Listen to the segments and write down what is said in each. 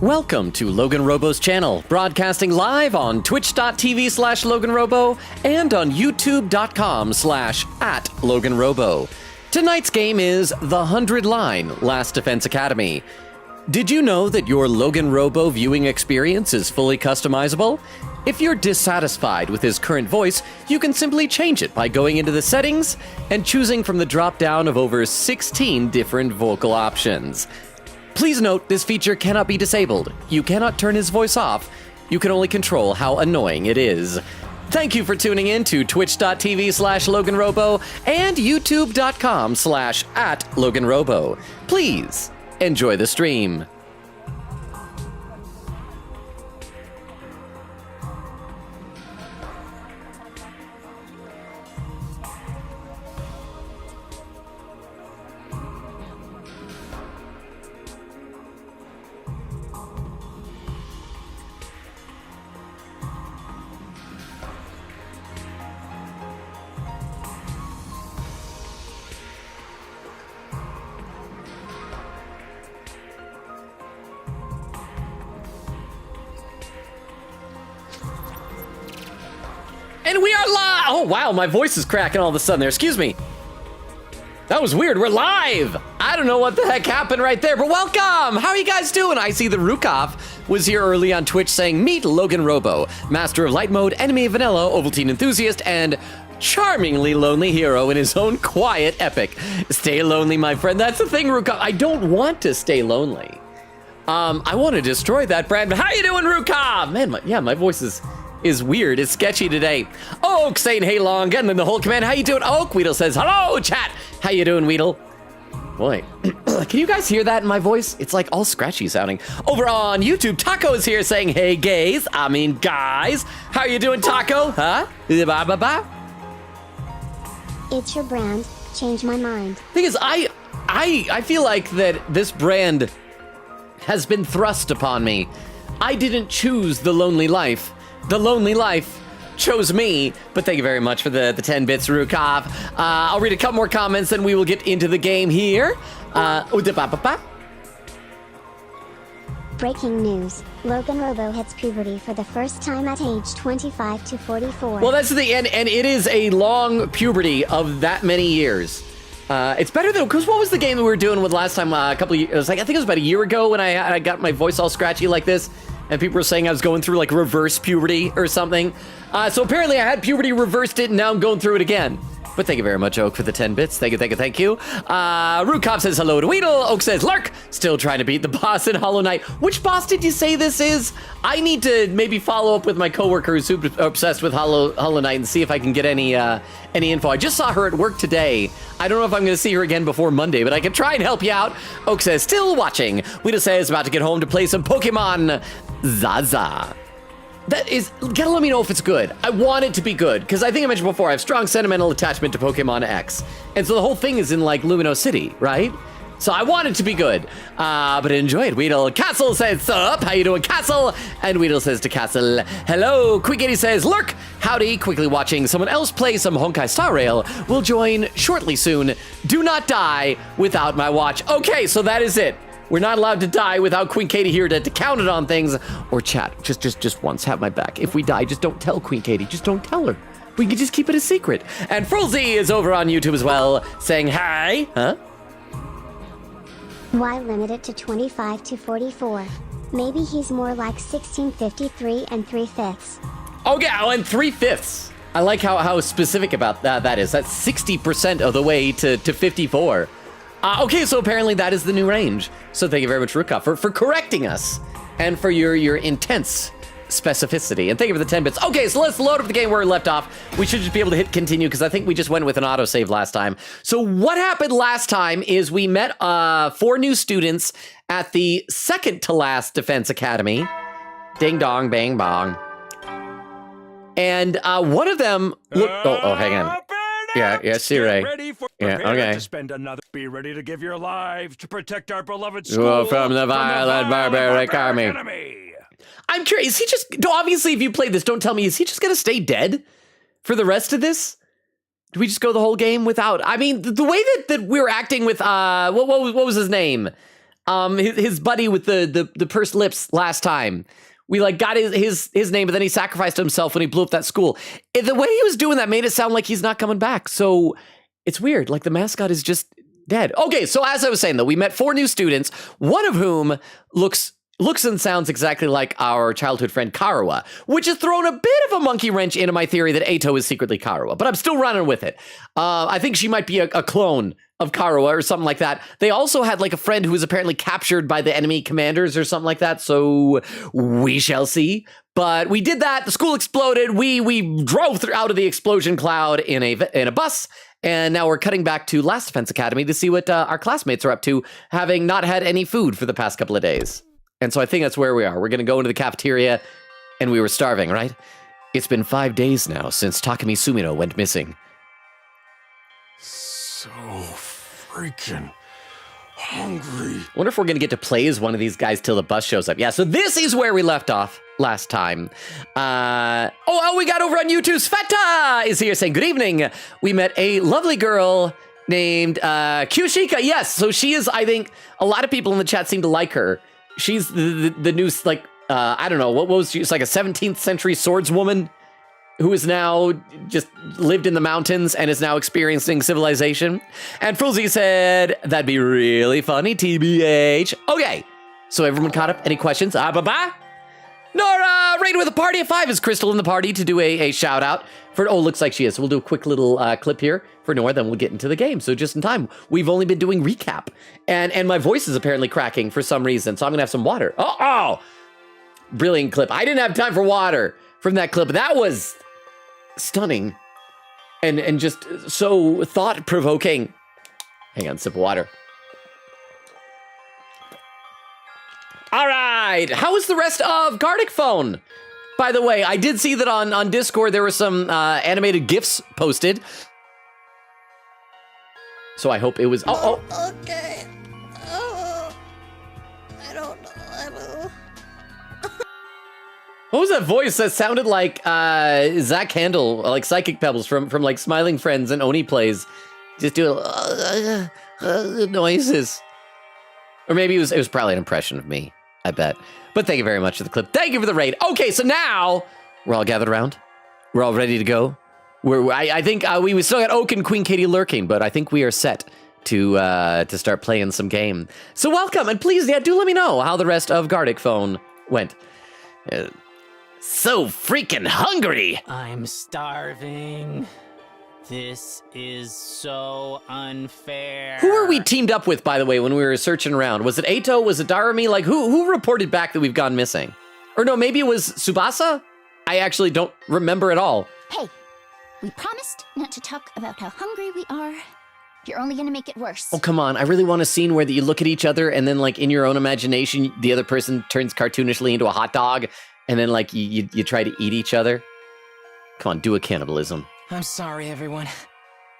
Welcome to LoganRobo's channel, broadcasting live on twitch.tv/LoganRobo and on youtube.com/@LoganRobo. Tonight's game is The 100 Line Last Defense Academy. Did you know that your LoganRobo viewing experience is fully customizable? If you're dissatisfied with his current voice, you can simply change it by going into the settings and choosing from the drop-down of over 16 different vocal options. Please note, this feature cannot be disabled. You cannot turn his voice off. You can only control how annoying it is. Thank you for tuning in to twitch.tv/LoganRobo and youtube.com/@LoganRobo. Please enjoy the stream. And we are live! Oh, wow, my voice is cracking all of a sudden there. Excuse me. That was weird. We're live! I don't know what the heck happened right there, but welcome! How are you guys doing? I see the Rukov was here early on Twitch saying, meet LoganRobo, master of light mode, enemy of vanilla, Ovaltine enthusiast, and charmingly lonely hero in his own quiet epic. Stay lonely, my friend. That's the thing, Rukov. I don't want to stay lonely. I want to destroy that brand. How you doing, Rukov? Man, my voice is weird. It's sketchy today. Oak saying hey long, and then the whole command. How you doing? Oak Weedle says hello, chat. How you doing, Weedle? Boy, can you guys hear that in my voice? It's like all scratchy sounding. Over on YouTube, Taco is here saying hey guys. Guys. How you doing, Taco? Huh? Ba-ba-ba? It's your brand. Change my mind. Thing is, I feel like that this brand has been thrust upon me. I didn't choose the lonely life. The lonely life chose me, but thank you very much for the 10 bits, Rukov. I'll read a couple more comments, and we will get into the game here. Breaking news. LoganRobo hits puberty for the first time at age 25 to 44. Well, that's the end, and it is a long puberty of that many years. It's better though, because what was the game that we were doing with last time? A couple of years, I think it was about a year ago when I got my voice all scratchy like this. And people were saying I was going through like reverse puberty or something. So apparently I had puberty, reversed it, and now I'm going through it again. But thank you very much, Oak, for the 10 bits. Thank you. Rukov says hello to Weedle. Oak says lurk. Still trying to beat the boss in Hollow Knight. Which boss did you say this is? I need to maybe follow up with my coworker who's super obsessed with Hollow Knight and see if I can get any info. I just saw her at work today. I don't know if I'm going to see her again before Monday, but I can try and help you out. Oak says still watching. Weedle says about to get home to play some Pokemon Zaza. That is, gotta let me know if it's good. I want it to be good, because I think I mentioned before, I have strong sentimental attachment to Pokemon X. And so the whole thing is in, like, Lumino City, right? So I want it to be good. But enjoy it. Weedle Castle says, sup? How you doing, Castle? And Weedle says to Castle, hello. Quickity says, lurk. Howdy. Quickly watching someone else play some Honkai Star Rail. Will join shortly soon. Do not die without my watch. Okay, so that is it. We're not allowed to die without Queen Katie here to count it on things. Or chat, just once, have my back. If we die, just don't tell Queen Katie. Just don't tell her. We can just keep it a secret. And Frolzy is over on YouTube as well, saying hi. Huh? Why limit it to 25 to 44? Maybe he's more like 1653 and 3/5. Oh yeah, and 3/5. I like how specific about that is. That's 60% of the way to 54. Okay, so apparently that is the new range. So thank you very much, Rukov, for correcting us and for your intense specificity. And thank you for the 10 bits. Okay, so let's load up the game where we left off. We should just be able to hit continue because I think we just went with an autosave last time. So what happened last time is we met 4 new students at the second to last Defense Academy. Ding dong, bang bong. And one of them, hang on. Yeah, Sire. Yeah, okay. To spend another, be ready to give your lives to protect our beloved school from the violent barbaric army. Enemy. I'm curious, is he just, obviously if you played this, don't tell me, is he just gonna stay dead for the rest of this? Do we just go the whole game without, I mean, the way that we were acting with, what was his name? his buddy with the pursed lips last time. We like got his name, but then he sacrificed himself when he blew up that school. The way he was doing that made it sound like he's not coming back. So it's weird. Like the mascot is just dead. Okay, so as I was saying, though, we met 4 new students, one of whom looks and sounds exactly like our childhood friend Karawa, which has thrown a bit of a monkey wrench into my theory that Ato is secretly Karawa, but I'm still running with it. I think she might be a clone of Karawa or something like that. They also had like a friend who was apparently captured by the enemy commanders or something like that, so we shall see. But we did that. The school exploded. We drove out of the explosion cloud in a bus. And now we're cutting back to Last Defense Academy to see what our classmates are up to, having not had any food for the past couple of days. And so I think that's where we are. We're going to go into the cafeteria, and we were starving, right? It's been 5 days now since Takumi Sumino went missing. So freaking hungry. I wonder if we're going to get to play as one of these guys till the bus shows up. Yeah, so this is where we left off last time. We got over on YouTube. Sveta is here saying, good evening. We met a lovely girl named Kyushika. Yes, so she is, I think, a lot of people in the chat seem to like her. She's the new, like, I don't know, what was she? It's like a 17th century swordswoman who is now just lived in the mountains and is now experiencing civilization. And Frulzy said, that'd be really funny, TBH. Okay, so everyone caught up? Any questions? Bye-bye. Nora, rated with a party of 5. Is Crystal in the party to do a shout out for? Oh, looks like she is. So we'll do a quick little clip here for Nora, then we'll get into the game. So just in time. We've only been doing recap, and my voice is apparently cracking for some reason. So I'm gonna have some water. Oh, brilliant clip. I didn't have time for water from that clip. That was stunning, and just so thought provoking. Hang on, sip of water. All right, how is the rest of Gardic Phone? By the way, I did see that on Discord there were some animated GIFs posted. So I hope it was... Okay. Oh, I don't know. What was that voice that sounded like Zach Handel, like Psychic Pebbles from like Smiling Friends and Oni Plays? Just doing noises. Or maybe it was probably an impression of me, I bet. But thank you very much for the clip. Thank you for the raid. Okay, so now we're all gathered around. We're all ready to go. I think we still got Oak and Queen Katie lurking, but I think we are set to start playing some game. So welcome, and please, do let me know how the rest of Gardic Phone went. So freaking hungry. I'm starving. This is so unfair. Who were we teamed up with, by the way, when we were searching around? Was it Ato? Was it Darumi? Like, who reported back that we've gone missing? Or no, maybe it was Tsubasa? I actually don't remember at all. Hey, we promised not to talk about how hungry we are. You're only gonna make it worse. Oh, come on. I really want a scene where you look at each other and then, like, in your own imagination, the other person turns cartoonishly into a hot dog and then, like, you try to eat each other. Come on, do a cannibalism. I'm sorry, everyone.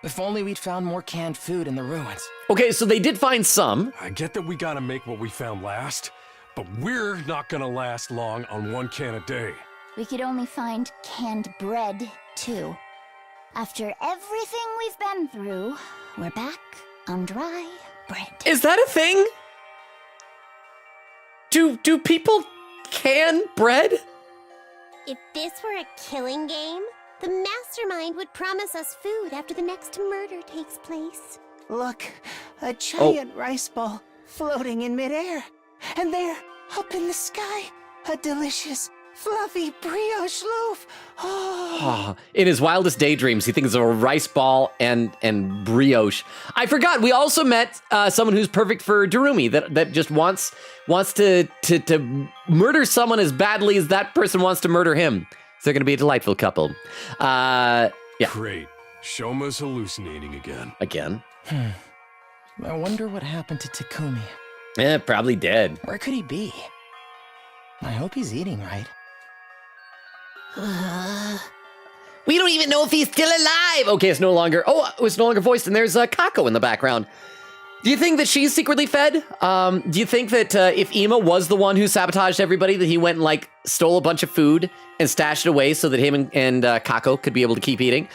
If only we'd found more canned food in the ruins. Okay, so they did find some. I get that we gotta make what we found last, but we're not gonna last long on 1 can a day. We could only find canned bread, too. After everything we've been through, we're back on dry bread. Is that a thing? Do people can bread? If this were a killing game, the mastermind would promise us food after the next murder takes place. Look, a giant rice ball floating in midair. And there, up in the sky, a delicious, fluffy brioche loaf. Oh. In his wildest daydreams, he thinks of a rice ball and brioche. I forgot, we also met someone who's perfect for Darumi, that just wants to murder someone as badly as that person wants to murder him. So they're going to be a delightful couple. Yeah. Great. Shoma's hallucinating again. Again? I wonder what happened to Takumi. Yeah, probably dead. Where could he be? I hope he's eating right. We don't even know if he's still alive. Okay, it's no longer voiced, and there's Kako in the background. Do you think that she's secretly fed? Do you think that if Ima was the one who sabotaged everybody, that he went and, like, stole a bunch of food and stashed it away so that him and Kako could be able to keep eating?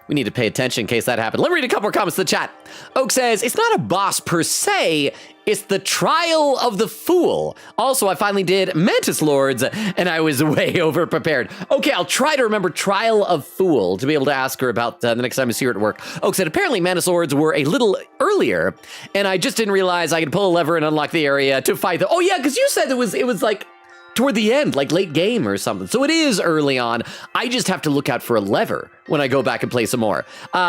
We need to pay attention in case that happened. Let me read a couple more comments in the chat. Oak says, it's not a boss per se, it's the trial of the fool. Also, I finally did Mantis Lords, and I was way over-prepared. Okay, I'll try to remember Trial of Fool to be able to ask her about the next time I see her at work. Oak said, apparently Mantis Lords were a little earlier, and I just didn't realize I could pull a lever and unlock the area to fight the... Oh yeah, because you said it was like... toward the end, like late game or something. So it is early on. I just have to look out for a lever when I go back and play some more.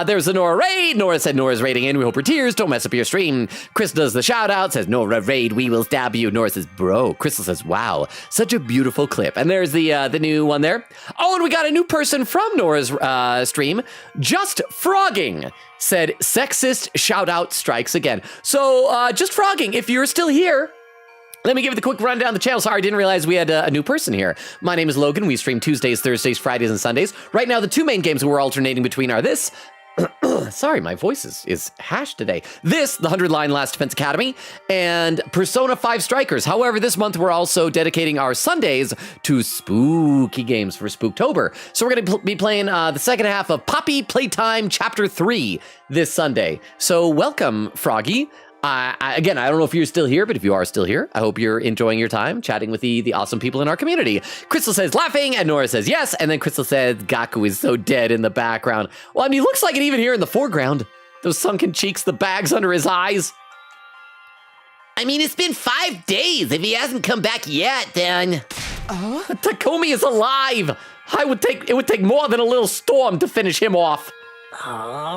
There's a Nora raid. Nora said Nora's raiding in. We hope her tears don't mess up your stream. Chris does the shout out, says Nora raid, we will stab you. Nora says, bro. Crystal says, wow, such a beautiful clip. And there's the new one there. Oh, and we got a new person from Nora's stream. Just Frogging said sexist shout out strikes again. So just Frogging, if you're still here, let me give you the quick rundown of the channel. Sorry, I didn't realize we had a new person here. My name is Logan. We stream Tuesdays, Thursdays, Fridays, and Sundays. Right now, the two main games we're alternating between are this. Sorry, my voice is hashed today. This, the 100-line Last Defense Academy, and Persona 5 Strikers. However, this month we're also dedicating our Sundays to spooky games for Spooktober. So we're going to be playing the second half of Poppy Playtime Chapter 3 this Sunday. So welcome, Froggy. Again, I don't know if you're still here, but if you are still here, I hope you're enjoying your time chatting with the awesome people in our community. Crystal says laughing, and Nora says yes, and then Crystal says Gaku is so dead in the background. Well, I mean, he looks like it even here in the foreground. Those sunken cheeks, the bags under his eyes. I mean, it's been 5 days. If he hasn't come back yet, then... Takumi is alive. It would take more than a little storm to finish him off.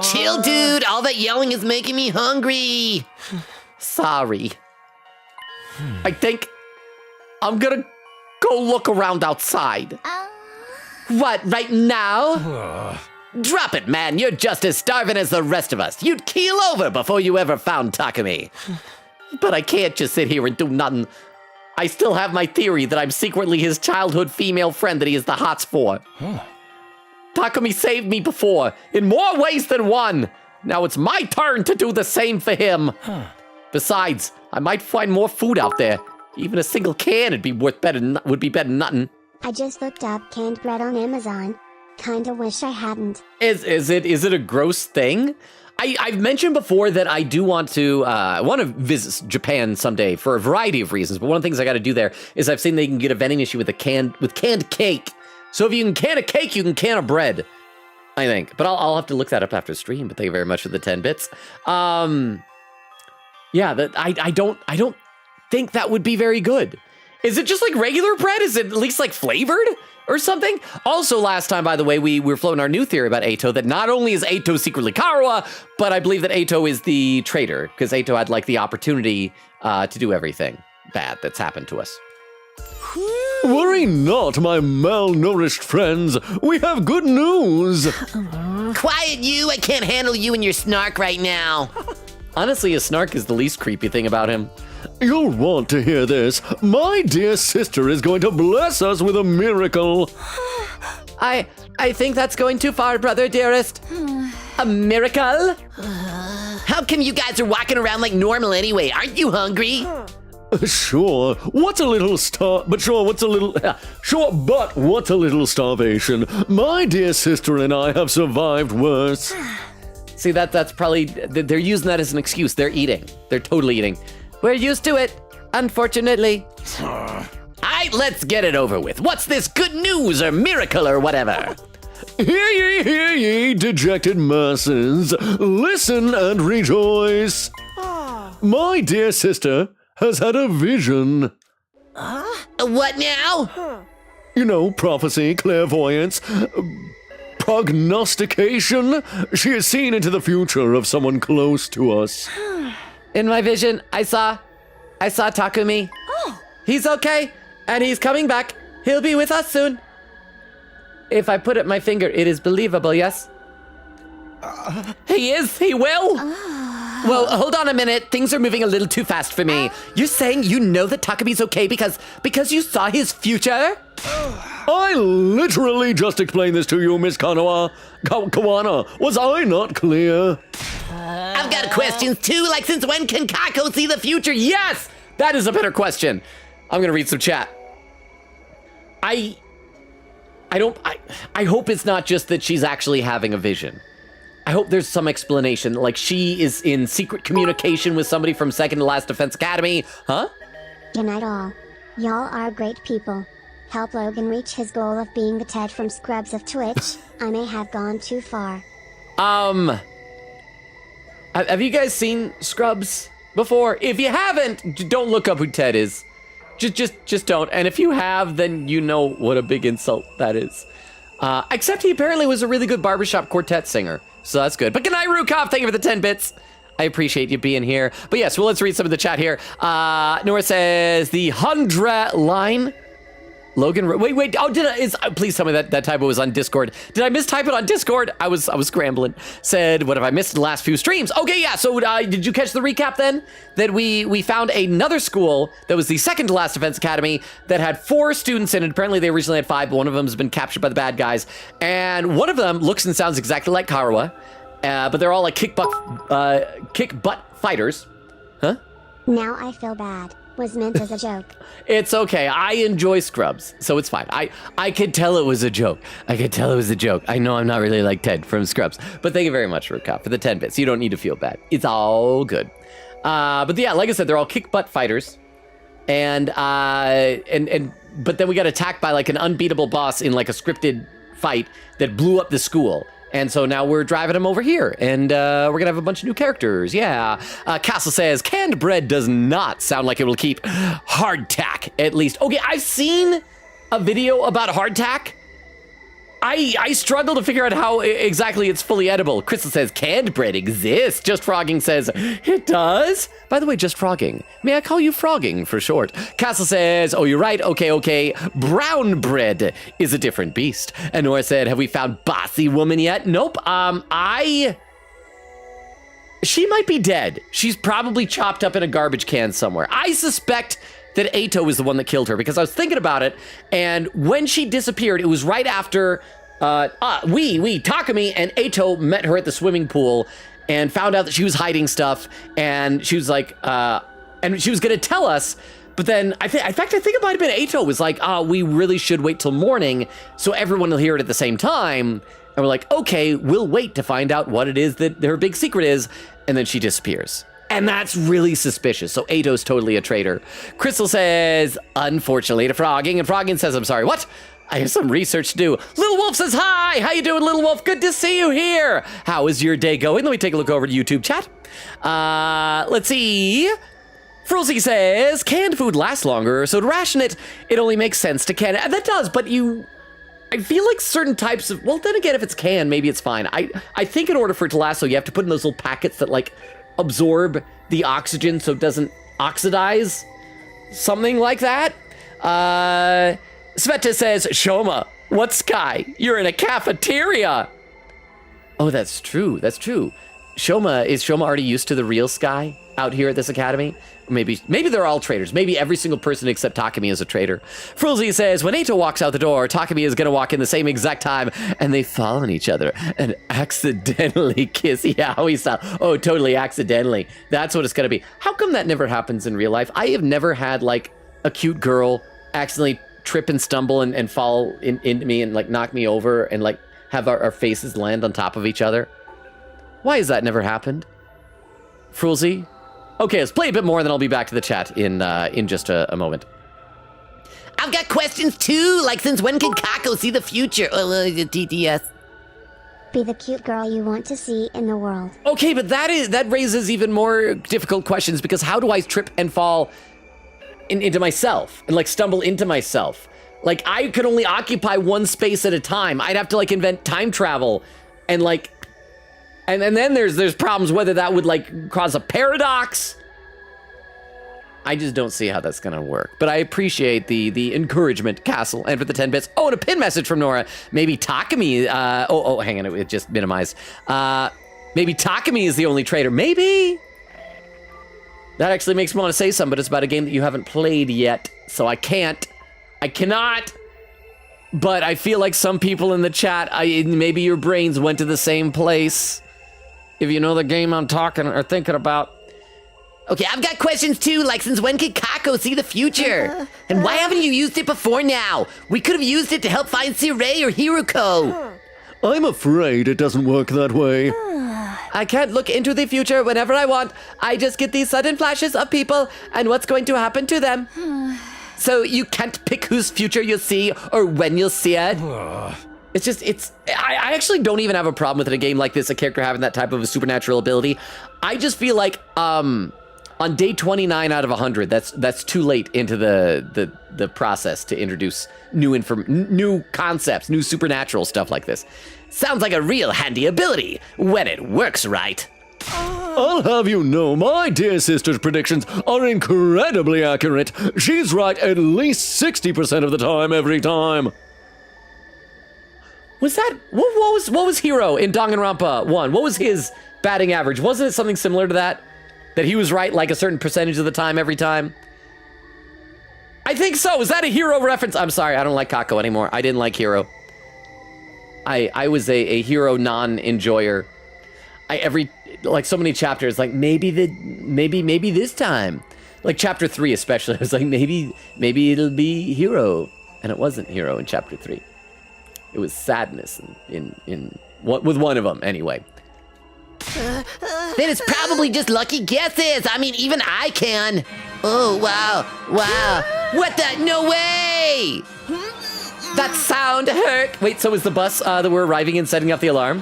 Chill, dude. All that yelling is making me hungry. Sorry. I think I'm gonna go look around outside. What, right now? Drop it, man. You're just as starving as the rest of us. You'd keel over before you ever found Takumi. But I can't just sit here and do nothing. I still have my theory that I'm secretly his childhood female friend that he has the hots for. Takumi saved me before, in more ways than one. Now it's my turn to do the same for him. Besides, I might find more food out there. Even a single can would be better than nothing. I just looked up canned bread on Amazon. Kinda wish I hadn't. Is it a gross thing? I've mentioned before that I do want to visit Japan someday for a variety of reasons. But one of the things I got to do there is I've seen they can get a vending machine with canned cake. So if you can can a cake, you can can a bread, I think. But I'll have to look that up after stream. But thank you very much for the 10 bits. Yeah, I don't think that would be very good. Is it just like regular bread? Is it at least like flavored or something? Also, last time, by the way, we were floating our new theory about Eito, that not only is Eito secretly Karawa, but I believe that Eito is the traitor, because Eito had like the opportunity to do everything bad that's happened to us. Worry not, my malnourished friends. We have good news. Quiet, you. I can't handle you and your snark right now. Honestly, his snark is the least creepy thing about him. You'll want to hear this. My dear sister is going to bless us with a miracle. I think that's going too far, brother dearest. A miracle? How come you guys are walking around like normal anyway? Aren't you hungry? Sure, what's a little starvation? My dear sister and I have survived worse. See, that's probably, they're using that as an excuse. They're eating. They're totally eating. We're used to it, unfortunately. Alright, let's get it over with. What's this good news or miracle or whatever? Hear ye, dejected masses. Listen and rejoice. My dear sister has had a vision. What now? You know, prophecy, clairvoyance, prognostication. She has seen into the future of someone close to us. In my vision, I saw Takumi. He's okay, and he's coming back. He'll be with us soon. If I put up my finger, it is believable, yes? He will? Well, hold on a minute. Things are moving a little too fast for me. You're saying you know that Takumi's okay because you saw his future? I literally just explained this to you, Miss Kawana. Was I not clear? I've got questions too, like since when can Kako see the future? Yes! That is a better question. I'm gonna read some chat. I hope it's not just that she's actually having a vision. I hope there's some explanation. Like, she is in secret communication with somebody from Second to Last Defense Academy. Huh? Good night, all. Y'all are great people. Help Logan reach his goal of being the Ted from Scrubs of Twitch. I may have gone too far. Have you guys seen Scrubs before? If you haven't, don't look up who Ted is. Just don't. And if you have, then you know what a big insult that is. Except he apparently was a really good barbershop quartet singer. So that's good. But good night, Rukov. Thank you for the 10 bits. I appreciate you being here. But yes, well, let's read some of the chat here. Nora says, the 100 line. Logan, wait. Oh, please tell me that typo was on Discord. Did I mistype it on Discord? I was scrambling. Said, what have I missed in the last few streams? Okay, yeah. So did you catch the recap then? That we found another school that was the second to last Defense Academy that had 4 students in it. Apparently they originally had 5, but one of them has been captured by the bad guys. And one of them looks and sounds exactly like Karawa, but they're all like kick butt fighters. Huh? Now I feel bad. Was meant as a joke. It's okay. I enjoy Scrubs, so it's fine. I could tell it was a joke. I know I'm not really like Ted from Scrubs, but thank you very much, Rukop, for the 10 bits. You don't need to feel bad. It's all good. But yeah, like I said, they're all kick butt fighters, and but then we got attacked by like an unbeatable boss in like a scripted fight that blew up the school. And so now we're driving him over here, and we're going to have a bunch of new characters. Yeah. Castle says, canned bread does not sound like it will keep hardtack, at least. Okay, I've seen a video about hardtack. I struggle to figure out how exactly it's fully edible. Crystal says, canned bread exists. Just Frogging says, it does? By the way, Just Frogging. May I call you Frogging for short? Castle says, oh, you're right. Okay. Brown bread is a different beast. And Nora said, have we found Bossy Woman yet? Nope. She might be dead. She's probably chopped up in a garbage can somewhere. I suspect that Ato was the one that killed her, because I was thinking about it, and when she disappeared, it was right after Takumi and Ato met her at the swimming pool and found out that she was hiding stuff, and she was like, and she was gonna tell us, but then I think it might have been Ato was like, we really should wait till morning so everyone will hear it at the same time. And we're like, okay, we'll wait to find out what it is that her big secret is, and then she disappears. And that's really suspicious. So Ato's totally a traitor. Crystal says, unfortunately, to Frogging. And Frogging says, I'm sorry, what? I have some research to do. Little Wolf says, hi. How you doing, Little Wolf? Good to see you here. How is your day going? Let me take a look over to YouTube chat. Let's see. Frulzy says, canned food lasts longer, so to ration it, it only makes sense to can it. And that does, but I feel like certain types of, well, then again, if it's canned, maybe it's fine. I think in order for it to last, so you have to put in those little packets that like absorb the oxygen so it doesn't oxidize. Something like that. Sveta says, Shoma, what sky? You're in a cafeteria. Oh, that's true. Is Shoma already used to the real sky out here at this academy? Maybe they're all traitors. Maybe every single person except Takumi is a traitor. Frulzy says, when Ato walks out the door, Takumi is going to walk in the same exact time, and they fall on each other and accidentally kiss. Yeah, Yaoi style. Oh, totally accidentally. That's what it's going to be. How come that never happens in real life? I have never had, like, a cute girl accidentally trip and stumble and fall into me and, like, knock me over and, like, have our faces land on top of each other. Why has that never happened? Frulzy? Okay, let's play a bit more, and then I'll be back to the chat in just a moment. I've got questions too, like since when can Kako see the future? TTS. Be the cute girl you want to see in the world. Okay, but that raises even more difficult questions, because how do I trip and fall into myself and like stumble into myself? Like, I could only occupy one space at a time. I'd have to like invent time travel and like. And then there's problems whether that would like cause a paradox. I just don't see how that's gonna work. But I appreciate the encouragement, Castle, and for the 10 bits. Oh, and a pin message from Nora. Maybe Takumi. Hang on, it just minimized. Maybe Takumi is the only traitor. Maybe. That actually makes me want to say something, but it's about a game that you haven't played yet, so I cannot. But I feel like some people in the chat, maybe your brains went to the same place. If you know the game I'm talking or thinking about. Okay, I've got questions too, like since when could Kako see the future? And why haven't you used it before now? We could have used it to help find Sirei or Hiruko. I'm afraid it doesn't work that way. I can't look into the future whenever I want. I just get these sudden flashes of people and what's going to happen to them. So you can't pick whose future you'll see or when you'll see it. I actually don't even have a problem with in a game like this, a character having that type of a supernatural ability. I just feel like on day 29 out of 100, that's too late into the process to introduce new concepts, new supernatural stuff like this. Sounds like a real handy ability when it works right. I'll have you know, my dear sister's predictions are incredibly accurate. She's right at least 60% of the time, every time. Was that what was Hero in Danganronpa 1? What was his batting average? Wasn't it something similar to that? That he was right like a certain percentage of the time every time? I think so. Is that a Hero reference? I'm sorry, I don't like Kako anymore. I didn't like Hero. I was a Hero non-enjoyer. Every like so many chapters, like maybe this time. Like chapter 3 especially. I was like maybe it'll be Hero. And it wasn't Hero in chapter 3. It was sadness in with one of them anyway. Then it's probably just lucky guesses. I mean, even I can. Oh, wow. What the? No way! That sound hurt. Wait, so is the bus that we're arriving in setting up the alarm?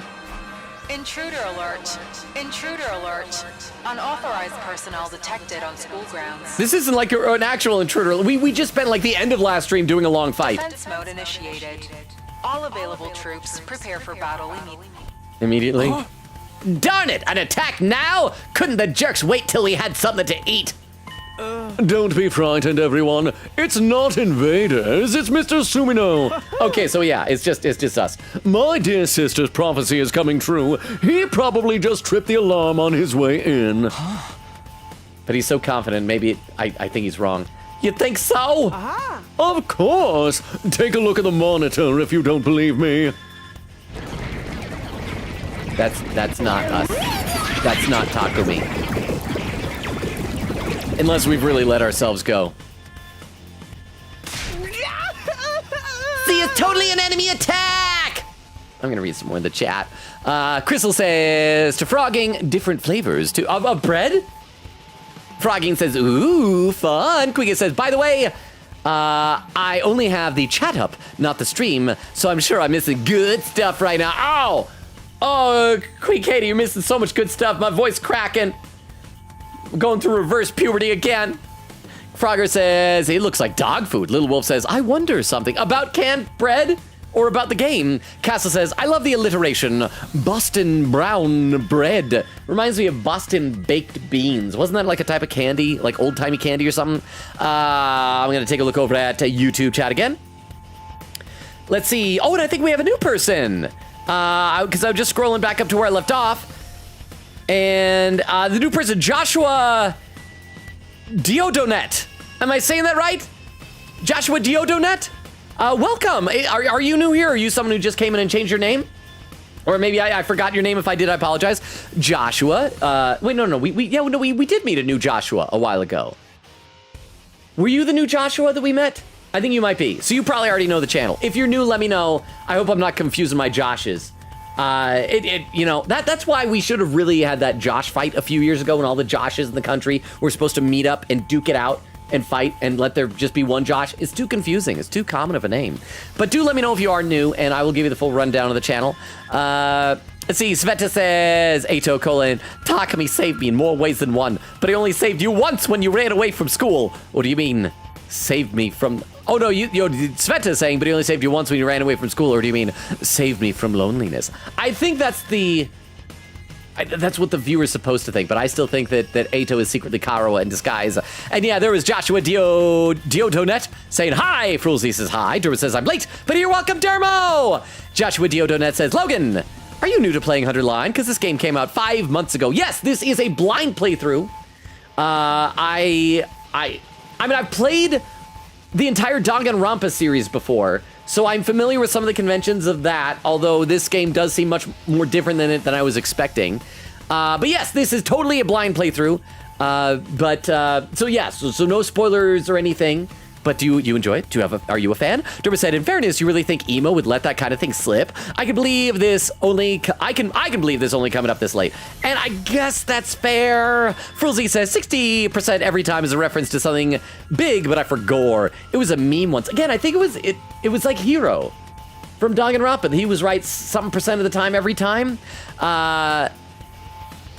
Intruder alert. Intruder alert. Unauthorized personnel detected on school grounds. This isn't like an actual intruder. We just spent like the end of last stream doing a long fight. Defense mode initiated. All available troops prepare for battle Immediately? Darn it! An attack now? Couldn't the jerks wait till we had something to eat? Don't be frightened, everyone. It's not invaders, it's Mr. Sumino. Okay, so yeah, it's just us. My dear sister's prophecy is coming true. He probably just tripped the alarm on his way in. But he's so confident, maybe I think he's wrong. You think so? Of course. Take a look at the monitor if you don't believe me. That's not us. That's not Takumi. Unless we've really let ourselves go. See, it's totally an enemy attack! I'm gonna read some more in the chat. Crystal says, to frogging, different flavors of bread? Frogging says, ooh, fun. Quiga says, by the way, I only have the chat up, not the stream, so I'm sure I'm missing good stuff right now. Ow! Oh, Queen Katie, you're missing so much good stuff. My voice cracking. I'm going through reverse puberty again. Frogger says, it looks like dog food. Little Wolf says, I wonder something about canned bread or about the game. Castle says, I love the alliteration. Boston brown bread. Reminds me of Boston baked beans. Wasn't that like a type of candy, like old-timey candy or something? I'm going to take a look over at YouTube chat again. Let's see. Oh, and I think we have a new person. Because I'm just scrolling back up to where I left off. And the new person, Joshua Diodonet. Am I saying that right? Joshua Diodonet? Welcome. Are you new here? Are you someone who just came in and changed your name? Or maybe I forgot your name. If I did, I apologize. Joshua. Wait, no. We did meet a new Joshua a while ago. Were you the new Joshua that we met? I think you might be. So you probably already know the channel. If you're new, let me know. I hope I'm not confusing my Joshes. That's why we should have really had that Josh fight a few years ago when all the Joshes in the country were supposed to meet up and duke it out and fight and let there just be one Josh. It's too confusing. It's too common of a name. But do let me know if you are new, and I will give you the full rundown of the channel. Let's see. Sveta says, Ato : Takumi saved me in more ways than one, but he only saved you once when you ran away from school. What do you mean, saved me from... Oh, no, Sveta is saying, but he only saved you once when you ran away from school, or do you mean saved me from loneliness? I think that's what the viewer's supposed to think, but I still think that Ato is secretly Karawa in disguise. And yeah, there was Joshua Diodonet saying hi. Frulzy says hi. Dermo says I'm late, but you're welcome, Dermo. Joshua Diodonet says, Logan, are you new to playing Hunter Line? Because this game came out 5 months ago. Yes, this is a blind playthrough. I mean, I've played the entire Danganronpa series before, so I'm familiar with some of the conventions of that, although this game does seem much more different than I was expecting. But yes, this is totally a blind playthrough. So no spoilers or anything. But do you enjoy it? Are you a fan? Derma said, in fairness, you really think emo would let that kind of thing slip? I can believe this only believe this only coming up this late. And I guess that's fair. Frulzy says 60% every time is a reference to something big, but I forgore. It was a meme once. Again, I think it was like Hero from Danganronpa. He was right some percent of the time every time.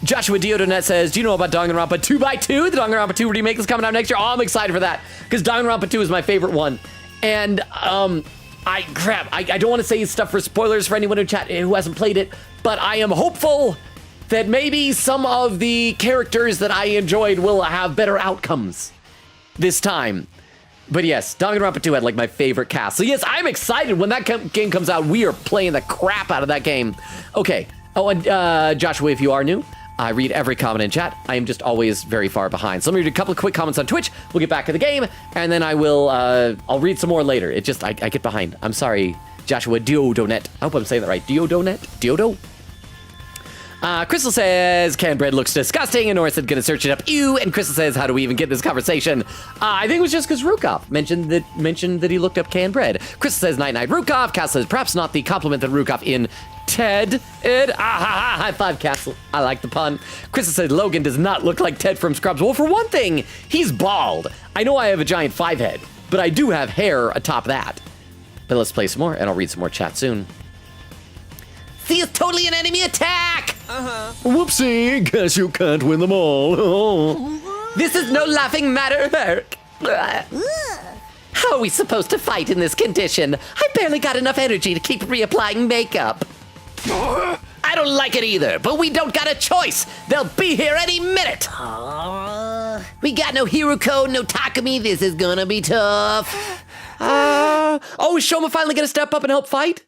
Joshua Diodonet says, do you know about Danganronpa 2x2? The Danganronpa 2 remake is coming out next year. Oh, I'm excited for that because Danganronpa 2 is my favorite one. And I don't want to say stuff for spoilers for anyone who hasn't played it, but I am hopeful that maybe some of the characters that I enjoyed will have better outcomes this time. But yes, Danganronpa 2 had like my favorite cast. So yes, I'm excited when that game comes out. We are playing the crap out of that game. Okay. Oh, and Joshua, if you are new, I read every comment in chat. I am just always very far behind. So let me read a couple of quick comments on Twitch. We'll get back to the game, and then I'll read some more later. It just, I get behind. I'm sorry, Joshua Diodonet. I hope I'm saying that right. Diodonet? Diodo? Crystal says, canned bread looks disgusting, and Nora said, gonna search it up. Ew, and Crystal says, how do we even get this conversation? I think it was just because Rukov mentioned that he looked up canned bread. Crystal says, night night Rukov. Cass says, perhaps not the compliment that Rukov in Ted. High five, Castle. I like the pun. Crystal said, Logan does not look like Ted from Scrubs. Well, for one thing, he's bald. I know I have a giant 5 head, but I do have hair atop that. But let's play some more, and I'll read some more chat soon. See, it's totally an enemy attack! Whoopsie, guess you can't win them all. Oh. This is no laughing matter, Herc. How are we supposed to fight in this condition? I barely got enough energy to keep reapplying makeup. I don't like it either, but we don't got a choice. They'll be here any minute. We got no Hiruko, no Takumi. This is gonna be tough. Oh, is Shoma finally gonna step up and help fight?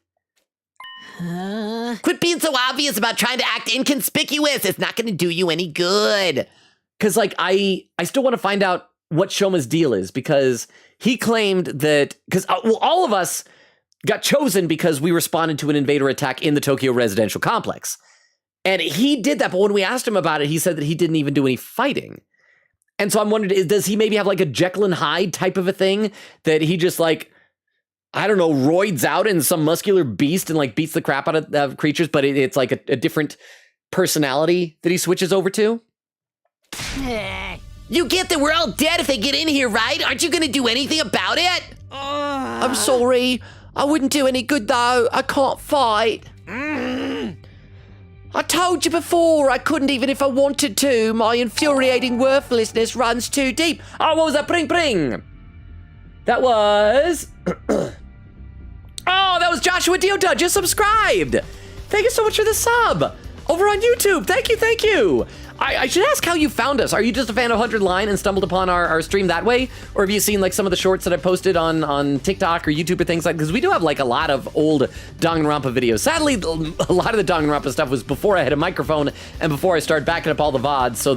Quit being so obvious about trying to act inconspicuous. It's not gonna do you any good. Because, like, I still want to find out what Shoma's deal is, because he claimed that, because, well, all of us got chosen because we responded to an invader attack in the Tokyo residential complex. And he did that, but when we asked him about it, he said that he didn't even do any fighting. And so I'm wondering, does he maybe have like a Jekyll and Hyde type of a thing that he just like, I don't know, roids out in some muscular beast and like beats the crap out of creatures, but it's like a different personality that he switches over to? You get that we're all dead if they get in here, right? Aren't you gonna do anything about it? I'm sorry. I wouldn't do any good though. I can't fight. I told you before I couldn't even if I wanted to. My infuriating worthlessness runs too deep. Oh, what was that? Bring, bring. That was... Oh, that was Joshua Diota, just subscribed. Thank you so much for the sub over on YouTube. Thank you, thank you. I should ask how you found us. Are you just a fan of 100 Line and stumbled upon our stream that way? Or have you seen like some of the shorts that I posted on TikTok or YouTube or things like, because we do have like a lot of old Danganronpa videos. Sadly, a lot of the Danganronpa stuff was before I had a microphone and before I started backing up all the VODs, so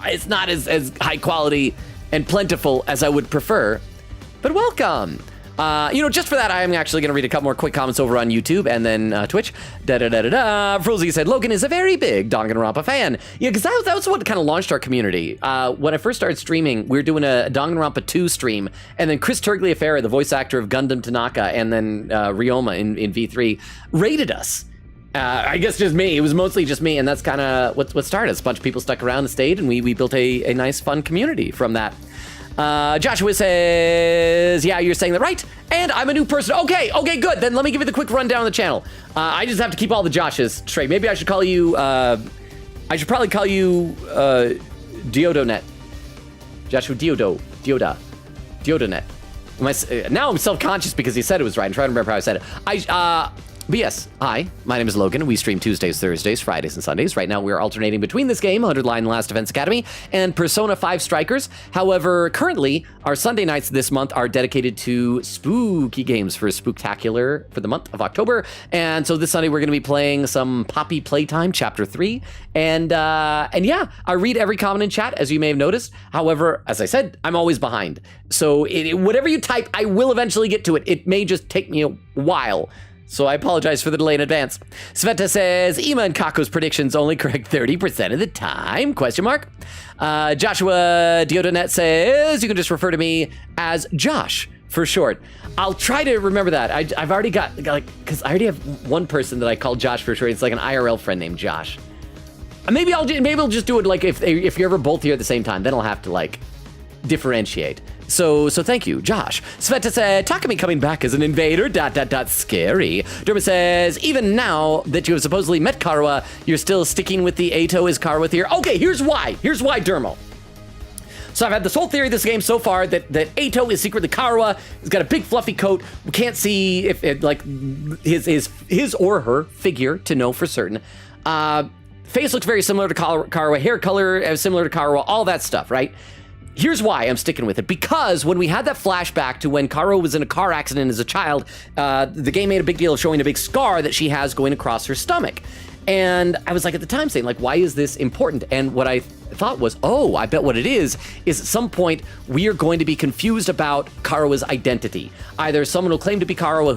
it's not as high quality and plentiful as I would prefer. But welcome. Just for that, I'm actually going to read a couple more quick comments over on YouTube and then Twitch. Frulzy said, Logan is a very big Danganronpa fan. Yeah, because that was what kind of launched our community. When I first started streaming, we were doing a Danganronpa 2 stream, and then Chris Tergliaferra, the voice actor of Gundam Tanaka, and then Ryoma in V3, raided us. I guess just me. It was mostly just me, and that's kind of what started us. A bunch of people stuck around and stayed, and we built a nice, fun community from that. Joshua says, yeah, you're saying that right, and I'm a new person. Okay, good. Then let me give you the quick rundown on the channel. I just have to keep all the Joshes straight. Maybe I should call you, I should probably call you, Diodonet. Joshua Diodonet. Now I'm self-conscious because he said it was right. I'm trying to remember how I said it. But yes, hi, my name is Logan. We stream Tuesdays, Thursdays, Fridays, and Sundays. Right now, we're alternating between this game, 100 Line Last Defense Academy, and Persona 5 Strikers. However, currently, our Sunday nights this month are dedicated to spooky games for Spooktacular for the month of October. And so this Sunday, we're going to be playing some Poppy Playtime Chapter 3. And yeah, I read every comment in chat, as you may have noticed. However, as I said, I'm always behind. So whatever you type, I will eventually get to it. It may just take me a while. So I apologize for the delay in advance. Sveta says, Ema and Kako's predictions only correct 30% of the time, question mark. Joshua Diodonet says, you can just refer to me as Josh for short. I'll try to remember that. I've already got, because I already have one person that I call Josh for short. It's like an IRL friend named Josh. Maybe I'll just do it like if you're ever both here at the same time, then I'll have to like differentiate. So thank you, Josh. Sveta said, Takumi coming back as an invader, ... scary. Derma says, even now that you have supposedly met Karawa, you're still sticking with the Ato is Karawa theory. Okay, here's why, Dermo. So I've had this whole theory of this game so far that Ato is secretly Karawa. He's got a big fluffy coat. We can't see if it, like his or her figure to know for certain. Face looks very similar to Karawa. Hair color is similar to Karawa. All that stuff, right? Here's why I'm sticking with it. Because when we had that flashback to when Karawa was in a car accident as a child, the game made a big deal of showing a big scar that she has going across her stomach. And I was like at the time saying, like, why is this important? And what I thought was, oh, I bet what it is at some point we are going to be confused about Karawa's identity. Either someone will claim to be Karawa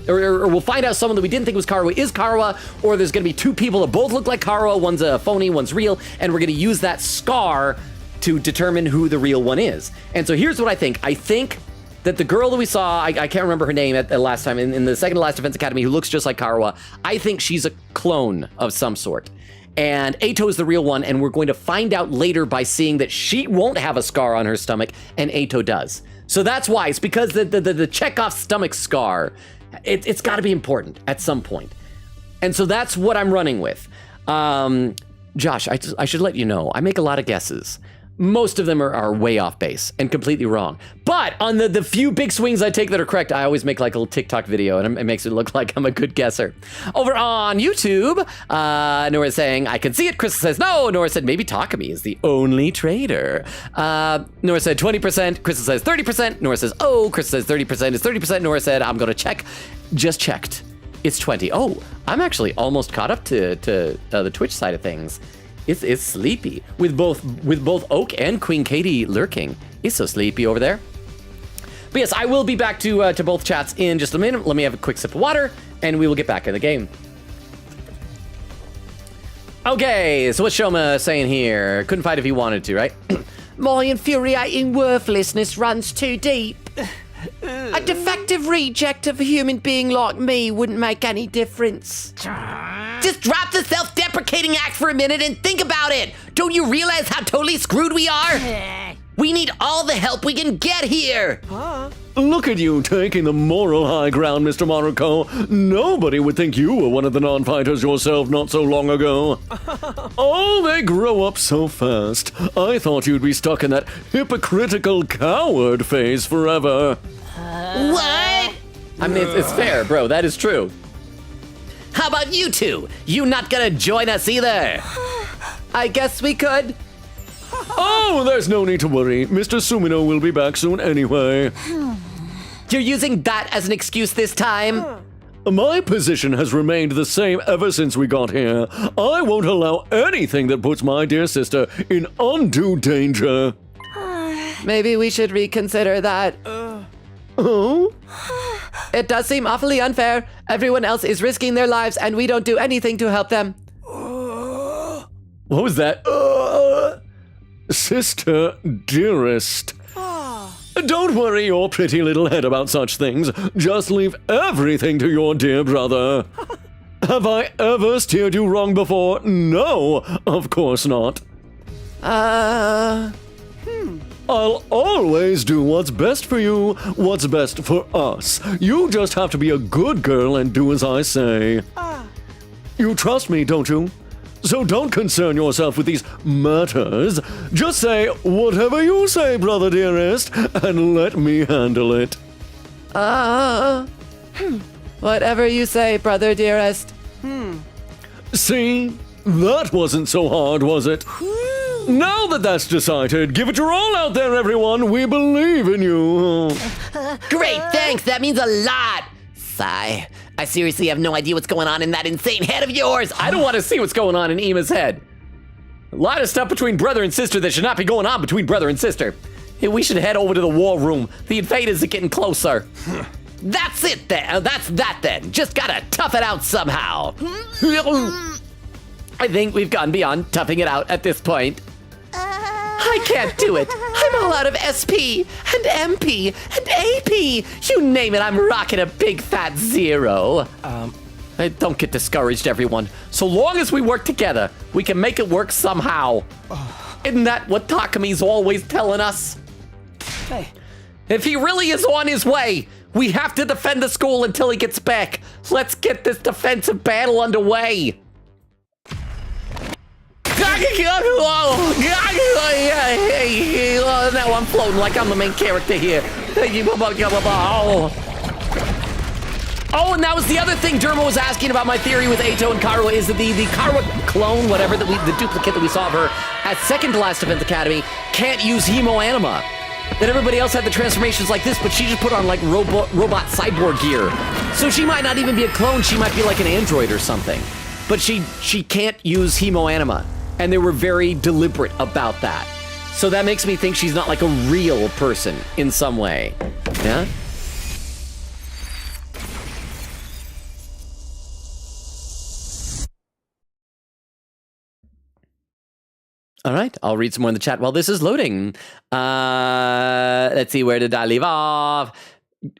or we'll find out someone that we didn't think was Karawa is Karawa, or there's going to be two people that both look like Karawa, one's a phony, one's real, and we're going to use that scar to determine who the real one is. And so here's what I think. I think that the girl that we saw, I can't remember her name at the last time, in the second to last Defense Academy, who looks just like Karawa, I think she's a clone of some sort. And Ato is the real one, and we're going to find out later by seeing that she won't have a scar on her stomach, and Ato does. So that's why. It's because the Chekhov stomach scar, it's got to be important at some point. And so that's what I'm running with. Josh, I should let you know, I make a lot of guesses. Most of them are way off base and completely wrong. But on the few big swings I take that are correct, I always make like a little TikTok video, and it makes it look like I'm a good guesser. Over on YouTube, Nora is saying, I can see it. Chris says, no. Nora said, maybe Takumi is the only traitor. Nora said 20%. Chris says 30%. Nora says, oh. Chris says 30% is 30%. Nora said, I'm going to check. Just checked. It's 20. Oh, I'm actually almost caught up to the Twitch side of things. It's sleepy with both Oak and Queen Katie lurking. It's so sleepy over there. But yes, I will be back to both chats in just a minute. Let me have a quick sip of water, and we will get back in the game. Okay, so what's Shoma saying here? Couldn't fight if he wanted to, right? My infuriating worthlessness runs too deep. A defective reject of a human being like me wouldn't make any difference. Just drop the self-deprecating act for a minute and think about it. Don't you realize how totally screwed we are? We need all the help we can get here. Look at you taking the moral high ground, Mr. Maruko. Nobody would think you were one of the non-fighters yourself not so long ago. Oh, they grow up so fast. I thought you'd be stuck in that hypocritical coward phase forever. What? I mean, it's fair, bro. That is true. How about you two? You not gonna join us either? I guess we could. Oh, there's no need to worry. Mr. Sumino will be back soon anyway. You're using that as an excuse this time? My position has remained the same ever since we got here. I won't allow anything that puts my dear sister in undue danger. Maybe we should reconsider that. Oh? It does seem awfully unfair. Everyone else is risking their lives, and we don't do anything to help them. What was that? Sister, dearest. Don't worry your pretty little head about such things. Just leave everything to your dear brother. Have I ever steered you wrong before? No, of course not. I'll always do what's best for you, what's best for us. You just have to be a good girl and do as I say. You trust me, don't you? So don't concern yourself with these matters. Just say whatever you say, brother dearest, and let me handle it. Whatever you say, brother dearest. See? That wasn't so hard, was it? Now that that's decided, give it your all out there, everyone. We believe in you. Great, thanks. That means a lot. Sigh. I seriously have no idea what's going on in that insane head of yours. I don't want to see what's going on in Ema's head. A lot of stuff between brother and sister that should not be going on between brother and sister. Hey, we should head over to the war room. The invaders are getting closer. That's it then. That's that then. Just gotta tough it out somehow. I think we've gone beyond toughing it out at this point. I can't do it. I'm all out of SP and MP and AP. You name it, I'm rocking a big fat 0. Don't get discouraged, everyone. So long as we work together, we can make it work somehow. Isn't that what Takami's always telling us? Hey. If he really is on his way, we have to defend the school until he gets back. Let's get this defensive battle underway. Now I'm floating like I'm the main character here. Oh, and that was the other thing Derma was asking about my theory with Eito and Karuha, is that the Karuha clone, whatever, the duplicate that we saw of her at second to last Defense Academy, can't use Hemo Anima. That everybody else had the transformations like this, but she just put on like robot cyborg gear. So she might not even be a clone, she might be like an android or something. But she can't use Hemo Anima. And they were very deliberate about that. So that makes me think she's not like a real person in some way. Yeah? All right, I'll read some more in the chat while this is loading. Let's see, where did I leave off?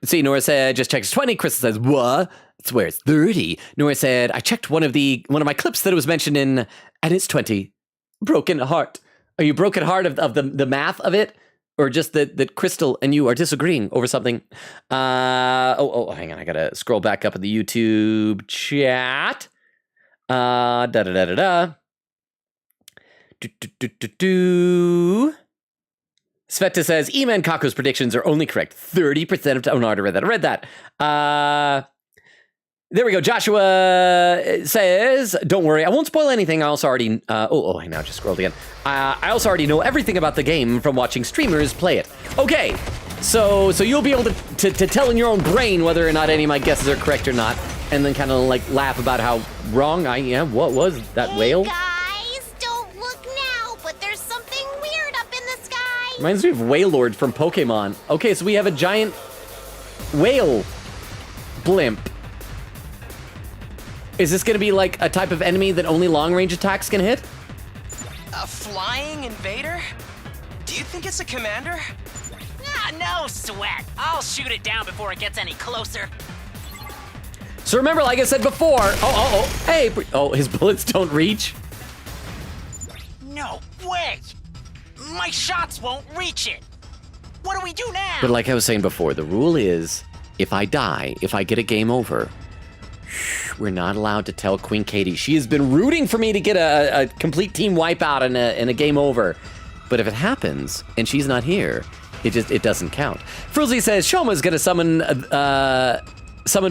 See, Nora said, just checked 20. Crystal says, what? It's where it's 30. Nora said, I checked one of my clips that it was mentioned in, and it's 20. Broken heart. Are you broken heart of the math of it? Or just that Crystal and you are disagreeing over something? Hang on, I gotta scroll back up in the YouTube chat. Sveta says, E-Man Kako's predictions are only correct 30% of time. Oh, no, I read that. There we go. Joshua says, don't worry, I won't spoil anything. I also already, hang on, I just scrolled again. I also already know everything about the game from watching streamers play it. Okay, so you'll be able to tell in your own brain whether or not any of my guesses are correct or not, and then kind of like laugh about how wrong I am. What was that whale? Guys, don't look now, but there's something weird up in the sky. Reminds me of Wailord from Pokemon. Okay, so we have a giant whale blimp. Is this gonna be like a type of enemy that only long-range attacks can hit? A flying invader? Do you think it's a commander? No sweat. I'll shoot it down before it gets any closer. So remember, like I said before, hey, his bullets don't reach. No way. My shots won't reach it. What do we do now? But like I was saying before, the rule is, if I die, if I get a game over, we're not allowed to tell Queen Katie. She has been rooting for me to get a complete team wipeout and a game over. But if it happens and she's not here, it doesn't count. Frilzy says Shoma's gonna summon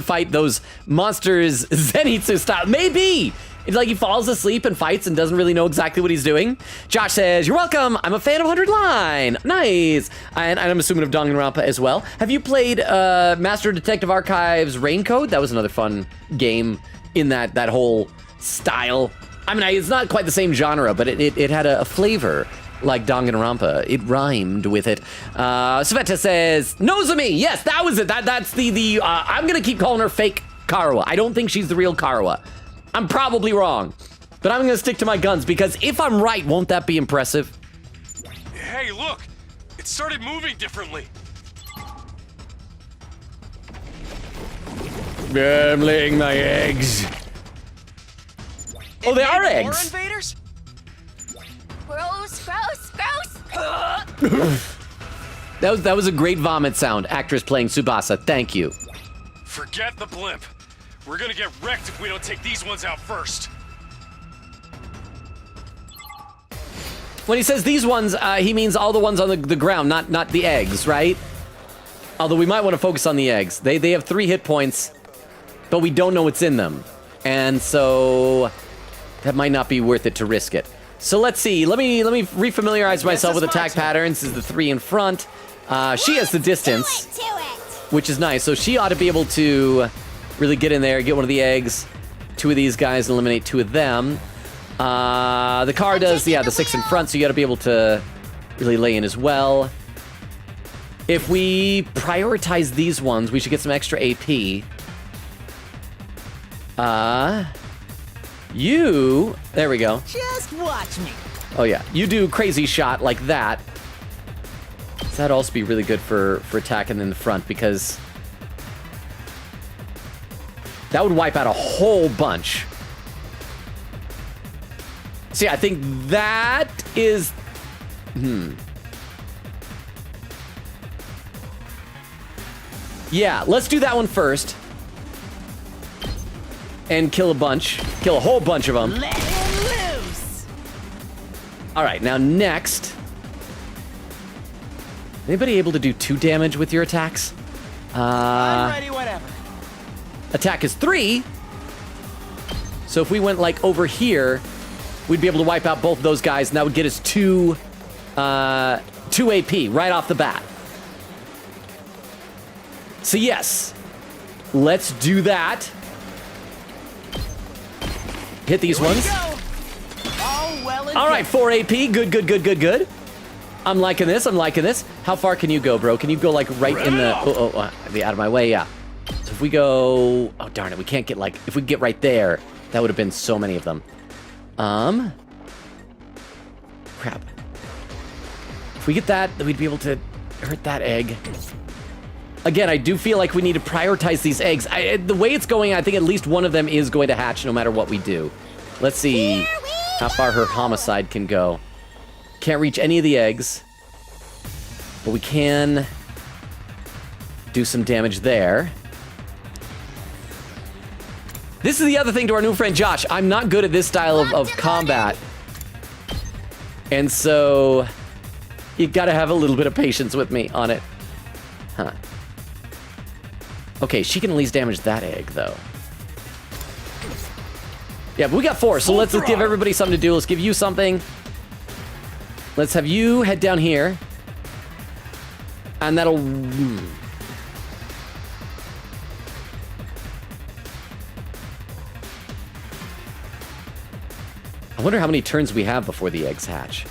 fight those monsters Zenitsu style. Maybe! It's like he falls asleep and fights and doesn't really know exactly what he's doing. Josh says, you're welcome. I'm a fan of 100 Line. Nice. And I'm assuming of Danganronpa as well. Have you played Master Detective Archives Raincoat? That was another fun game in that whole style. I mean, it's not quite the same genre, but it had a flavor like Danganronpa. It rhymed with it. Sveta says, Nozomi. Yes, that was it. That's the I'm going to keep calling her fake Karuha. I don't think she's the real Karuha. I'm probably wrong, but I'm gonna stick to my guns because if I'm right, won't that be impressive? Hey, look! It started moving differently. I'm laying my eggs. Oh, they are eggs. More invaders? Gross, gross, gross. That was a great vomit sound. Actress playing Tsubasa. Thank you. Forget the blimp. We're gonna get wrecked if we don't take these ones out first. When he says these ones, he means all the ones on the ground, not the eggs, right? Although we might want to focus on the eggs. They have 3 hit points, but we don't know what's in them. And so that might not be worth it to risk it. So let's see. Let me refamiliarize myself with attack patterns. This is the 3 in front. She has the distance, which is nice. So she ought to be able to really get in there, get one of the eggs, 2 of these guys, eliminate 2 of them. The car does, the 6 in front, so you gotta be able to really lay in as well. if we prioritize these ones, we should get some extra AP. There we go. Just watch me. Oh yeah, you do crazy shot like that. So that'd also be really good for attacking in the front, because that would wipe out a whole bunch. See, I think that is... Yeah, let's do that one first. And kill a bunch. Kill a whole bunch of them. Let him loose. All right, now next. Anybody able to do 2 damage with your attacks? I'm ready, whatever. Attack is 3. So if we went like over here, we'd be able to wipe out both of those guys, and that would get us 2 AP right off the bat. So yes, let's do that. Hit these ones. All right, 4 AP. Good. I'm liking this. How far can you go, bro? Can you go like right in the... be out of my way, yeah. So if we go... Oh, darn it. We can't get like... If we get right there, that would have been so many of them. Crap. If we get that, then we'd be able to hurt that egg. Again, I do feel like we need to prioritize these eggs. The way it's going, I think at least one of them is going to hatch no matter what we do. Let's see how far her homicide can go. Can't reach any of the eggs, but we can do some damage there. This is the other thing to our new friend Josh. I'm not good at this style of combat. And so you gotta have a little bit of patience with me on it. Huh. Okay, she can at least damage that egg, though. Yeah, but we got 4, so let's give everybody something to do. Let's give you something. Let's have you head down here. And that'll... I wonder how many turns we have before the eggs hatch.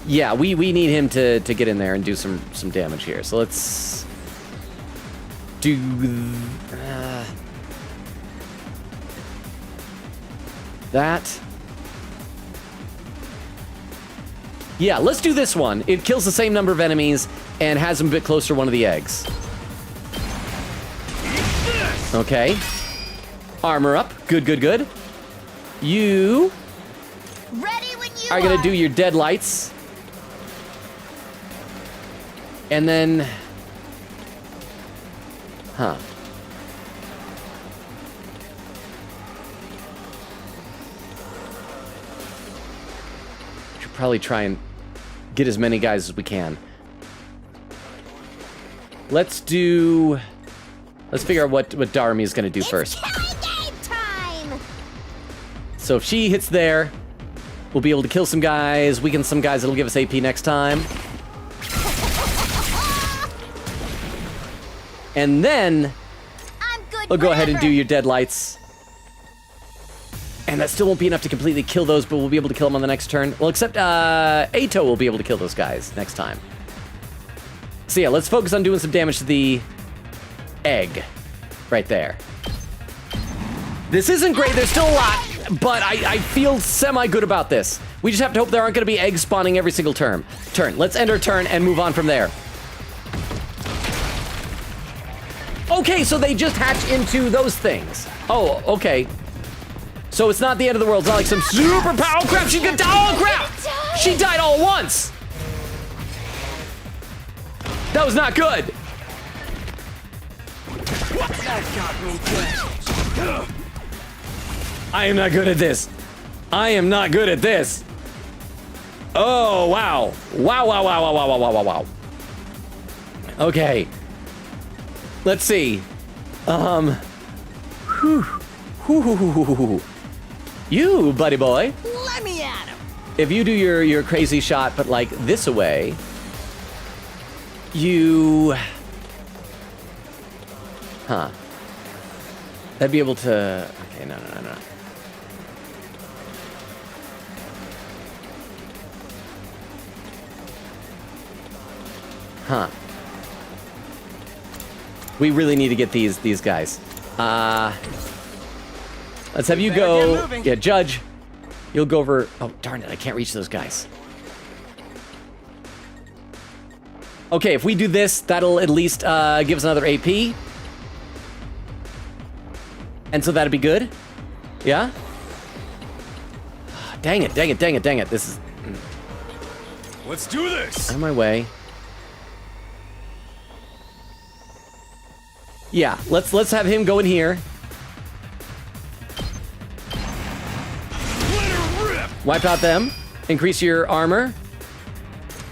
Yeah, we need him to get in there and do some damage here. So let's do... that. Yeah, let's do this one. It kills the same number of enemies and has them a bit closer to one of the eggs. Okay. Armor up. Good. You Ready when you are gonna do your deadlights. And then... Huh. Should probably try and get as many guys as we can. Let's figure out what Darmy is gonna do first. Killing game time! So if she hits there, we'll be able to kill some guys, weaken some guys that'll give us AP next time. And then we'll go ahead and do your deadlights. And that still won't be enough to completely kill those, but we'll be able to kill them on the next turn. Well, except Ato will be able to kill those guys next time. So yeah, let's focus on doing some damage to the egg right there. This isn't great, there's still a lot, but I feel semi-good about this. We just have to hope there aren't going to be eggs spawning every single turn. Let's end our turn and move on from there. Okay, so they just hatch into those things. Oh, okay. So it's not the end of the world. It's not like some super power. Oh, crap, she could die. Oh, crap! She died all at once. That was not good. I am not good at this. I am not good at this. Oh, wow. Wow. Okay. Let's see. You, buddy boy. Let me at him. If you do your crazy shot, but like this away, you... Huh. That'd be able to... Okay, no. Huh. We really need to get these guys. Let's have you go. Yeah, Judge. You'll go over. Oh, darn it. I can't reach those guys. Okay, if we do this, that'll at least give us another AP. And so that'd be good. Yeah? Dang it, dang it, dang it, dang it. This is... Let's do this! On my way. Yeah, let's have him go in here. Wipe out them. Increase your armor.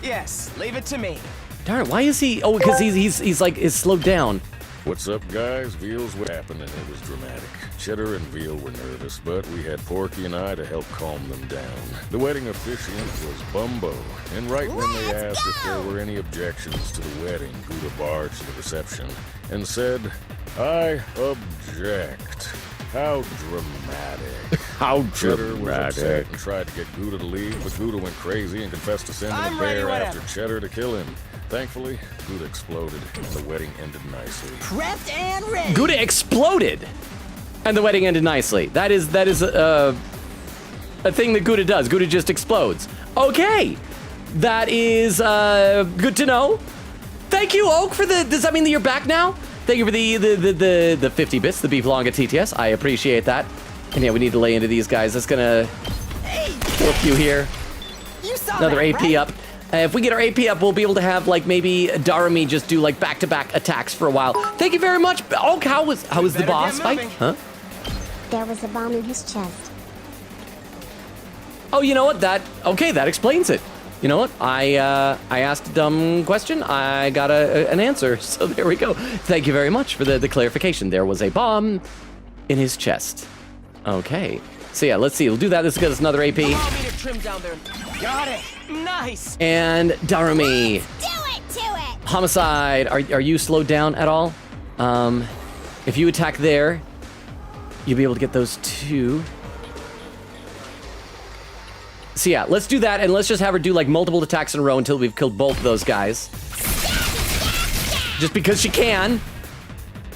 Yes, leave it to me. Darn it, why is he... Oh, because he's like, is slowed down. What's up, guys? Veal's what happened, and it was dramatic. Cheddar and Veal were nervous, but we had Porky and I to help calm them down. The wedding officiant was Bumbo, and right when they asked if there were any objections to the wedding, Gouda barged to the reception and said, "I object." How dramatic. How Cheddar was upset dramatic. and tried to get Gouda to leave, but Gouda went crazy and confessed to sending I'm a bear ready, after Cheddar to kill him. Thankfully, Gouda exploded, and the wedding ended nicely. Prepped and ready. Gouda exploded, and the wedding ended nicely. That is a thing that Gouda does. Gouda just explodes. Okay, that is good to know. Thank you, Oak, for the. Does that mean that you're back now? Thank you for the 50 bits, the beef longa TTS. I appreciate that. And yeah, we need to lay into these guys. That's gonna whoop you here. You saw Another that, AP right? up. If we get our AP up, we'll be able to have like maybe Darami just do like back-to-back attacks for a while. Thank you very much. Oh, how was the boss fight? Huh? There was a bomb in his chest. Oh, you know what? That explains it. You know what? I asked a dumb question. I got an answer. So there we go. Thank you very much for the clarification. There was a bomb in his chest. Okay. So yeah, let's see. We'll do that. This will get us another AP. Allow me to trim down there. Got it. Nice. And Darami. Do it to it! Homicide. Are you slowed down at all? If you attack there, you'll be able to get those two. So yeah, let's do that, and let's just have her do like multiple attacks in a row until we've killed both of those guys. Just because she can.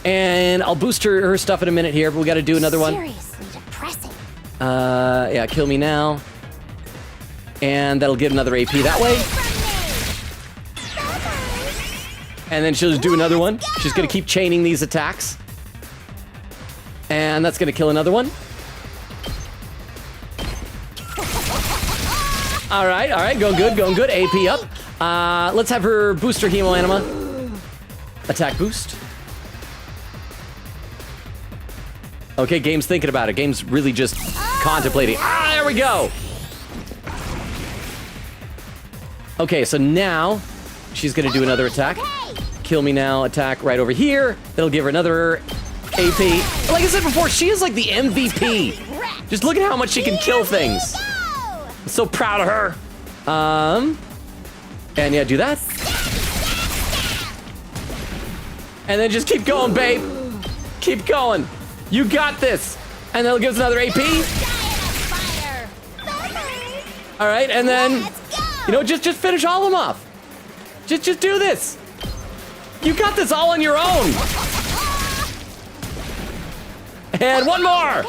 And I'll boost her stuff in a minute here, but we gotta do another one. Seriously depressing. Yeah, kill me now. And that'll get another AP that way. And then she'll just do another one. She's gonna keep chaining these attacks. And that's gonna kill another one. All right, going good. AP up. Let's have her boost her Hemo Anima. Attack boost. Okay, Game's thinking about it. Game's really just contemplating. Ah, there we go. Okay, so now she's gonna do another attack. Kill me now, attack right over here. That'll give her another AP. Like I said before, she is like the MVP. Just look at how much she can kill things. I'm so proud of her. And yeah, do that. And then just keep going, babe. Keep going. You got this. And that'll give us another AP. All right, and then, you know, just finish all of them off. Just do this. You got this all on your own. And one more.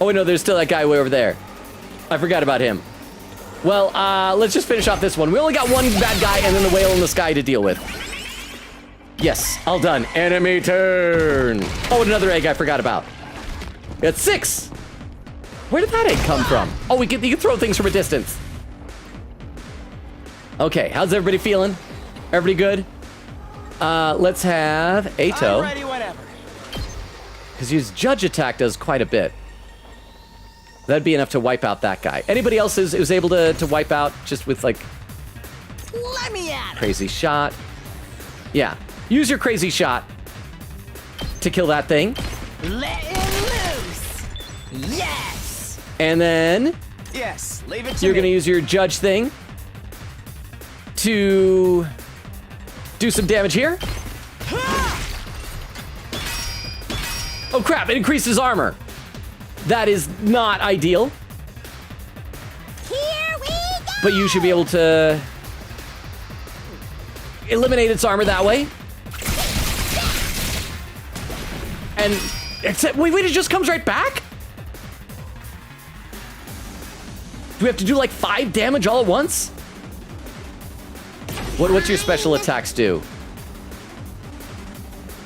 Oh, wait, no, there's still that guy way over there. I forgot about him. Well, let's just finish off this one. We only got one bad guy and then the whale in the sky to deal with. Yes, all done. Enemy turn. Oh, and another egg I forgot about. It's 6. Where did that egg come from? Oh, you can throw things from a distance. Okay, how's everybody feeling? Everybody good? Let's have Ato. I'm ready whenever. Because his judge attack does quite a bit. That'd be enough to wipe out that guy. Anybody else who's able to wipe out just with like Let me at it. crazy shot? Yeah, use your crazy shot to kill that thing. Let it loose. Yes. And then Yes, leave it to you're me. gonna use your judge thing to do some damage here. Oh crap, it increases armor. That is not ideal. Here we go! But you should be able to eliminate its armor that way. And except wait, it just comes right back? Do we have to do like 5 damage all at once? What's your special attacks do?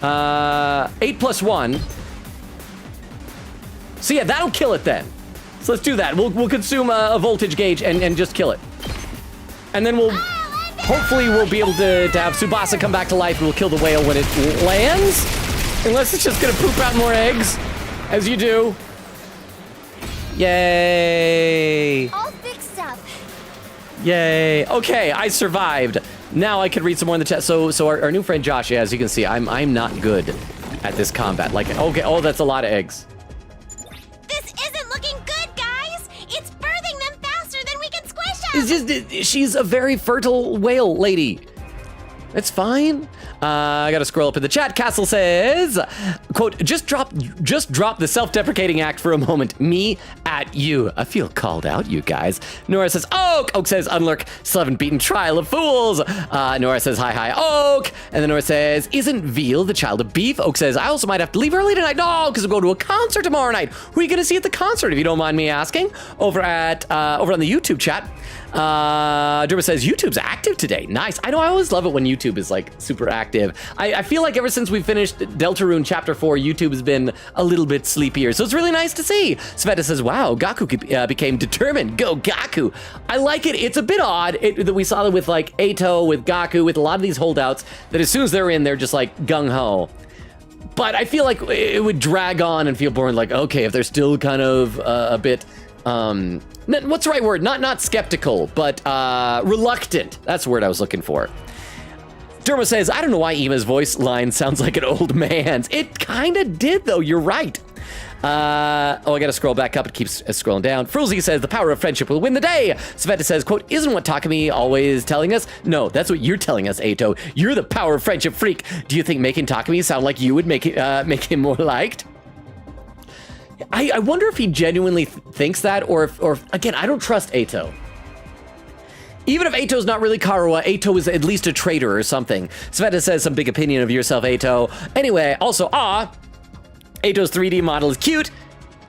8 plus 1. So yeah, that'll kill it then. So let's do that. We'll consume a voltage gauge and just kill it. And then hopefully we'll be able to have Tsubasa come back to life and we'll kill the whale when it lands. Unless it's just gonna poop out more eggs, as you do. Yay! All fixed up. Yay! Okay, I survived. Now I can read some more in the chat. So our new friend Josh, as you can see, I'm not good at this combat. Like, okay, oh, that's a lot of eggs. This isn't looking good, guys. It's birthing them faster than we can squish them. It's just she's a very fertile whale lady. It's fine. I gotta scroll up in the chat. Castle says, quote, just drop the self-deprecating act for a moment. Me at you. I feel called out, you guys. Nora says, Oak. Oak says, Unlurk, still haven't beaten Trial of Fools. Nora says, hi, Oak. And then Nora says, isn't Veal the child of beef? Oak says, I also might have to leave early tonight. No, because I'm going to a concert tomorrow night. Who are you gonna see at the concert, if you don't mind me asking? Over on the YouTube chat. Derma says, YouTube's active today. Nice. I know, I always love it when YouTube is like super active. I feel like ever since we finished Deltarune Chapter 4, YouTube has been a little bit sleepier, so it's really nice to see. Sveta says, wow, Gaku became determined. Go Gaku. I like it. It's a bit odd that we saw it with like Eito, with Gaku, with a lot of these holdouts, that as soon as they're in, they're just like gung-ho. But I feel like it would drag on and feel boring, like, okay, if they're still kind of a bit... what's the right word? Not skeptical, but reluctant. That's the word I was looking for. Derma says, I don't know why Ima's voice line sounds like an old man's. It kind of did, though. You're right. I gotta scroll back up. It keeps scrolling down. Frulzy says, the power of friendship will win the day. Sveta says, quote, isn't what Takumi always telling us? No, that's what you're telling us, Eito. You're the power of friendship freak. Do you think making Takumi sound like you would make him more liked? I wonder if he genuinely thinks that, or again, I don't trust Eito. Even if Eito's not really Karuha, Eito is at least a traitor or something. Sveta says, some big opinion of yourself, Eito. Anyway, also, Eito's 3D model is cute.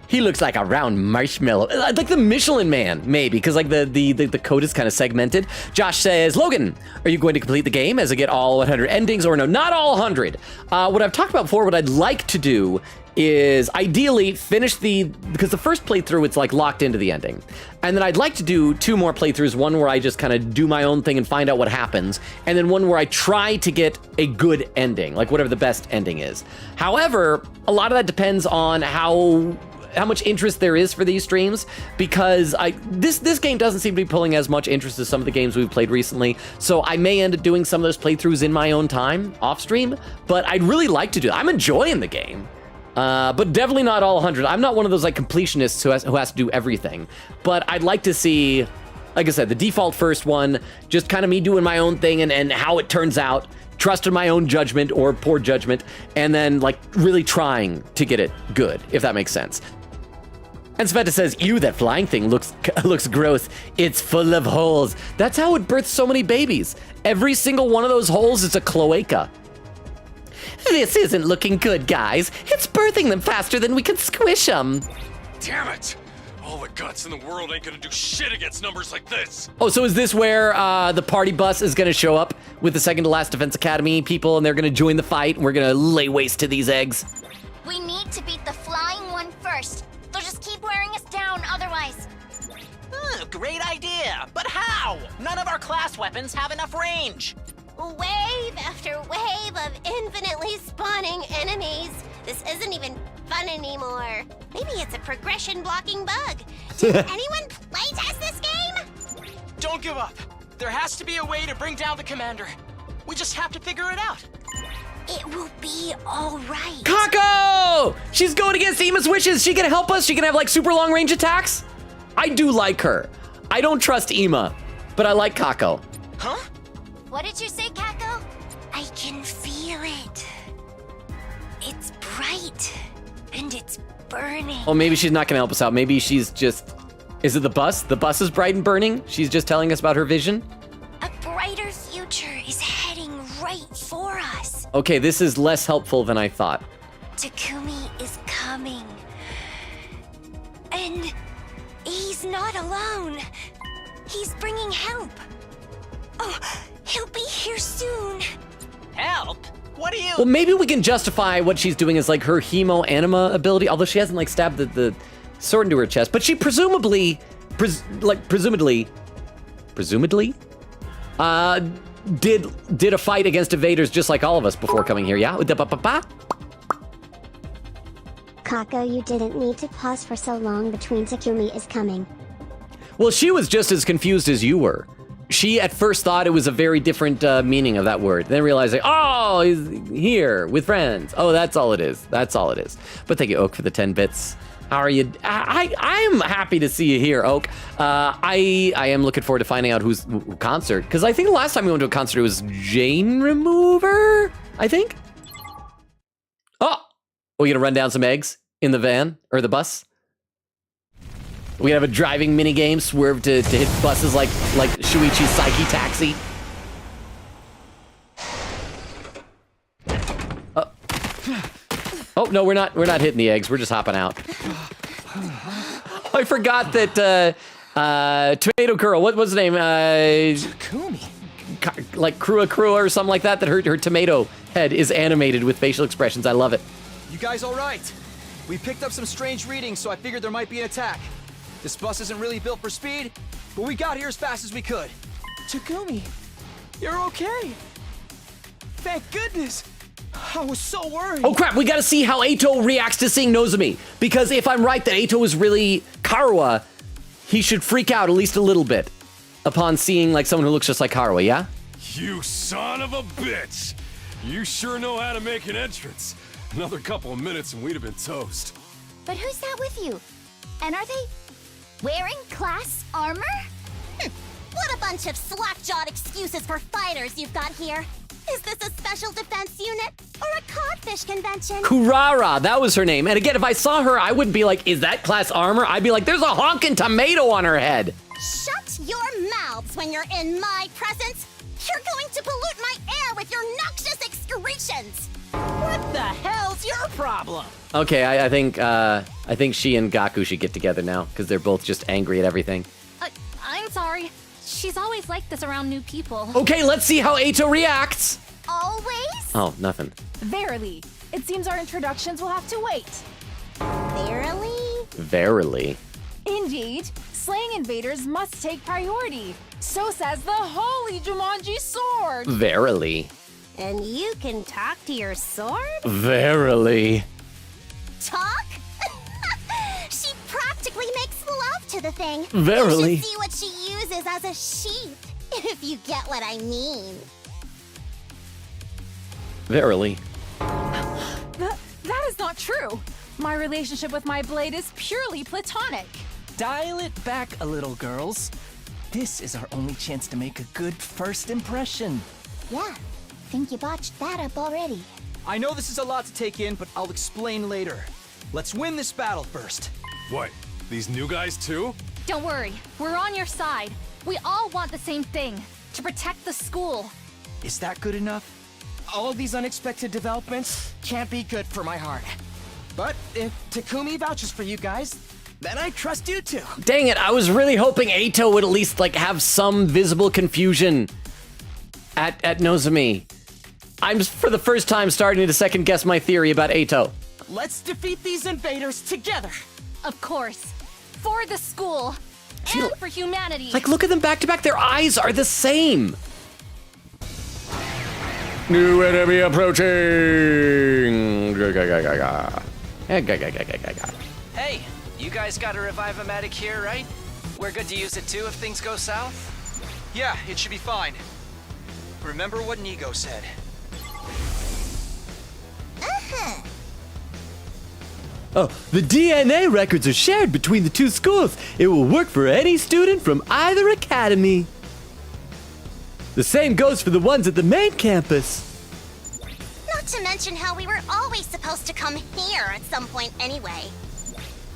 He looks like a round marshmallow. Like the Michelin Man, maybe, because like the code is kind of segmented. Josh says, Logan, are you going to complete the game as I get all 100 endings? Or no, not all 100. What I've talked about before, what I'd like to do is ideally finish because the first playthrough, it's like locked into the ending. And then I'd like to do 2 more playthroughs, one where I just kind of do my own thing and find out what happens, and then one where I try to get a good ending, like whatever the best ending is. However, a lot of that depends on how much interest there is for these streams, because this game doesn't seem to be pulling as much interest as some of the games we've played recently, so I may end up doing some of those playthroughs in my own time, off stream, but I'd really like to do that. I'm enjoying the game. But definitely not all 100. I'm not one of those like completionists who has to do everything. But I'd like to see, like I said, the default first one, just kind of me doing my own thing and how it turns out, trust in my own judgment or poor judgment, and then like really trying to get it good, if that makes sense. And Sveta says, ew, that flying thing looks gross. It's full of holes. That's how it births so many babies. Every single one of those holes is a cloaca. This isn't looking good, guys. It's birthing them faster than we can squish them. Damn it! All the guts in the world ain't gonna do shit against numbers like this. Oh, so is this where the party bus is gonna show up with the second to last Defense Academy people, and they're gonna join the fight, and we're gonna lay waste to these eggs? We need to beat the flying one first. They'll just keep wearing us down otherwise. Great idea, but how? None of our class weapons have enough range. Wave after wave of infinitely spawning enemies. This isn't even fun anymore. Maybe it's a progression blocking bug. Did anyone playtest this game? Don't give up. There has to be a way to bring down the commander. We just have to figure it out. It will be all right. Kako! She's going against Ima's wishes. She gonna help us? She gonna have like super long range attacks? I do like her. I don't trust Ima, but I like Kako. Huh? What did you say, Kako? I can feel it. It's bright and it's burning. Oh, maybe she's not gonna help us out. Maybe she's just... Is it the bus? The bus is bright and burning? She's just telling us about her vision? A bright Vader's future is heading right for us. Okay, this is less helpful than I thought. Takumi is coming. And he's not alone. He's bringing help. Oh, he'll be here soon. Help? What do you... Well, maybe we can justify what she's doing as like her hemo anima ability, although she hasn't like stabbed the sword into her chest, but she presumably did a fight against invaders just like all of us before coming here, yeah? Kako, you didn't need to pause for so long between Takumi is coming. Well, she was just as confused as you were. She at first thought it was a very different meaning of that word, then realized like, oh, he's here with friends. Oh, that's all it is. That's all it is. But thank you, Oak, for the 10 bits. How are you? I'm happy to see you here, Oak. I am looking forward to finding out who's concert, because I think the last time we went to a concert it was Jane Remover, I think. Oh, we gonna run down some eggs in the van or the bus? We have a driving mini game, swerve to hit buses like Shuichi's Psyche Taxi. Oh no, we're not hitting the eggs. We're just hopping out. I forgot that Tomato Girl. What was the name? Takumi. Like Krua or something like that. That her tomato head is animated with facial expressions. I love it. You guys all right? We picked up some strange readings, so I figured there might be an attack. This bus isn't really built for speed, but we got here as fast as we could. Takumi, you're okay. Thank goodness. I was so worried. Oh crap, we gotta see how Eito reacts to seeing Nozomi. Because if I'm right that Eito is really Karuwa, he should freak out at least a little bit upon seeing like someone who looks just like Karuwa, yeah? You son of a bitch! You sure know how to make an entrance. Another couple of minutes and we'd have been toast. But who's that with you? And are they wearing class armor? What a bunch of slack-jawed excuses for fighters you've got here. Is this a special defense unit or a codfish convention? Kurara, that was her name. And again, if I saw her, I wouldn't be like, is that class armor? I'd be like, there's a honkin' tomato on her head. Shut your mouths when you're in my presence. You're going to pollute my air with your noxious excretions. What the hell's your problem? Okay, I think she and Gaku should get together now because they're both just angry at everything. I'm sorry. She's always like this around new people. Okay, let's see how Eito reacts. Always? Oh, nothing. Verily. It seems our introductions will have to wait. Verily? Verily. Indeed. Slaying invaders must take priority. So says the holy Jumanji sword. Verily. And you can talk to your sword? Verily. Talk? She practically makes love to the thing. Verily. You should see what she uses as a sheath, if you get what I mean. Verily. That is not true. My relationship with my blade is purely platonic. Dial it back a little, girls. This is our only chance to make a good first impression. Yeah, think you botched that up already. I know this is a lot to take in, but I'll explain later. Let's win this battle first. What? These new guys too? Don't worry, we're on your side. We all want the same thing, to protect the school. Is that good enough? All of these unexpected developments can't be good for my heart. But if Takumi vouches for you guys, then I trust you too. Dang it, I was really hoping Eito would at least like have some visible confusion at Nozomi. I'm for the first time starting to second guess my theory about Eito. Let's defeat these invaders together. Of course. For the school. And for humanity. Like, look at them back to back. Their eyes are the same. New enemy approaching. Hey, you guys got a Revive-O-Matic here, right? We're good to use it too if things go south? Yeah, it should be fine. Remember what Nigo said. Oh, the DNA records are shared between the two schools. It will work for any student from either academy. The same goes for the ones at the main campus. Not to mention how we were always supposed to come here at some point anyway.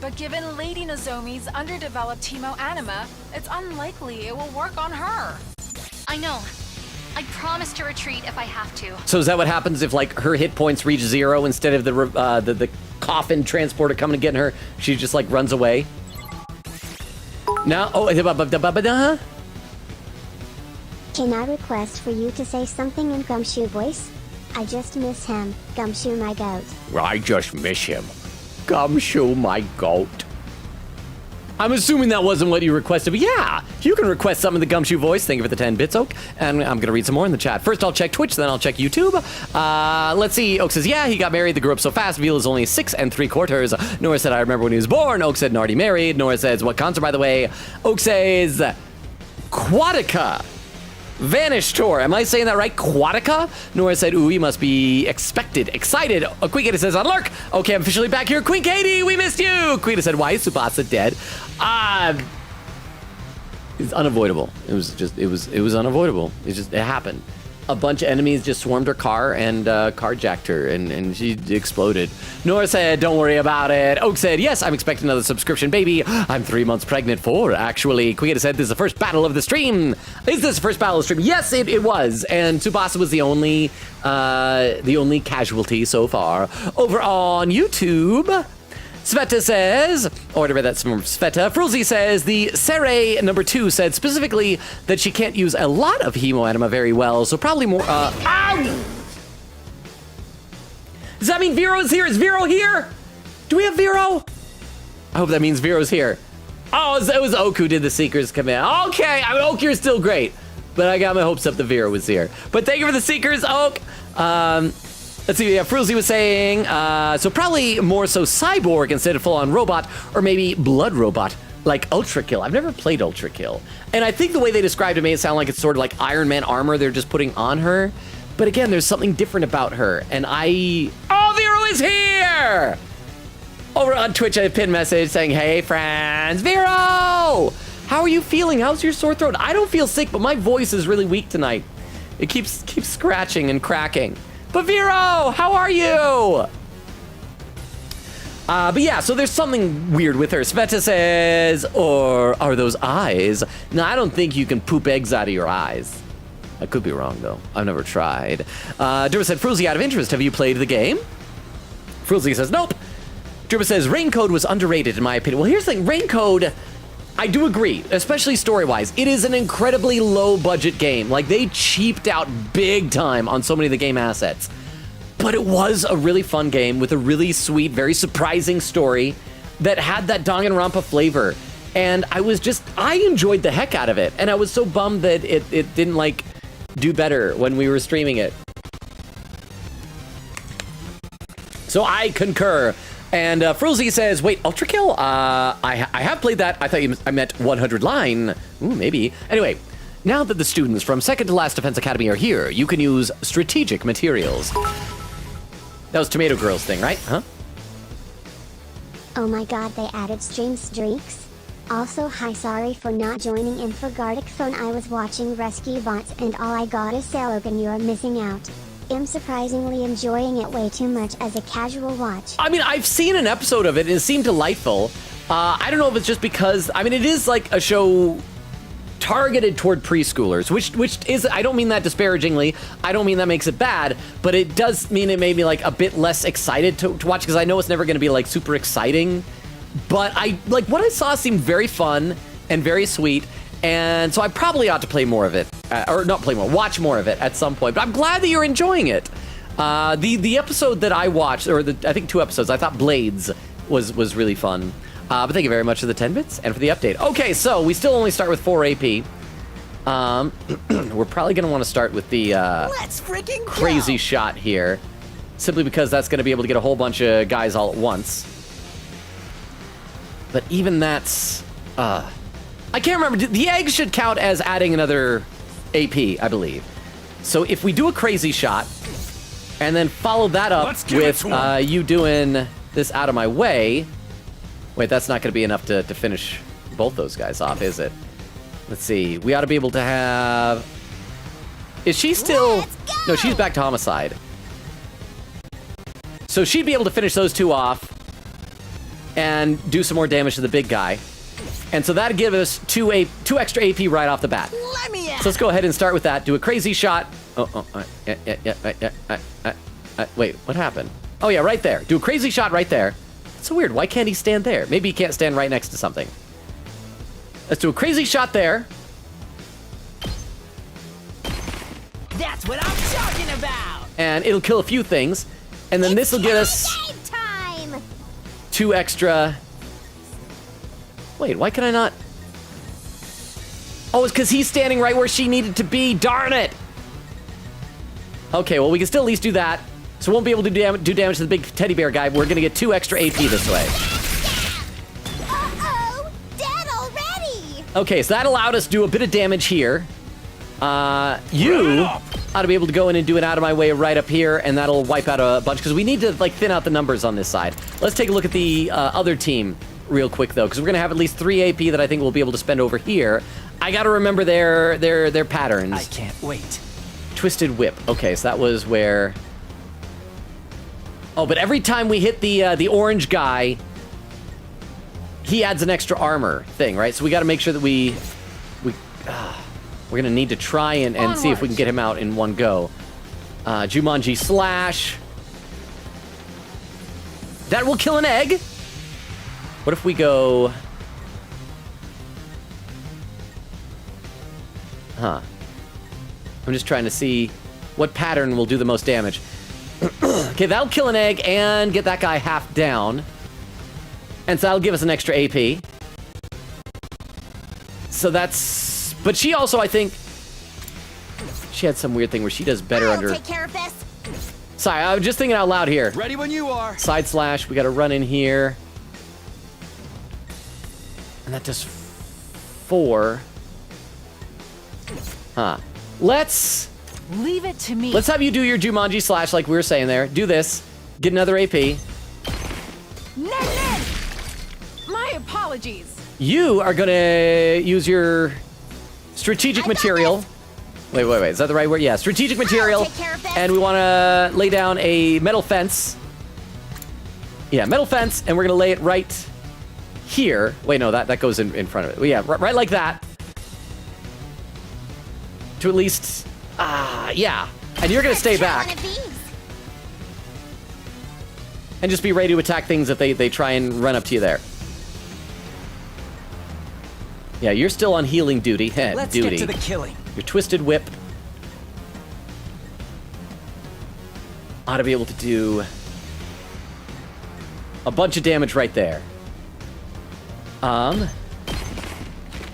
But given Lady Nozomi's underdeveloped hemo anima, it's unlikely it will work on her. I know. I promise to retreat if I have to. So is that what happens if like her hit points reach 0 instead of the coffin transporter coming and getting her? She just like runs away. No. Oh. Can I request for you to say something in Gumshoe voice? I just miss him, Gumshoe my goat. I just miss him. Gumshoe my goat. I'm assuming that wasn't what you requested, but yeah, you can request something in the Gumshoe voice. Thank you for the 10 bits, Oak. And I'm going to read some more in the chat. First, I'll check Twitch, then I'll check YouTube. Let's see. Oak says, yeah, he got married. They grew up so fast. Veal is only 6 3/4. Nora said, I remember when he was born. Oak said, already married. Nora says, what concert, by the way? Oak says, Quatica. Vanish Tour. Am I saying that right? Quatica? Nora said, ooh, you must be excited. Queen Katie says, on Lurk. Okay, I'm officially back here. Queen Katie, we missed you. Queen said, why is Tsubasa dead? It's unavoidable. It was unavoidable. It happened. A bunch of enemies just swarmed her car and carjacked her, and she exploded. Nora said, don't worry about it. Oak said, yes, I'm expecting another subscription baby. I'm 3 months pregnant, 4, actually. Queen said, this is the first battle of the stream. Is this the first battle of the stream? Yes, it was. And Tsubasa was the only casualty so far. Over on YouTube, Sveta says, I read that from Sveta. Frulzy says, the Serai number 2 said specifically that she can't use a lot of hemoanima very well, so probably more, ow! Does that mean Vero's here? Is Vero here? Do we have Vero? I hope that means Vero's here. Oh, it was Oak who did the Seeker's command. Okay, I mean, Oak, you're still great, but I got my hopes up that Vero was here. But thank you for the Seekers, Oak. Let's see, yeah, Fruzzy was saying, so probably more so cyborg instead of full-on robot, or maybe blood robot, like Ultra Kill. I've never played Ultra Kill. And I think the way they described it made it sound like it's sort of like Iron Man armor they're just putting on her. But again, there's something different about her. And oh, Vero is here! Over on Twitch, I have a pinned message saying, hey, friends, Vero! How are you feeling? How's your sore throat? I don't feel sick, but my voice is really weak tonight. It keeps scratching and cracking. But Vero, how are you? But yeah, so there's something weird with her. Sveta says, or are those eyes? No, I don't think you can poop eggs out of your eyes. I could be wrong, though. I've never tried. Durba said, Fruzzy, out of interest, have you played the game? Fruzzy says, nope. Durba says, Raincode was underrated, in my opinion. Well, here's the thing. Raincode, I do agree, especially story-wise. It is an incredibly low-budget game. Like, they cheaped out big time on so many of the game assets. But it was a really fun game with a really sweet, very surprising story that had that Danganronpa flavor. And I enjoyed the heck out of it. And I was so bummed that it didn't, like, do better when we were streaming it. So I concur. And Frozzy says, wait, Ultra Kill? I have played that. I thought I meant 100 line. Ooh, maybe. Anyway, now that the students from Second to Last Defense Academy are here, you can use strategic materials. That was Tomato Girl's thing, right? Huh? Oh my god, they added stream streaks. Also, hi, sorry for not joining in for Gardic Phone. I was watching Rescue Bots and all I got is Logan, you're missing out. I'm surprisingly enjoying it way too much as a casual watch. I mean, I've seen an episode of it and it seemed delightful. I don't know if it's just because, I mean, it is like a show targeted toward preschoolers, which is, I don't mean that disparagingly. I don't mean that makes it bad, but it does mean it made me like a bit less excited to watch because I know it's never going to be like super exciting. But what I saw seemed very fun and very sweet. And so I probably ought to play more of it, or not play more, watch more of it at some point. But I'm glad that you're enjoying it. The episode that I watched, or I think 2 episodes, I thought Blades was really fun. But thank you very much for the 10 bits and for the update. Okay, so we still only start with 4 AP. We're probably going to want to start with the Let's freaking crazy shot here, simply because that's going to be able to get a whole bunch of guys all at once. But even that's... I can't remember. The eggs should count as adding another AP, I believe. So if we do a crazy shot, and then follow that up with you doing this out of my way... Wait, that's not going to be enough to finish both those guys off, is it? Let's see. We ought to be able to have... Is she still... No, she's back to homicide. So she'd be able to finish those 2 off and do some more damage to the big guy. And so that'd give us 2 extra AP right off the bat. Let me So let's go ahead and start with that. Do a crazy shot. Wait, what happened? Oh yeah, right there. Do a crazy shot right there. It's so weird. Why can't he stand there? Maybe he can't stand right next to something. Let's do a crazy shot there. That's what I'm talking about! And it'll kill a few things. And then this will get us Time! 2 extra. Wait, why can I not? Oh, it's because he's standing right where she needed to be. Darn it! Okay, well, we can still at least do that. So we won't be able to do damage to the big teddy bear guy. We're going to get 2 extra AP this way. Uh-oh! Dead already! Okay, so that allowed us to do a bit of damage here. You ought to be able to go in and do it out of my way right up here, and that'll wipe out a bunch, because we need to, like, thin out the numbers on this side. Let's take a look at the other team real quick, though, because we're going to have at least 3 AP that I think we'll be able to spend over here. I got to remember their patterns. I can't wait. Twisted Whip. Okay, so that was where... Oh, but every time we hit the orange guy, he adds an extra armor thing, right? So we got to make sure that we're gonna need to try and see if we can get him out in one go. Jumanji Slash. That will kill an egg. What if we go... Huh. I'm just trying to see what pattern will do the most damage. Okay, that'll kill an egg and get that guy half down. And so that'll give us an extra AP. So that's... But she also, I think... She had some weird thing where she does better under... Take care of this. Sorry, I was just thinking out loud here. Ready when you are. Side slash, we gotta run in here. And that does 4. Huh. Let's Leave it to me. have you do your Jumanji Slash like we were saying there. Do this. Get another AP. Ned! My apologies. You are gonna use your strategic material. Wait. Is that the right word? Yeah, strategic material. take care of this. And we wanna lay down a metal fence. Yeah, metal fence, and we're gonna lay it right here. Wait, no, that goes in front of it. Well, yeah, right like that. To at least, yeah. And you're gonna stay Try back one of these. and just be ready to attack things if they try and run up to you there. Yeah, you're still on healing duty. Let's duty. get to the killing. Your Twisted Whip ought to be able to do a bunch of damage right there.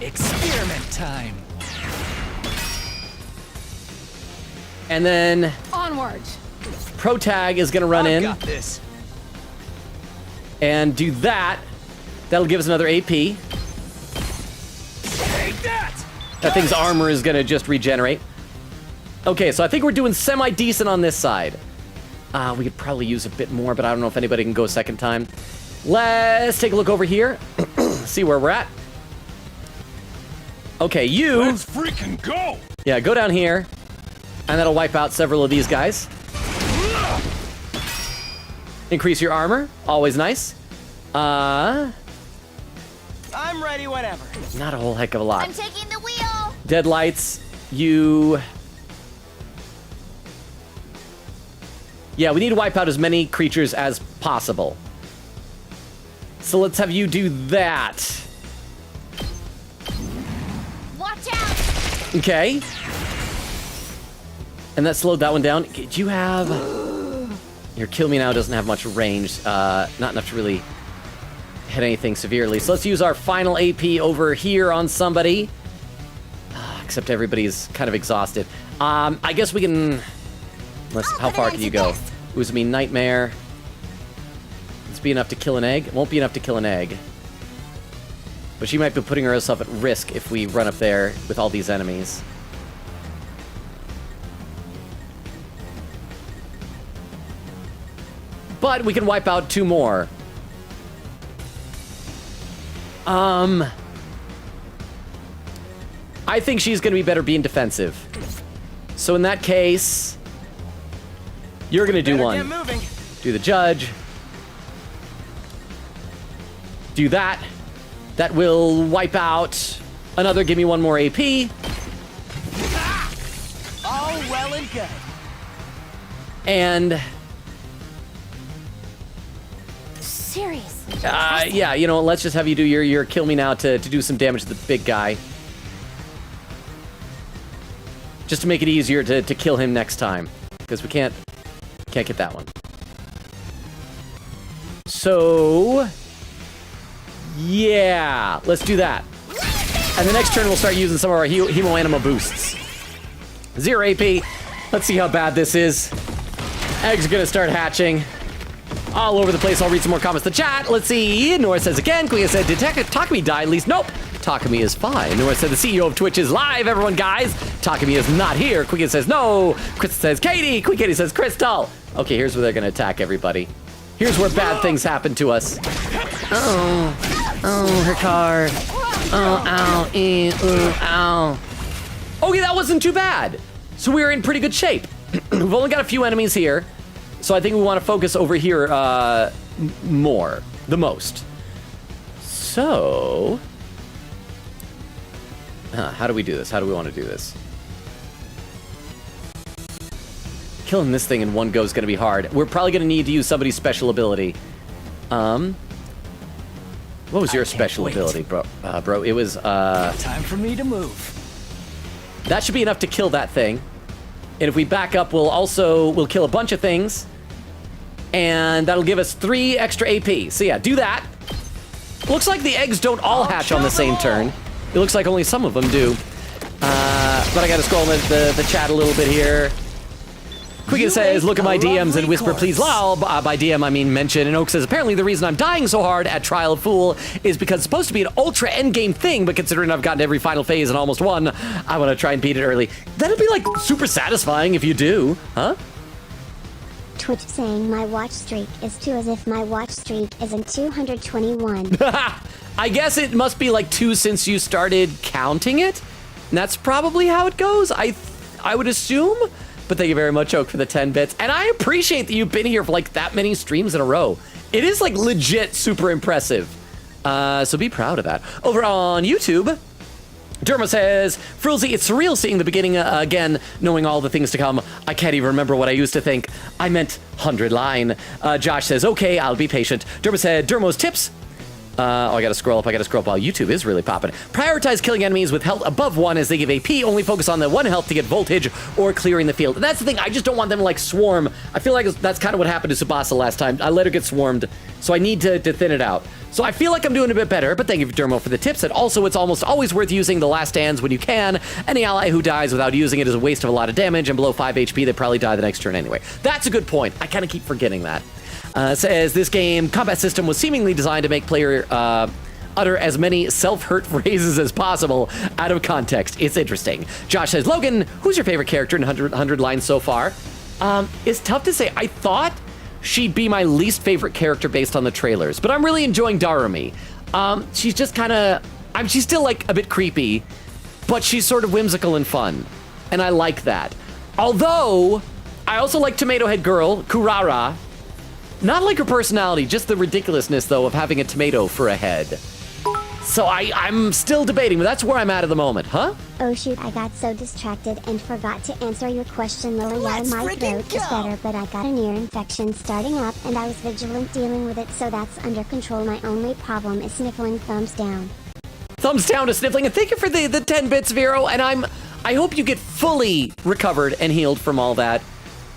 Experiment time. And then Onward. Pro Tag is gonna run in Got this. and do that. That'll give us another AP. Take that! That thing's armor is gonna just regenerate. Okay, so I think we're doing semi-decent on this side. We could probably use a bit more, but I don't know if anybody can go a second time. Let's take a look over here. See where we're at. Okay, you... Let's freaking go! Yeah, go down here. And that'll wipe out several of these guys. Increase your armor. Always nice. I'm ready whenever. Not a whole heck of a lot. I'm taking the wheel. Deadlights, you... Yeah, we need to wipe out as many creatures as possible. So let's have you do that. Watch out. Okay. And that slowed that one down. Do you have... Your Kill Me Now doesn't have much range. Not enough to really hit anything severely. So let's use our final AP over here on somebody. Except everybody's kind of exhausted. I guess we can... how far can you go? Uzumi Nightmare. This be enough to kill an egg? It won't be enough to kill an egg. But she might be putting herself at risk if we run up there with all these enemies. But we can wipe out 2 more. I think she's gonna be better being defensive. So in that case, you're gonna do one. Get moving. Do the judge. Do that. That will wipe out another. Give me 1 more AP. well and good. And Seriously. yeah, you know, let's just have you do your kill me now to do some damage to the big guy. Just to make it easier to kill him next time. Because we can't get that one. So yeah, let's do that. And the next turn we'll start using some of our Hemo Anima boosts. 0 AP. Let's see how bad this is. Eggs are gonna start hatching all over the place. I'll read some more comments in the chat. Let's see. Nora says again. Queen said, did Takumi die at least? Nope. Takumi is fine. Nora said the CEO of Twitch is live, everyone, guys. Takumi is not here. Queen says no. Crystal says Katie. Queen Katie says Crystal. Okay, here's where they're gonna attack everybody. Here's where bad things happen to us. Oh, her car. Oh, ow, ooh, ow. Okay, that wasn't too bad. So we're in pretty good shape. We've only got a few enemies here. So I think we want to focus over here the most. So, how do we do this? How do we want to do this? Killing this thing in one go is going to be hard. We're probably going to need to use somebody's special ability. What was your special ability, bro? It was Time for me to move. That should be enough to kill that thing. And if we back up, we'll kill a bunch of things. And that'll give us 3 extra AP. So yeah, do that. Looks like the eggs don't all hatch on the same turn. It looks like only some of them do. But I gotta scroll the chat a little bit here. Quicken says, look at my DMs and whisper, please, lol. By DM, I mean mention. And Oak says, apparently the reason I'm dying so hard at Trial of Fool is because it's supposed to be an ultra endgame thing, but considering I've gotten every final phase and almost won, I want to try and beat it early. That'd be, like, super satisfying if you do, huh? Twitch saying my watch streak is 2 as if my watch streak isn't 221. I guess it must be, like, 2 since you started counting it. And that's probably how it goes, I would assume. But thank you very much, Oak, for the 10 bits. And I appreciate that you've been here for, like, that many streams in a row. It is, like, legit super impressive. So be proud of that. Over on YouTube, Derma says, Frilzy, it's surreal seeing the beginning again, knowing all the things to come. I can't even remember what I used to think. I meant 100 line. Josh says, okay, I'll be patient. Derma said, Dermo's tips. I gotta scroll up. Wow, YouTube is really popping. Prioritize killing enemies with health above 1 as they give AP. Only focus on the 1 health to get voltage or clearing the field. And that's the thing. I just don't want them to, like, swarm. I feel like that's kind of what happened to Tsubasa last time. I let her get swarmed, so I need to thin it out. So I feel like I'm doing a bit better, but thank you, Dermo, for the tips. And also, it's almost always worth using the last stands when you can. Any ally who dies without using it is a waste of a lot of damage, and below 5 HP, they probably die the next turn anyway. That's a good point. I kind of keep forgetting that. Says, this game combat system was seemingly designed to make player utter as many self-hurt phrases as possible out of context. It's interesting. Josh says, Logan, who's your favorite character in 100 lines so far? It's tough to say. I thought she'd be my least favorite character based on the trailers, but I'm really enjoying Darumi. She's just kind of, she's still, like, a bit creepy, but she's sort of whimsical and fun, and I like that. Although, I also like Tomato Head Girl, Kurara. Not like her personality, just the ridiculousness, though, of having a tomato for a head. So I'm still debating, but that's where I'm at the moment, huh? Oh shoot, I got so distracted and forgot to answer your question, Lily. Yeah, my throat is better, but I got an ear infection starting up and I was vigilant dealing with it, so that's under control. My only problem is sniffling. Thumbs down. Thumbs down to sniffling, and thank you for the 10 bits, Vero, and I hope you get fully recovered and healed from all that.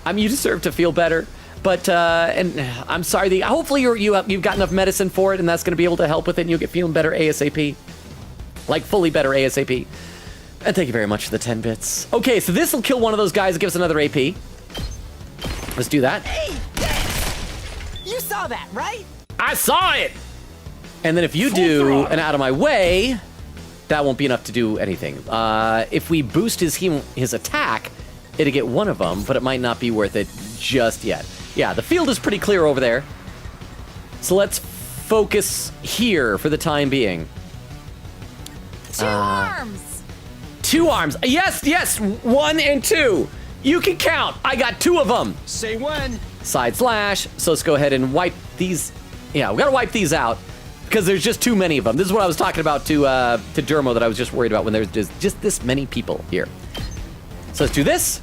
You deserve to feel better. But, and I'm sorry, hopefully you've got enough medicine for it, and that's going to be able to help with it, and you'll get feeling better ASAP. Like, fully better ASAP. And thank you very much for the 10 bits. Okay, so this will kill one of those guys and give us another AP. Let's do that. Hey! You saw that, right? I saw it! And then if you do an out of my way, that won't be enough to do anything. If we boost his attack, it'll get one of them, but it might not be worth it just yet. Yeah, the field is pretty clear over there. So let's focus here for the time being. 2 arms! 2 arms. Yes, 1 and 2. You can count. I got 2 of them. Say when. Side slash. So let's go ahead and wipe these. Yeah, we gotta wipe these out because there's just too many of them. This is what I was talking about to Dermo that I was just worried about when there's just this many people here. So let's do this.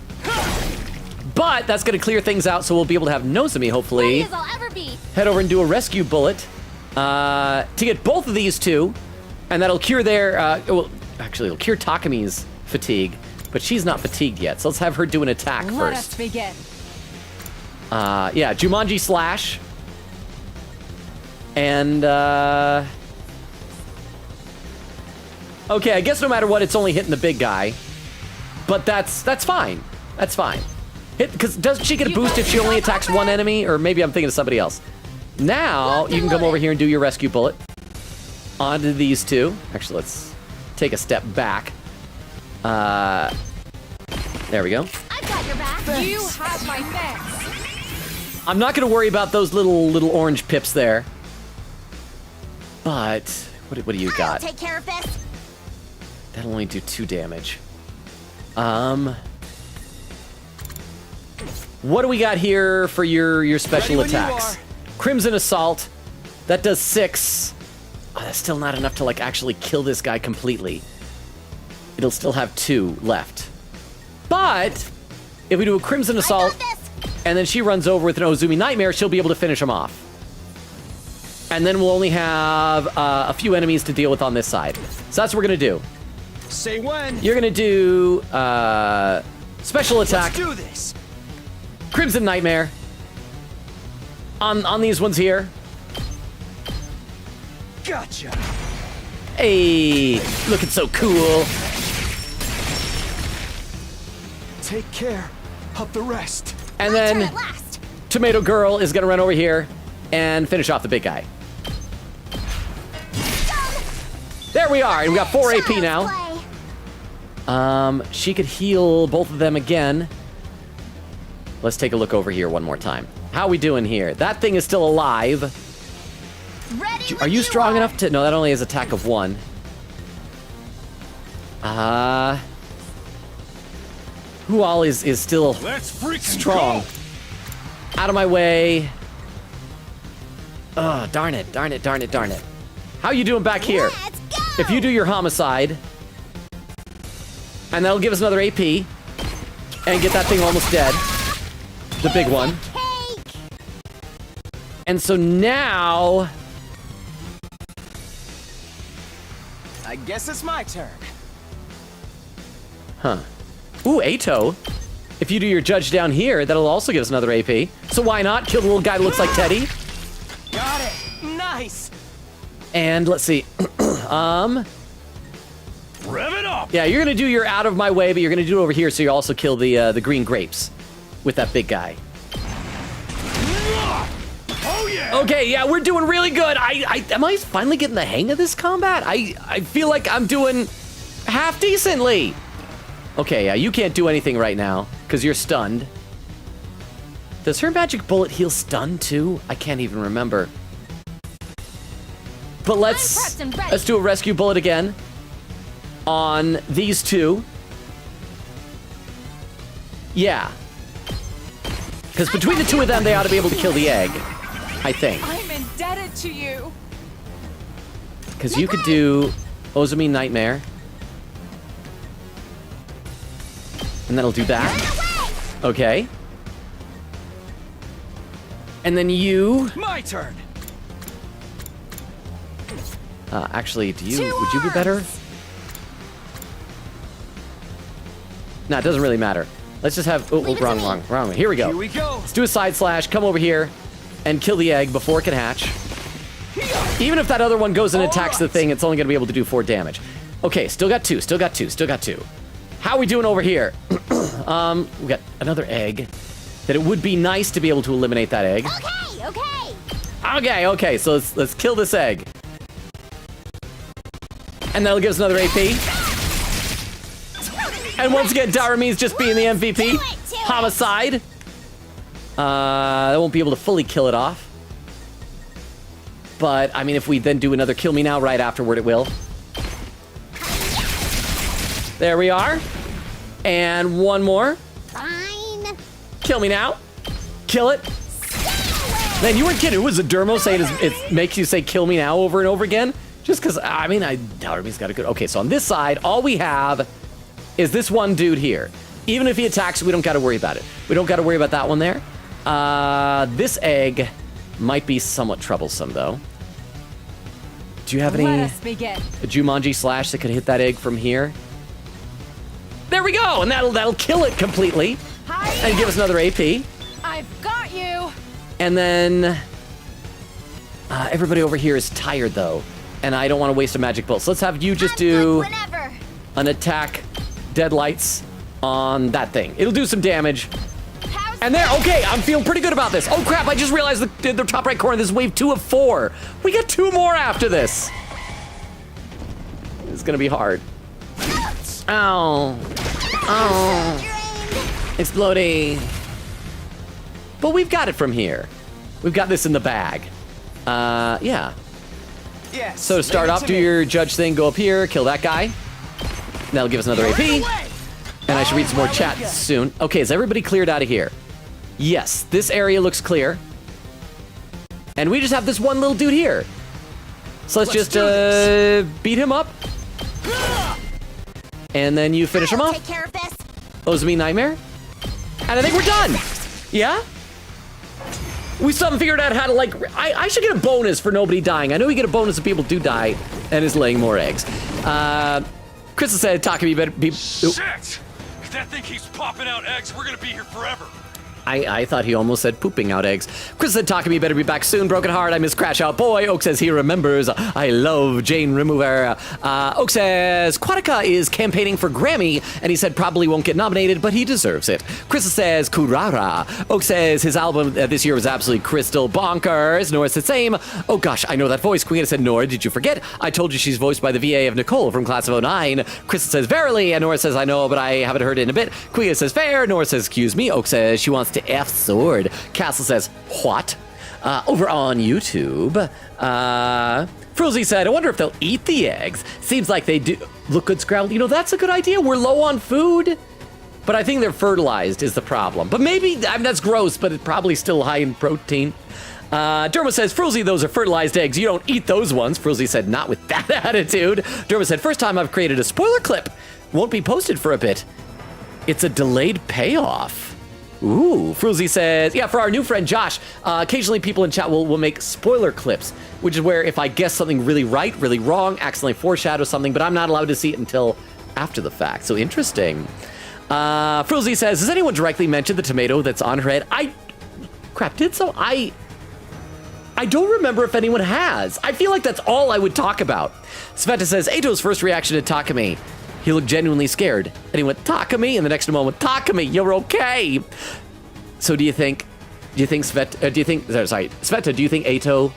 But that's going to clear things out, so we'll be able to have Nozomi, hopefully, Ready as I'll ever be. head over and do a rescue bullet to get both of these two, and that'll cure their, well, actually, it'll cure Takami's fatigue, but she's not fatigued yet, so let's have her do an attack Let us first. begin. Yeah, Jumanji Slash. And, okay, I guess no matter what, it's only hitting the big guy. But that's fine. That's fine. Because doesn't she get a boost if she only attacks one enemy? Or maybe I'm thinking of somebody else. Now, you can come over here and do your rescue bullet. Onto these two. Actually, let's take a step back. There we go. I've got your back. You have my thanks. I'm not going to worry about those little orange pips there. But, what do you got? Take care of this. That'll only do 2 damage. What do we got here for your special attacks? Crimson Assault. That does 6. Oh, that's still not enough to, like, actually kill this guy completely. It'll still have 2 left. But, if we do a Crimson Assault, and then she runs over with an Ozumi Nightmare, she'll be able to finish him off. And then we'll only have a few enemies to deal with on this side. So that's what we're going to do. Say when. You're going to do special attack. Let's do this. Crimson Nightmare. On these ones here. Gotcha. Hey, looking so cool. Take care of the rest. And then Tomato Girl is going to run over here and finish off the big guy. There we are, and we got 4 AP now. She could heal both of them again. Let's take a look over here one more time. How are we doing here? That thing is still alive. Are you strong enough to... No, that only has attack of 1. Who all is still strong? Go. Out of my way. Oh, darn it. How you doing back here? If you do your homicide, and that'll give us another AP, and get that thing almost dead. The big one. And so now... I guess it's my turn. Huh. Ooh, Ato. If you do your judge down here, that'll also give us another AP. So why not kill the little guy that looks like Teddy? Got it. Nice. And let's see. Rev it up. Yeah, you're gonna do your out of my way, but you're gonna do it over here, so you also kill the green grapes with that big guy. Oh yeah. Okay, yeah, we're doing really good. Am I finally getting the hang of this combat? I feel like I'm doing half decently. Okay, yeah, you can't do anything right now because you're stunned. Does her magic bullet heal stun too? I can't even remember. But let's do a rescue bullet again on these two. Yeah. Because between the two of them, they ought to be able to kill the egg, I think. I'm indebted to you. Because you could do Ozumi Nightmare. And that'll do that. Okay. And then you... My turn. Actually, would you be better? Nah, it doesn't really matter. Let's just have... Oh, wrong. Here we go. Here we go. Let's do a side slash, come over here, and kill the egg before it can hatch. Even if that other one goes and attacks the thing, it's only going to be able to do 4 damage. Okay, still got two. How are we doing over here? We got another egg. That it would be nice to be able to eliminate that egg. Okay, so let's kill this egg. And that'll give us another AP. And once again, Darami's just being the MVP. Homicide. That won't be able to fully kill it off. But, I mean, if we then do another kill me now right afterward, it will. There we are. And one more. Fine. Kill me now. Kill it. Man, you weren't kidding. It was a dermo saying it makes you say kill me now over and over again. Just because, Darami's got a good... Okay, so on this side, all we have is this one dude here. Even if he attacks, we don't got to worry about it. We don't got to worry about that one there. This egg might be somewhat troublesome, though. Do you have any Let us begin. a Jumanji slash that could hit that egg from here? There we go, and that'll kill it completely, and give us another AP. I've got you. And then everybody over here is tired though, and I don't want to waste a magic bolt. So let's have you just do an attack, deadlights on that thing. It'll do some damage. And there, okay, I'm feeling pretty good about this. Oh crap, I just realized the top right corner, this is wave 2 of 4. We got 2 more after this. It's gonna be hard. Ow. Oh. Exploding. But we've got it from here. We've got this in the bag. Yeah. Yes. So to start off, do your judge thing, go up here, kill that guy. That'll give us another AP. And I should read some more chat soon. Okay, is everybody cleared out of here? Yes, this area looks clear. And we just have this one little dude here. So let's just beat him up. And then you finish him off. Take care of this. Ozumi Nightmare. And I think we're done. Yeah? We still haven't figured out how to, like, I should get a bonus for nobody dying. I know we get a bonus if people do die and is laying more eggs. Crystal said, Takumi better be... Shit! If that thing keeps popping out eggs, we're gonna be here forever. I thought he almost said pooping out eggs. Chris said, Takumi better be back soon. Broken heart, I miss Crash Out Boy. Oak says he remembers. I love Jane Remover. Oak says, Quatica is campaigning for Grammy, and he said probably won't get nominated, but he deserves it. Chris says, Kurara. Oak says his album this year was absolutely crystal bonkers. Nora said same. Oh gosh, I know that voice. Queen said, Nora, did you forget? I told you she's voiced by the VA of Nicole from Class of 09. Chris says, verily. And Nora says, I know, but I haven't heard it in a bit. Queen says, fair. Nora says, excuse me. Oak says she wants to F sword. Castle says, what? Over on YouTube, Frozy said, I wonder if they'll eat the eggs. Seems like they do. Look good, Scrabble. You know, that's a good idea. We're low on food. But I think they're fertilized is the problem. But maybe, I mean, that's gross, but it's probably still high in protein. Derma says, Frozy, those are fertilized eggs. You don't eat those ones. Frozy said, not with that attitude. Derma said, first time I've created a spoiler clip. Won't be posted for a bit. It's a delayed payoff. Ooh, Fruzy says, yeah, for our new friend Josh, occasionally people in chat will make spoiler clips, which is where if I guess something really right, really wrong, accidentally foreshadow something, but I'm not allowed to see it until after the fact. So interesting. Fruzy says, has anyone directly mentioned the tomato that's on her head? I don't remember if anyone has. I feel like that's all I would talk about. Sveta says, Ato's first reaction to Takumi. He looked genuinely scared. And he went, Takumi, and the next moment, Takumi, you're okay. So do you think Sveta, do you think Ato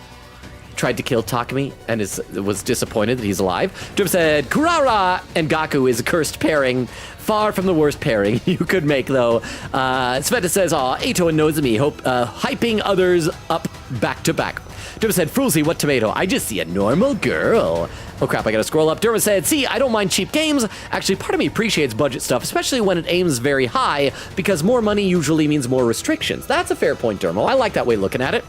tried to kill Takumi and was disappointed that he's alive? Drip said, Kurara and Gaku is a cursed pairing. Far from the worst pairing you could make, though. Sveta says, Ato and Nozomi hyping others up back to back. Derma said, Fruzy, what tomato? I just see a normal girl. Oh crap, I gotta scroll up. Derma said, see, I don't mind cheap games. Actually, part of me appreciates budget stuff, especially when it aims very high, because more money usually means more restrictions. That's a fair point, Dermo. I like that way of looking at it.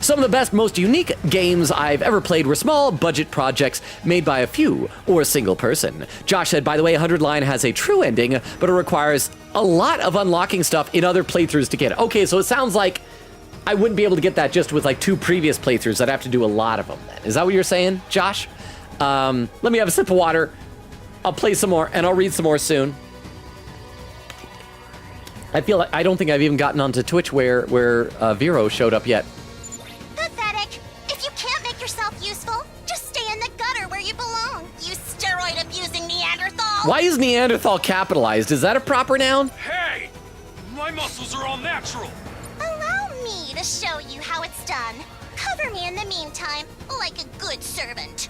Some of the best, most unique games I've ever played were small budget projects made by a few or a single person. Josh said, by the way, 100 Line has a true ending, but it requires a lot of unlocking stuff in other playthroughs to get it. Okay, so it sounds like I wouldn't be able to get that just with like 2 previous playthroughs. I'd have to do a lot of them then. Is that what you're saying, Josh? Let me have a sip of water. I'll play some more and I'll read some more soon. I feel like I don't think I've even gotten onto Twitch where Vero showed up yet. Pathetic. If you can't make yourself useful, just stay in the gutter where you belong. You steroid-abusing Neanderthal. Why is Neanderthal capitalized? Is that a proper noun? Hey! My muscles are all natural. Allow me to show you how it's done. Cover me in the meantime, like a good servant.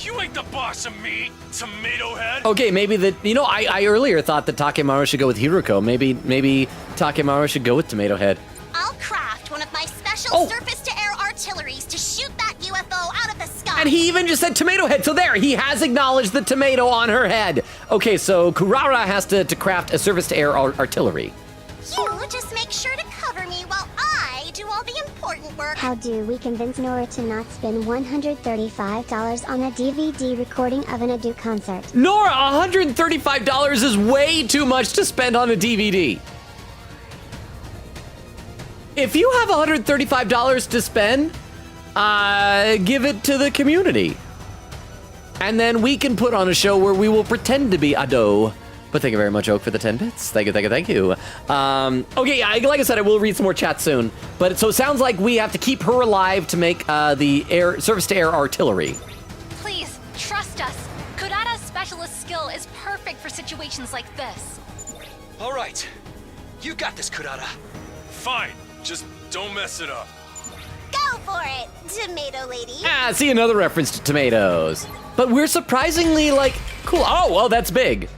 You ain't the boss of me, tomato head. Okay, maybe I earlier thought that Takemaru should go with Hiruko. Maybe Takemaru should go with Tomato Head. I'll craft one of my special surface-to-air artilleries to shoot that UFO out of the sky. And he even just said Tomato Head, so there, he has acknowledged the tomato on her head. Okay, so Kurara has to craft a surface-to-air artillery. You just make sure to cover me while I do all the important important work. How do we convince Nora to not spend $135 on a DVD recording of an Adu concert? Nora, $135 is way too much to spend on a DVD. If you have $135 to spend, give it to the community. And then we can put on a show where we will pretend to be Ado. But thank you very much, Oak, for the 10 bits. Thank you, thank you, thank you. Okay, like I said, I will read some more chat soon. But so it sounds like we have to keep her alive to make the surface-to-air artillery. Please, trust us. Kurara's specialist skill is perfect for situations like this. All right. You got this, Kurara. Fine. Just don't mess it up. Go for it, Tomato Lady. Ah, see another reference to tomatoes. But we're surprisingly, like, cool. Oh, well, that's big.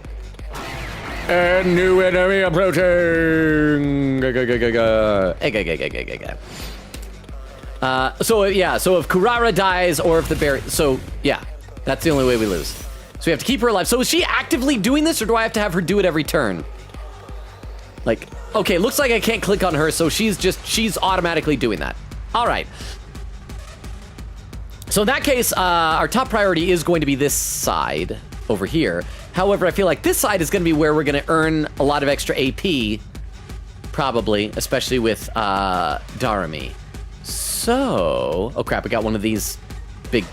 A new enemy approaching. So if Kurara dies or if the bear, so yeah, that's the only way we lose. So we have to keep her alive. So is she actively doing this, or do I have to have her do it every turn? Like, okay, looks like I can't click on her, so she's automatically doing that. All right. So in that case, our top priority is going to be this side over here. However, I feel like this side is going to be where we're going to earn a lot of extra AP, probably, especially with Darami. So, oh crap, we got one of these big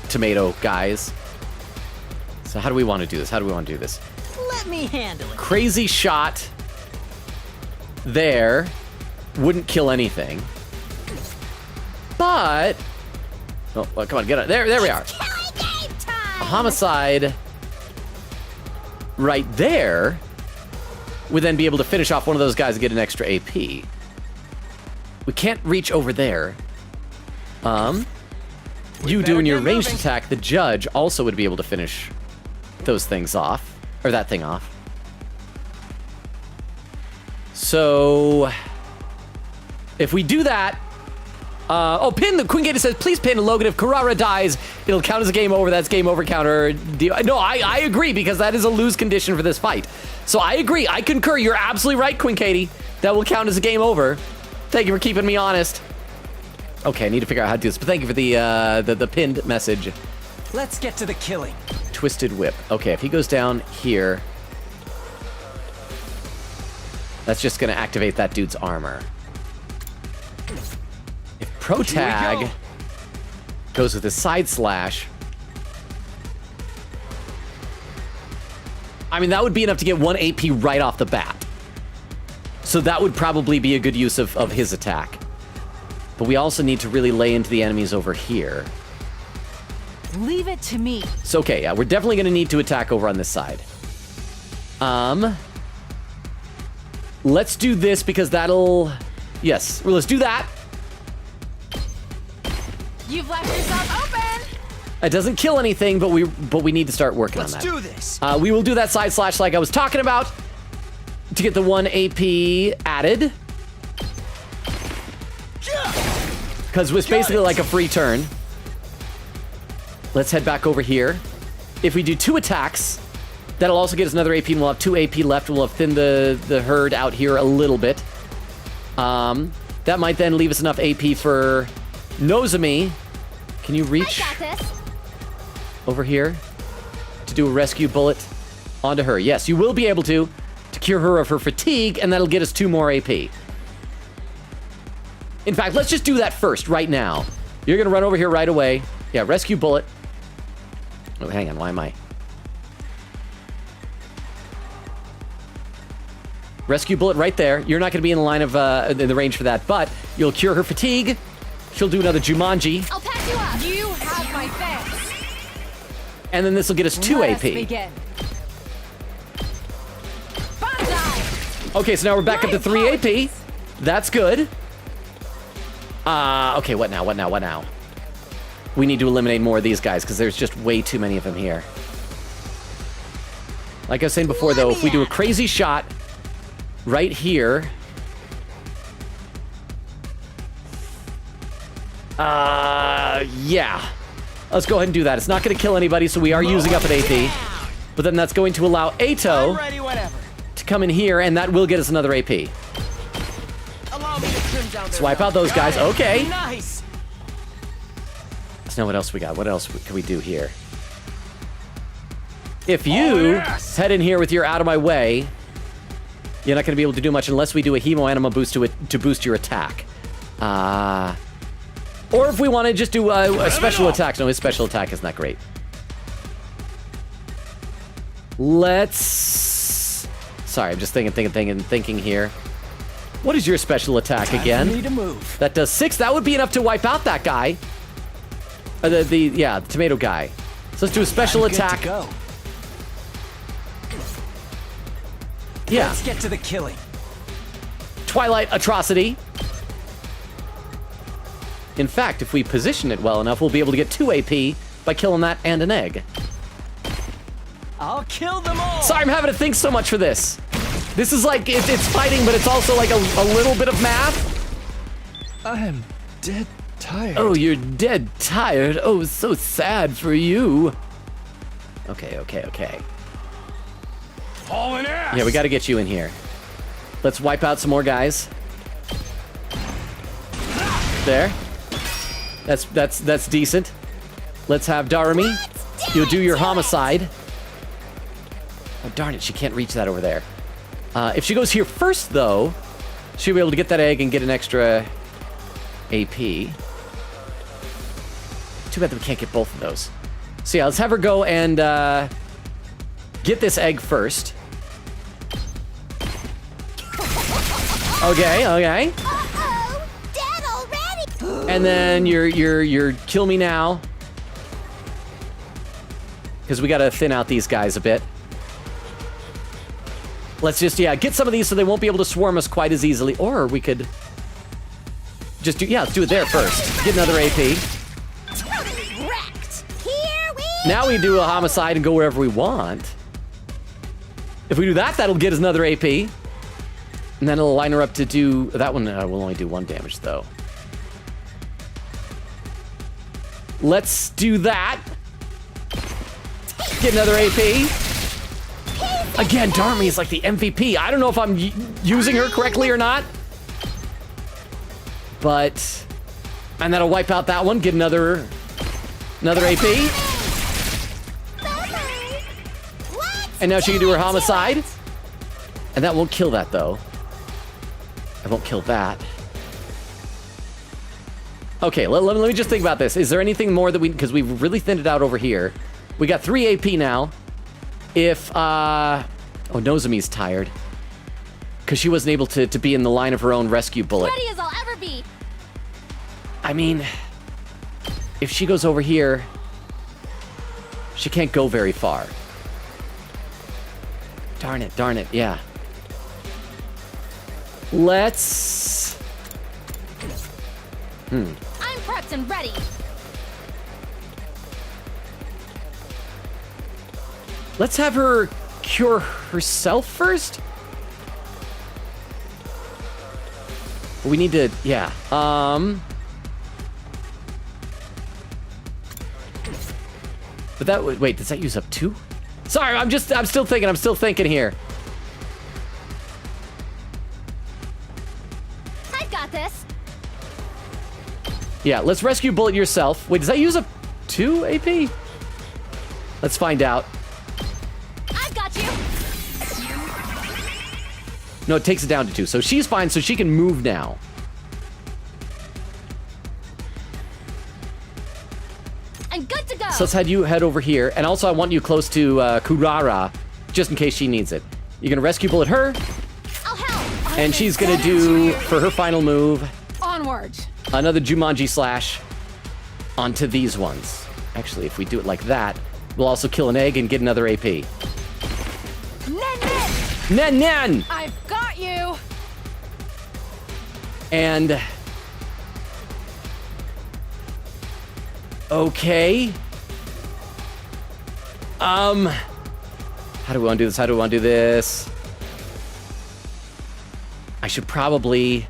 tomato guys. So how do we want to do this? Let me handle it. Crazy shot there wouldn't kill anything. But, oh, well, come on, get it. There we are. A homicide right there would then be able to finish off one of those guys and get an extra AP. We can't reach over there. You doing your ranged attack, the judge also would be able to finish those things off, or that thing off. So if we do that, Pin, the Queen Gator says, please pin Logan. If Kurara dies, it'll count as a game over. That's game over counter. No, I agree, because that is a lose condition for this fight. So I agree. I concur. You're absolutely right, Queen Katie. That will count as a game over. Thank you for keeping me honest. Okay, I need to figure out how to do this, but thank you for the pinned message. Let's get to the killing. Twisted Whip. Okay, if he goes down here, that's just going to activate that dude's armor. If Pro Tag goes with his side slash, I mean, that would be enough to get 1 AP right off the bat. So that would probably be a good use of his attack. But we also need to really lay into the enemies over here. Leave it to me. So, okay, yeah, we're definitely going to need to attack over on this side. Let's do this because that'll... Yes, well, let's do that. You've left yourself open. It doesn't kill anything, but we need to start working on that. Let's do this. We will do that side slash like I was talking about to get the 1 AP added. Because it's basically like a free turn. Let's head back over here. If we do 2 attacks, that'll also get us another AP, and we'll have 2 AP left. We'll have thinned the herd out here a little bit. That might then leave us enough AP for Nozomi. Can you reach over here to do a rescue bullet onto her? Yes, you will be able to cure her of her fatigue, and that'll get us 2 more AP. In fact, let's just do that first, right now. You're gonna run over here right away. Yeah, rescue bullet. Oh, hang on, why am I? Rescue bullet right there. You're not gonna be in the line of, in the range for that, but you'll cure her fatigue. She'll do another Jumanji. I'll patch you up. You have my thanks. And then this will get us 2 Let AP. us begin. Banzai. Okay, so now we're back up to 3 AP. That's good. Okay, what now? We need to eliminate more of these guys because there's just way too many of them here. Like I was saying before, though, if we do a crazy shot right here... yeah. Let's go ahead and do that. It's not going to kill anybody, so we are using up an AP. But then that's going to allow Ato to come in here, and that will get us another AP. Allow me to Let's wipe out those guys. Okay. Nice. So now what else we got? What else can we do here? If you head in here with your out of my way, you're not going to be able to do much unless we do a Hemo Anima boost to boost your attack. Or if we want to just do a special attack. No, his special attack isn't that great. Let's... Sorry, I'm just thinking here. What is your special attack again? Time for me to move. That does 6. That would be enough to wipe out that guy. The tomato guy. So let's do a special attack. Go. Yeah. Let's get to the killing. Twilight Atrocity. In fact, if we position it well enough, we'll be able to get 2 AP by killing that and an egg. I'll kill them all. Sorry, I'm having to think so much for this. This is like, it's fighting, but it's also like a little bit of math. I am dead tired. Oh, you're dead tired. Oh, so sad for you. Okay. Hauling ass. Yeah, we got to get you in here. Let's wipe out some more guys. There. That's decent. Let's have Darumi. You'll do your homicide. Oh, darn it, she can't reach that over there. If she goes here first, though, she'll be able to get that egg and get an extra AP. Too bad that we can't get both of those. So yeah, let's have her go and get this egg first. Okay. Uh-oh! Dead already! And then you're kill me now. Because we gotta thin out these guys a bit. Let's just, get some of these so they won't be able to swarm us quite as easily. Or we could just do, let's do it there first. Get another AP. Totally wrecked! Here we Now we do a homicide and go wherever we want. If we do that, that'll get us another AP. And then it'll line her up to do, that one will only do 1 damage though. Let's do that. Get another AP. Again, Darmi is like the MVP. I don't know if I'm using her correctly or not. But, and that'll wipe out that one. Get another AP. And now she can do her homicide. And that won't kill that though. I won't kill that. Okay, let me just think about this. Is there anything more that because we've really thinned it out over here. We got 3 AP now. If, oh, Nozomi's tired. Because she wasn't able to be in the line of her own rescue bullet. Ready as I'll ever be. I mean, if she goes over here, she can't go very far. Darn it, yeah. Let's... I'm prepped and ready. Let's have her cure herself first? We need to, But that would, wait, does that use up 2? Sorry, I'm still thinking here. I've got this. Yeah, let's rescue bullet yourself. Wait, does that use up 2 AP? Let's find out. I've got you. No, it takes it down to 2. So she's fine, so she can move now. I'm good to go. So let's head over here. And also I want you close to Kurara, just in case she needs it. You're gonna rescue bullet her. I'll help. And she's gonna do, for her final move, Onward. another Jumanji slash onto these ones. Actually, if we do it like that, we'll also kill an egg and get another AP. Nen! I've got you. And... Okay. How do we want to do this? I should probably...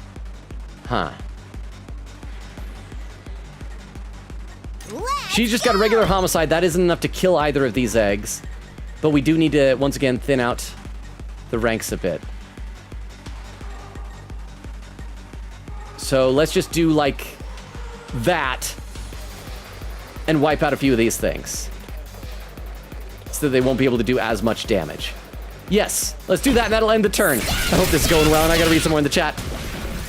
She's just got a regular homicide. That isn't enough to kill either of these eggs. But we do need to, once again, thin out the ranks a bit. So let's just do like that and wipe out a few of these things so that they won't be able to do as much damage. Yes, let's do that and that'll end the turn. I hope this is going well and I gotta read some more in the chat.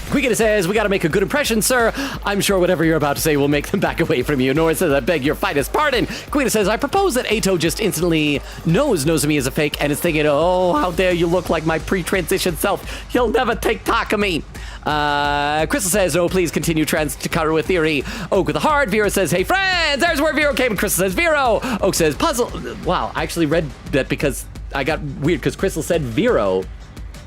Quickita says, we gotta make a good impression, sir. I'm sure whatever you're about to say will make them back away from you. Nora says, I beg your finest pardon. Quickita says, I propose that Ato just instantly knows me as a fake and is thinking, oh, how dare you look like my pre-transition self. You'll never take talk of me. Crystal says, oh, please continue Trans-Takarawa theory. Oak with a heart. Vera says, hey, friends, there's where Vero came. Crystal says, Vero. Oak says, puzzle. Wow, I actually read that because I got weird because Crystal said Vero.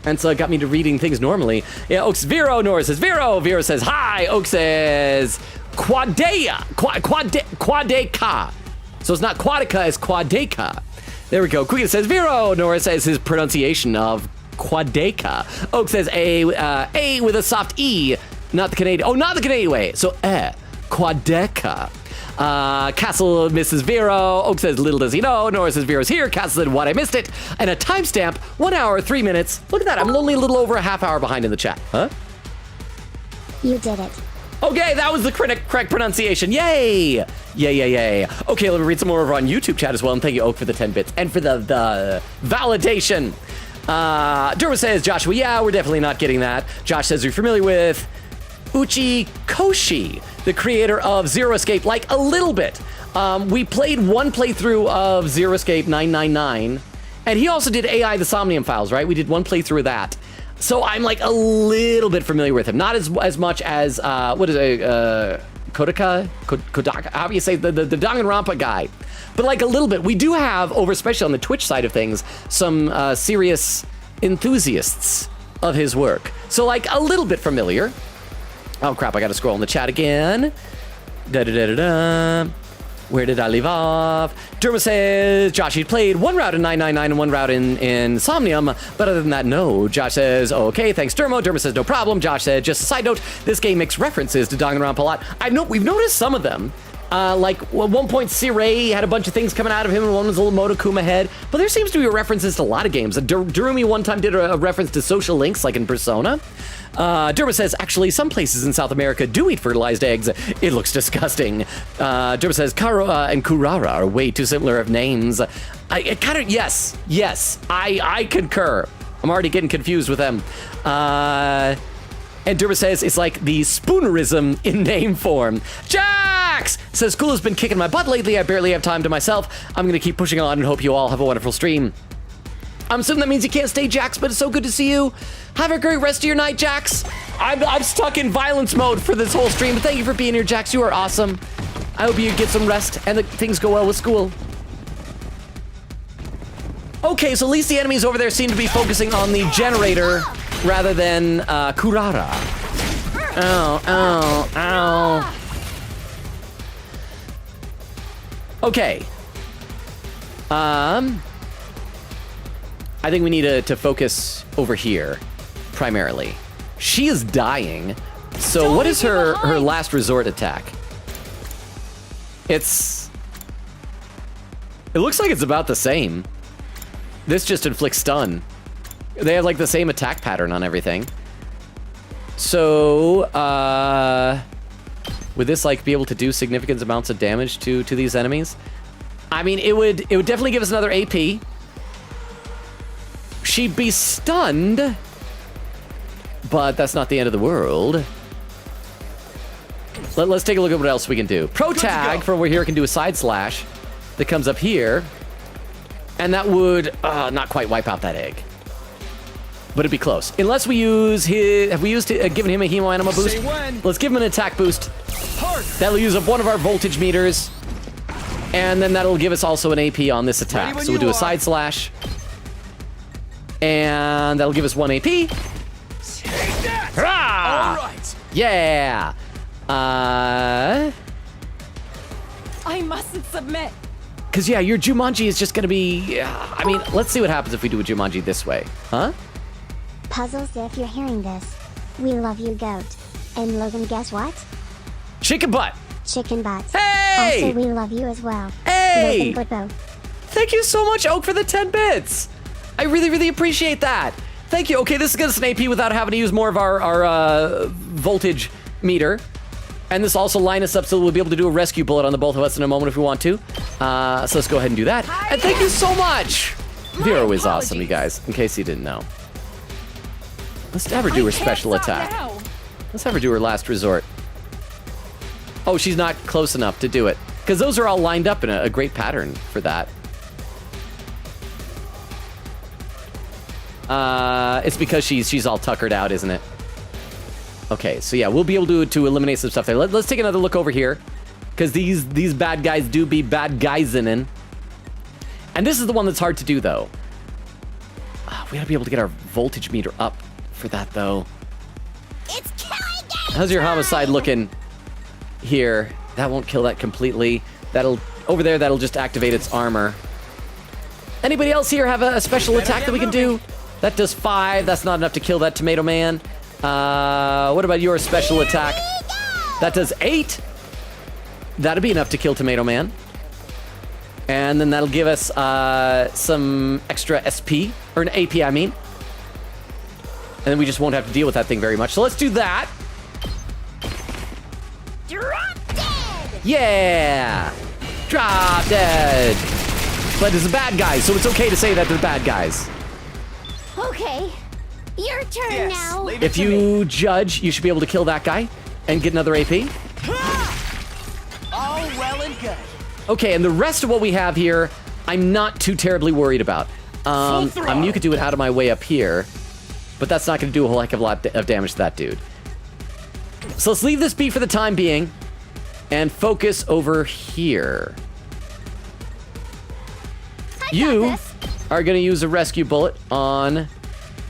And so it got me to reading things normally. Yeah, Oak's Vero, Nora says Vero, Vero says hi, Oak says Quadeka. So it's not Quadica, it's Quadeka. There we go. Quickita says Vero, Nora says his pronunciation of Quadeka. Oak says A with a soft E, not the Canadian, not the Canadian way. So Quadeka. Castle misses Vero. Oak says, little does he know. Nora says, Vero's here. Castle said, what, I missed it. And a timestamp, 1 hour, 3 minutes. Look at that, I'm only a little over a half hour behind in the chat. Huh? You did it. Okay, that was the correct pronunciation. Yay! Yay. Okay, let me read some more over on YouTube chat as well. And thank you, Oak, for the 10 bits. And for the validation. Durma says, Joshua, yeah, we're definitely not getting that. Josh says, you're familiar with Uchi Koshi, the creator of Zero Escape, like a little bit. We played one playthrough of Zero Escape 999, and he also did AI The Somnium Files, right? We did one playthrough of that. So I'm like a little bit familiar with him. Not as much as, what is it, Kodaka, how do you say, the Danganronpa guy. But like a little bit. We do have, over especially on the Twitch side of things, some serious enthusiasts of his work. So like a little bit familiar. Oh crap, I gotta scroll in the chat again. Where did I leave off? Durma says, Josh, he played one route in 999 and one route in Somnium, but other than that, no. Josh says, okay, thanks, Durma. Durma says, no problem. Josh said, just a side note, this game makes references to Danganronpa a lot. We've noticed some of them. Like, at one point, C-Ray had a bunch of things coming out of him, and one was a little Monokuma head. But there seems to be references to a lot of games. Durumi one time did a reference to social links, like in Persona. Durma says, actually, some places in South America do eat fertilized eggs. It looks disgusting. Durma says, Karo and Kurara are way too similar of names. Yes, I concur. I'm already getting confused with them. And Durma says it's like the spoonerism in name form. Jax says, school has been kicking my butt lately. I barely have time to myself. I'm going to keep pushing on and hope you all have a wonderful stream. I'm assuming that means you can't stay, Jax, but it's so good to see you. Have a great rest of your night, Jax. I'm stuck in violence mode for this whole stream, but thank you for being here, Jax. You are awesome. I hope you get some rest and that things go well with school. Okay, so at least the enemies over there seem to be focusing on the generator rather than Kurara. Ow. Okay. I think we need to focus over here, primarily. She is dying. So what is her last resort attack? It looks like it's about the same. This just inflicts stun. They have like the same attack pattern on everything. So, would this like be able to do significant amounts of damage to these enemies? I mean, it would definitely give us another AP. She'd be stunned, but that's not the end of the world. Let's take a look at what else we can do. Pro tag from over here can do a side slash that comes up here, and that would not quite wipe out that egg, but it'd be close. Unless we use his, have we used given him a Hemo Anima boost? Let's give him an attack boost. That'll use up one of our voltage meters, and then that'll give us also an AP on this attack. So we'll do a side slash, and that'll give us 1 AP. All right. Yeah. I mustn't submit. Because, yeah, your Jumanji is just going to be... I mean, let's see what happens if we do a Jumanji this way. Huh? Puzzles, if you're hearing this, we love you, Goat. And Logan, guess what? Chicken butt. Chicken butt. Hey! Also, we love you as well. Hey! Logan Butbo. Thank you so much, Oak, for the 10 bits. I really, really appreciate that. Thank you. Okay, this is going to us an AP without having to use more of our voltage meter. And this also lines us up so we'll be able to do a rescue bullet on the both of us in a moment if we want to. So let's go ahead and do that. And thank you so much! Vero is awesome, you guys, in case you didn't know. Let's have her do her special attack. Let's have her do her last resort. Oh, she's not close enough to do it. Because those are all lined up in a great pattern for that. It's because she's all tuckered out, isn't it? Okay, so yeah, we'll be able to eliminate some stuff there. Let's take another look over here. Because these bad guys do be bad guys in. And this is the one that's hard to do, though. We gotta be able to get our voltage meter up for that, though. It's killing game. How's your homicide looking here? That won't kill that completely. Over there, that'll just activate its armor. Anybody else here have a special attack that we can do? That does 5. That's not enough to kill that Tomato Man. What about your special attack? That does 8. That'd be enough to kill Tomato Man. And then that'll give us some extra SP, or an AP, I mean. And then we just won't have to deal with that thing very much. So let's do that. Drop dead. Yeah! Drop dead! But it's a bad guy, so it's okay to say that they're bad guys. Okay, your turn now. If you judge, you should be able to kill that guy and get another AP. All well and good. Okay, and the rest of what we have here, I'm not too terribly worried about. I mean, you could do it out of my way up here, but that's not going to do a whole heck of a lot of damage to that dude. So let's leave this be for the time being and focus over here. You are going to use a rescue bullet on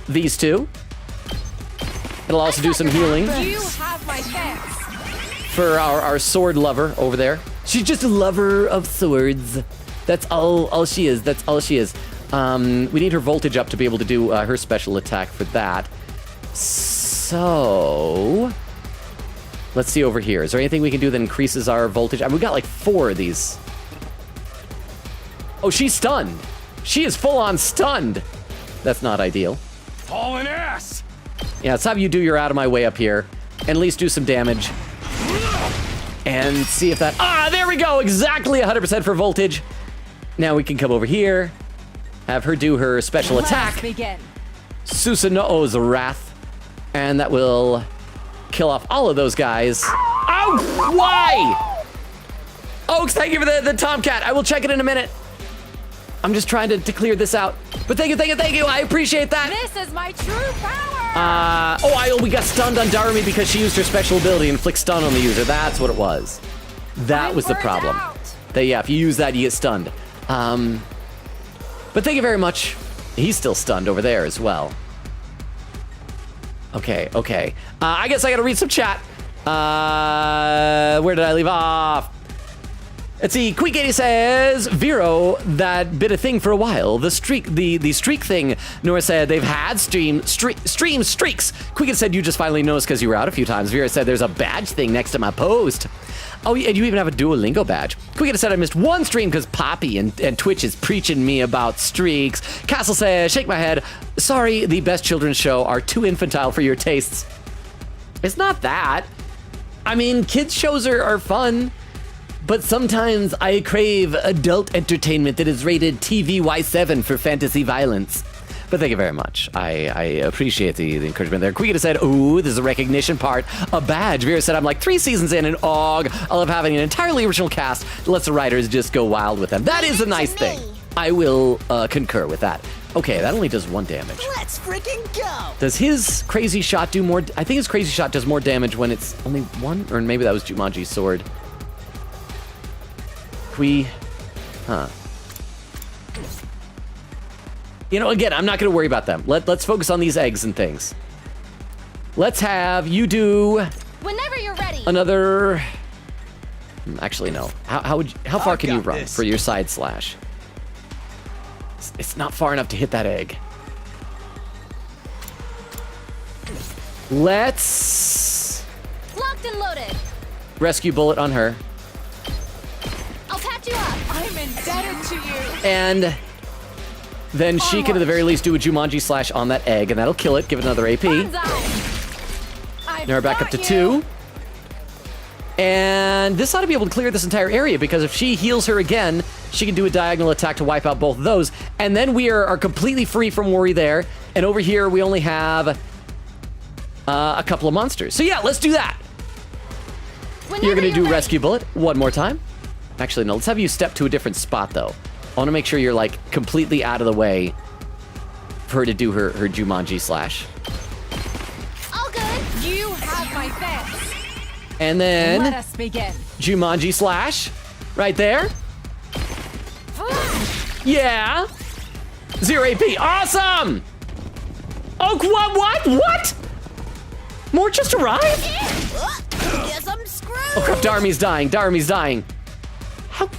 these two. It'll also do some healing You have my thanks. for our sword lover over there. She's just a lover of swords. That's all she is. That's all she is. We need her voltage up to be able to do her special attack for that. So let's see over here. Is there anything we can do that increases our voltage? I mean, we got like 4 of these. Oh, she's stunned. She is full on stunned. That's not ideal. Hauling ass! Yeah, let's have you do your out of my way up here and at least do some damage. And see if that... Ah, there we go! Exactly 100% for voltage. Now we can come over here, have her do her special attack. Begin. Susanoo's Wrath. And that will kill off all of those guys. Oh, why? Oaks, thank you for the Tomcat. I will check it in a minute. I'm just trying to clear this out. But thank you. I appreciate that. This is my true power. We got stunned on Darumi because she used her special ability, inflict stun on the user. That's what it was. That was the problem. Yeah, if you use that, you get stunned. But thank you very much. He's still stunned over there as well. Okay. I guess I gotta read some chat. Where did I leave off? Let's see. Queek80 says, Vero, that bit a thing for a while. The streak thing. Nora said they've had stream streaks. Queek80 said you just finally noticed because you were out a few times. Vera said there's a badge thing next to my post. Oh, and you even have a Duolingo badge. Queek80 said I missed one stream because Poppy and Twitch is preaching me about streaks. Castle says, shake my head. Sorry, the best children's show are too infantile for your tastes. It's not that. I mean, kids shows are fun. But sometimes I crave adult entertainment that is rated TVY7 for fantasy violence. But thank you very much. I appreciate the encouragement there. Queekita said, ooh, there's a recognition part. A badge. Vera said, I'm like 3 seasons in and I love having an entirely original cast that lets the writers just go wild with them. That is a nice thing. I will concur with that. Okay, that only does 1 damage. Let's freaking go! Does his crazy shot do more? I think his crazy shot does more damage when it's only 1, or maybe that was Jumanji's sword. You know, again, I'm not going to worry about them. Let's focus on these eggs and things. Let's have you do... Whenever you're ready. Another... Actually, no. How far can you run for your side slash? It's not far enough to hit that egg. Let's... Locked and loaded. Rescue bullet on her. I'll patch you up. I'm indebted to you. And then she can at the very least do a Jumanji slash on that egg, and that'll kill it. Give it another AP. Now we're back up to 2. And this ought to be able to clear this entire area, because if she heals her again, she can do a diagonal attack to wipe out both of those. And then we are completely free from worry there. And over here, we only have a couple of monsters. So yeah, let's do that. You're going to do Rescue Bullet one more time. Actually, no, let's have you step to a different spot, though. I want to make sure you're, like, completely out of the way for her to do her Jumanji slash. All good. You have my thanks. And then Let us begin. Jumanji slash right there. Yeah. 0 AP. Awesome. Oh, what? More just arrived? Guess I'm screwed. Oh crap, Darmy's dying. How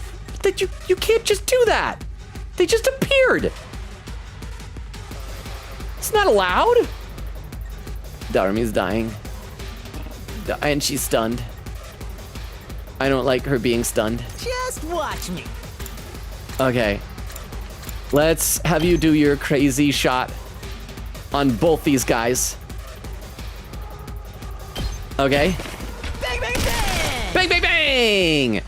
did you can't just do that. They just appeared. It's not allowed. Darmy's dying. And she's stunned. I don't like her being stunned. Just watch me. Okay. Let's have you do your crazy shot on both these guys. Okay. Bang, bang, bang! Bang, bang, bang!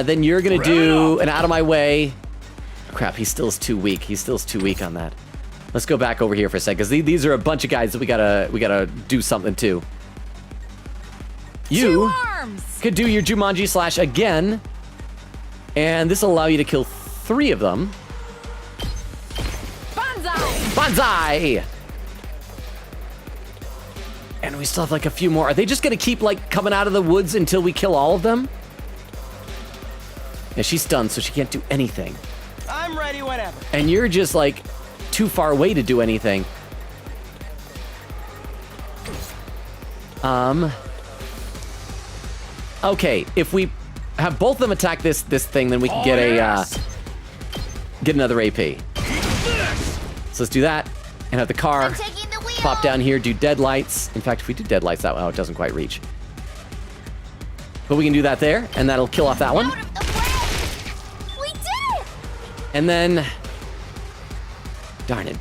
Then you're gonna do an out of my way. Oh, crap, he still is too weak. On that. Let's go back over here for a second, because these are a bunch of guys that we gotta do something to. You could do your Jumanji slash again, and this will allow you to kill 3 of them. Banzai! And we still have like a few more. Are they just gonna keep like coming out of the woods until we kill all of them? Yeah, she's stunned, so she can't do anything. I'm ready whenever. And you're just like too far away to do anything. Okay, if we have both of them attack this thing, then we can get another AP. So let's do that and have the car pop down here, do deadlights. In fact, if we do deadlights that one, oh, it doesn't quite reach. But we can do that there, and that'll kill off that one. We did it! And then, darn it.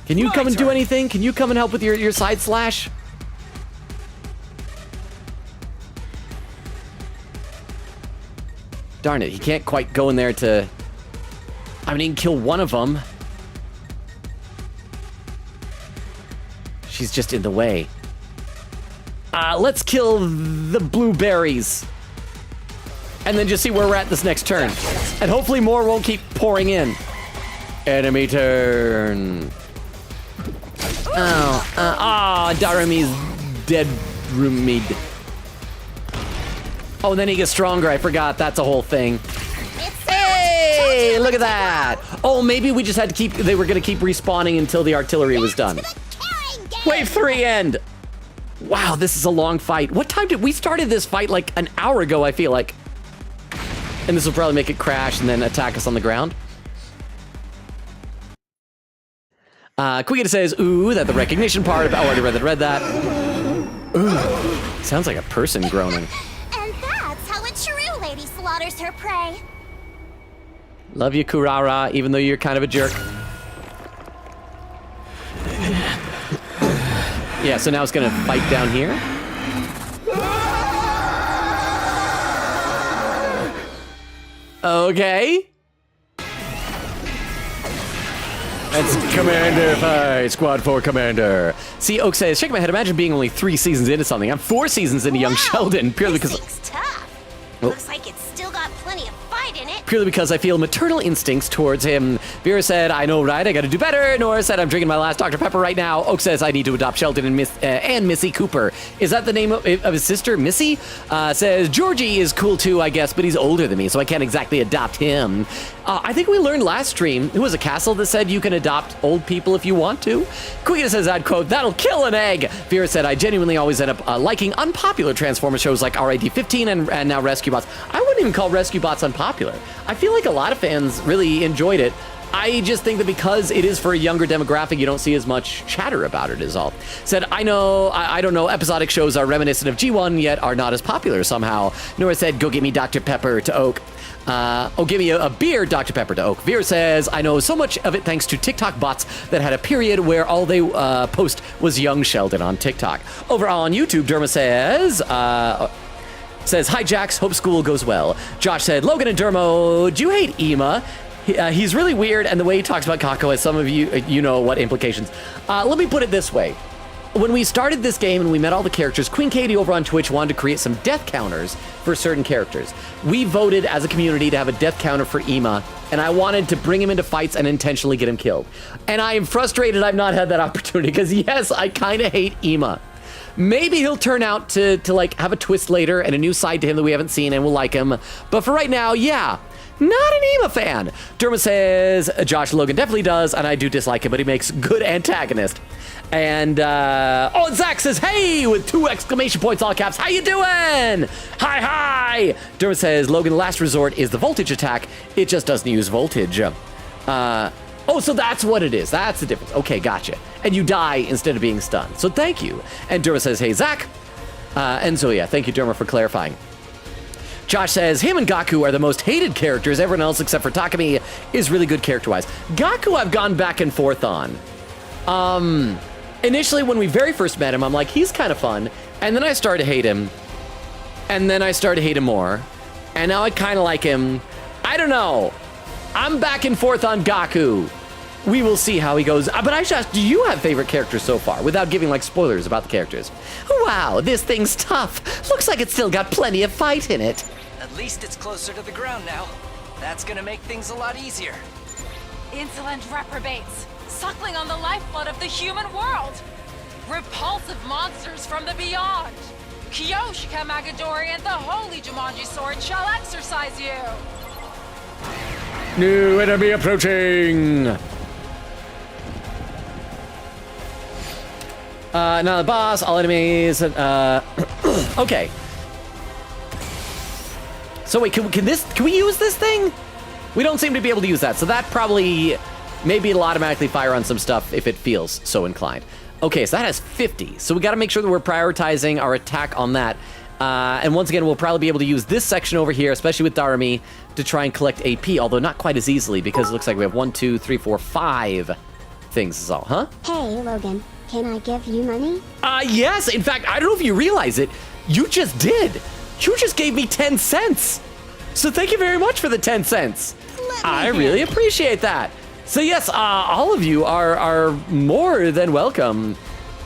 Can you come and do anything? Can you come and help with your side slash? Darn it, he can't quite go in there to... I mean, he can kill one of them. She's just in the way. Let's kill the blueberries. And then just see where we're at this next turn. And hopefully more won't keep pouring in. Enemy turn. Darumi's dead roomied. Oh, and then he gets stronger. I forgot. That's a whole thing. Hey, look at that. Oh, maybe we just had to keep... They were going to keep respawning until the artillery was done. Wave 3 end. Wow, this is a long fight. What time did... We started this fight like an hour ago, I feel like. And this will probably make it crash and then attack us on the ground. Quiggita says, ooh, that the recognition part. I already read that. Ooh, sounds like a person groaning. And that's how a true lady slaughters her prey. Love you, Kurara, even though you're kind of a jerk. Yeah, so now it's gonna fight down here. Okay. That's Commander fight, Squad 4 Commander. See, Oak says, shake my head, imagine being only 3 seasons into something. I'm 4 seasons into Young Sheldon, purely because... This thing's tough. Looks like it's still got plenty of fight in it. Purely because I feel maternal instincts towards him. Vera said, I know, right? I gotta do better. Nora said, I'm drinking my last Dr. Pepper right now. Oak says, I need to adopt Sheldon and Missy Cooper. Is that the name of his sister, Missy? Says, Georgie is cool too, I guess, but he's older than me, so I can't exactly adopt him. I think we learned last stream, it was a castle that said you can adopt old people if you want to. Quiggita says, I'd quote, that'll kill an egg. Vera said, I genuinely always end up liking unpopular Transformers shows like RID-15 and now Rescue Bots. I wouldn't even call Rescue Bots unpopular. I feel like a lot of fans really enjoyed it. I just think that because it is for a younger demographic, you don't see as much chatter about it is all. Said, I don't know, episodic shows are reminiscent of G1, yet are not as popular somehow. Nora said, go get me Dr. Pepper to Oak. Give me a beer, Dr. Pepper to Oak. Veer says, I know so much of it thanks to TikTok bots that had a period where all they post was young Sheldon on TikTok. Over on YouTube, Derma says, hi, Jax, hope school goes well. Josh said, Logan and Dermo, do you hate Ema? He's really weird, and the way he talks about Kako, as some of you know what implications. Let me put it this way. When we started this game and we met all the characters, Queen Katie over on Twitch wanted to create some death counters for certain characters. We voted as a community to have a death counter for Ema, and I wanted to bring him into fights and intentionally get him killed. And I am frustrated I've not had that opportunity, because yes, I kind of hate Ema. Maybe he'll turn out to like have a twist later and a new side to him that we haven't seen and we'll like him. But for right now, yeah. Not an Ema fan. Derma says, Josh Logan definitely does, and I do dislike him, but he makes good antagonist. And, Zach says, hey, with 2 exclamation points, all caps. How you doing? Hi. Derma says, Logan, last resort is the voltage attack. It just doesn't use voltage. So that's what it is. That's the difference. Okay, gotcha. And you die instead of being stunned. So thank you. And Derma says, hey, Zach. And so, yeah, thank you, Derma, for clarifying. Josh says, him and Gaku are the most hated characters. Everyone else except for Takumi is really good character-wise. Gaku I've gone back and forth on. Initially, when we very first met him, I'm like, he's kind of fun. And then I started to hate him. And then I started to hate him more. And now I kind of like him. I don't know. I'm back and forth on Gaku. We will see how he goes. But I should ask, do you have favorite characters so far? Without giving, like, spoilers about the characters. Wow, this thing's tough. Looks like it's still got plenty of fight in it. At least it's closer to the ground now. That's gonna make things a lot easier. Insolent reprobates, suckling on the lifeblood of the human world. Repulsive monsters from the beyond. Kyoshika Magadori and the holy Jumanji sword shall exercise you. New enemy approaching. Now the boss, all enemies. Okay. So wait, can we use this thing? We don't seem to be able to use that, so that probably, maybe it'll automatically fire on some stuff if it feels so inclined. Okay, so that has 50, so we gotta make sure that we're prioritizing our attack on that. And once again, we'll probably be able to use this section over here, especially with Darumi, to try and collect AP, although not quite as easily, because it looks like we have 1, 2, 3, 4, 5 things is all, huh? Hey, Logan, can I give you money? Yes, in fact, I don't know if you realize it, you just did. You just gave me 10 cents. So thank you very much for the 10 cents. I really appreciate that. So yes, all of you are more than welcome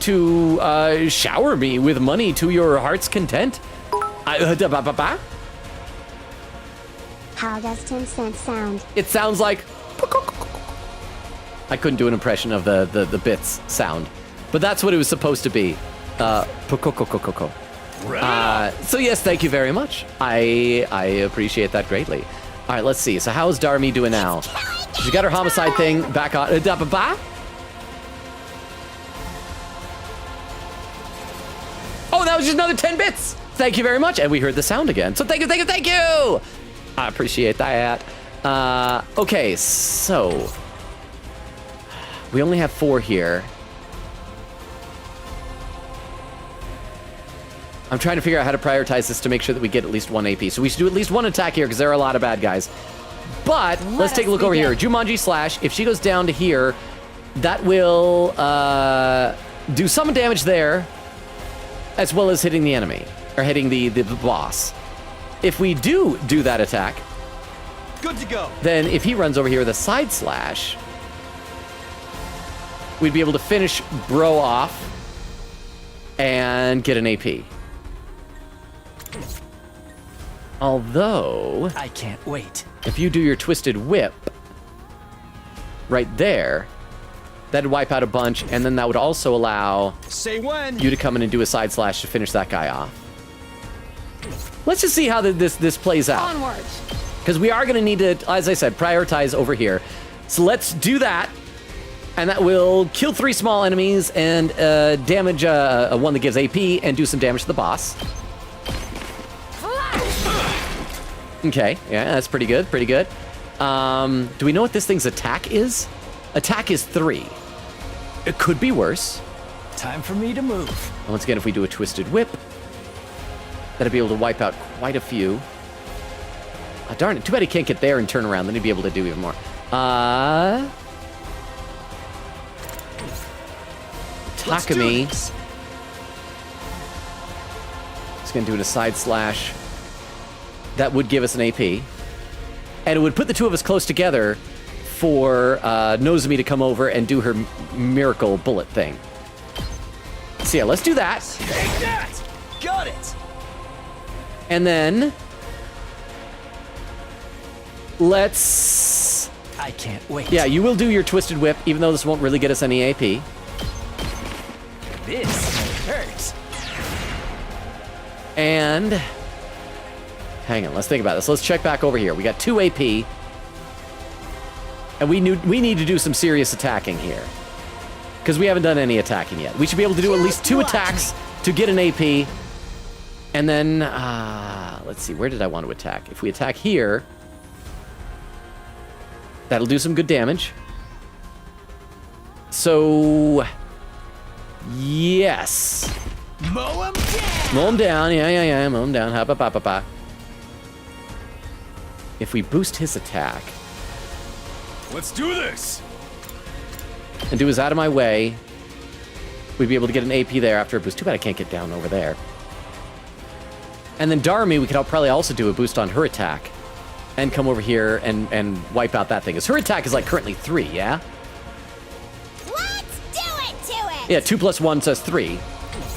to shower me with money to your heart's content. How does 10 cents sound? It sounds like... I couldn't do an impression of the bits sound, but that's what it was supposed to be. So yes, thank you very much. I appreciate that greatly. All right, let's see. So how's Darumi doing now? She got her homicide thing back on. Oh, that was just another 10 bits. Thank you very much. And we heard the sound again. So thank you. I appreciate that. Okay, so we only have 4 here. I'm trying to figure out how to prioritize this to make sure that we get at least 1 AP. So we should do at least 1 attack here because there are a lot of bad guys. But let's take a look over here. Jumanji Slash, if she goes down to here, that will do some damage there, as well as hitting the enemy, or hitting the boss. If we do that attack, good to go. Then if he runs over here with a side slash, we'd be able to finish Bro off and get an AP. Although, I can't wait. If you do your twisted whip right there, that'd wipe out a bunch, and then that would also allow you to come in and do a side slash to finish that guy off. Let's just see how this plays out. Onward. Because we are going to need to, as I said, prioritize over here. So let's do that, and that will kill 3 small enemies and damage one that gives AP and do some damage to the boss. Okay, yeah, that's pretty good, pretty good. Do we know what this thing's attack is? Attack is 3. It could be worse. Time for me to move. And once again, if we do a Twisted Whip, that'll be able to wipe out quite a few. Darn it, too bad he can't get there and turn around, then he'd be able to do even more. Takumi. It's gonna do it a side slash. That would give us an AP. And it would put the two of us close together for Nozomi to come over and do her miracle bullet thing. So yeah, let's do that. Take that! Got it! And then let's... I can't wait. Yeah, you will do your Twisted Whip, even though this won't really get us any AP. This hurts. And hang on, let's think about this. Let's check back over here. We got 2 AP. And we need to do some serious attacking here. Because we haven't done any attacking yet. We should be able to do at least 2 attacks to get an AP. And then, let's see, where did I want to attack? If we attack here, that'll do some good damage. So, yes. Mow him down! Mow him down, yeah, mow him down. Ha, ba, ba, ba, ba. If we boost his attack... Let's do this! And do his out of my way, we'd be able to get an AP there after a boost. Too bad I can't get down over there. And then Darumi, we could probably also do a boost on her attack. And come over here and wipe out that thing. Because her attack is like currently 3, yeah? Let's do it to it! Yeah, 2 plus 1 says 3.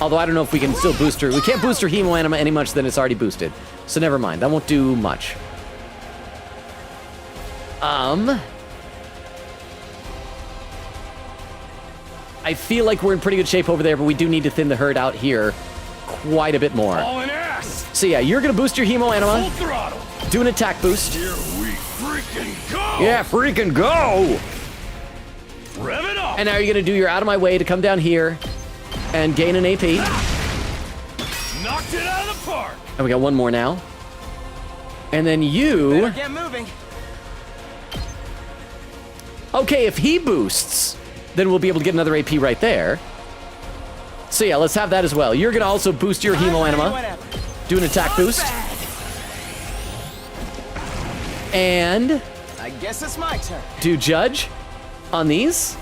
Although I don't know if we can still boost her. We can't boost her Hemo Anima any much than it's already boosted. So never mind, that won't do much. I feel like we're in pretty good shape over there, but we do need to thin the herd out here quite a bit more. All in ass! So yeah, you're gonna boost your Hemo Anima. Full throttle! Do an attack boost. Here we freaking go! Yeah, freaking go! Rev it up! And now you're gonna do your out of my way to come down here and gain an AP. Knocked it out of the park! And we got one more now. And then you... Better get moving. Okay, if he boosts, then we'll be able to get another AP right there. So yeah, let's have that as well. You're gonna also boost your Hemo Anima. Do an attack boost. And... I guess it's my turn. Do Judge on these.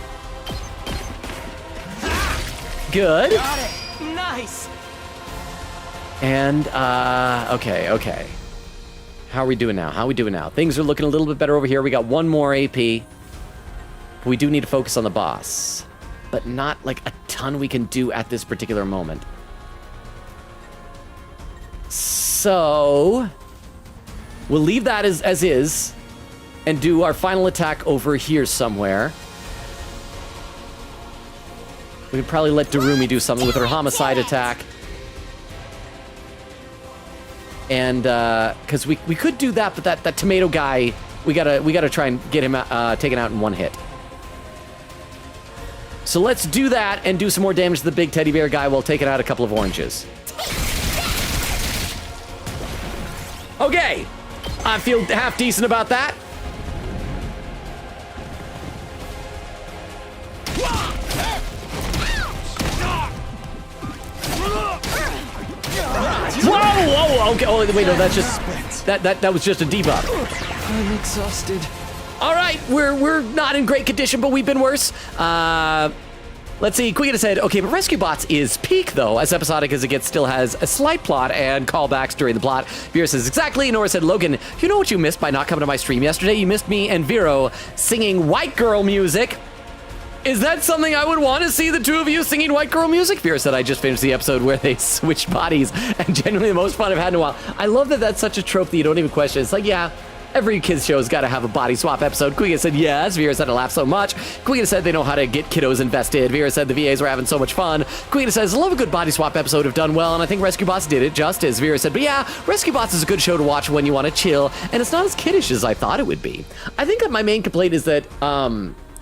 Good. Got it. Nice. And, okay. How are we doing now? Things are looking a little bit better over here. We got one more AP. But we do need to focus on the boss. But not, like, a ton we can do at this particular moment. So... we'll leave that as is. And do our final attack over here somewhere. We could probably let Darumi do something with her homicide attack. And, because we could do that, but that tomato guy, we gotta try and get him taken out in one hit. So let's do that and do some more damage to the big teddy bear guy while taking out a couple of oranges. Okay, I feel half decent about that. Whoa, okay, oh, wait, no, that's just, that was just a debuff. I'm exhausted. All right, we're not in great condition, but we've been worse. Let's see, Quiggin said, okay, but Rescue Bots is peak, though. As episodic as it gets, still has a slight plot and callbacks during the plot. Vera says, exactly. Nora said, Logan, you know what you missed by not coming to my stream yesterday? You missed me and Vero singing white girl music. Is that something I would want to see, the two of you singing white girl music? Vera said, I just finished the episode where they switched bodies, and genuinely the most fun I've had in a while. I love that that's such a trope that you don't even question. It's like, yeah, every kid's show's got to have a body swap episode. Quiggin said, yes. Vera said, I laugh so much. Quiggin said, they know how to get kiddos invested. Vera said, the VAs were having so much fun. Quiggin says, love a good body swap episode if done well, and I think Rescue Bots did it justice. Vera said, but yeah, Rescue Bots is a good show to watch when you want to chill, and it's not as kiddish as I thought it would be. I think that my main complaint is that,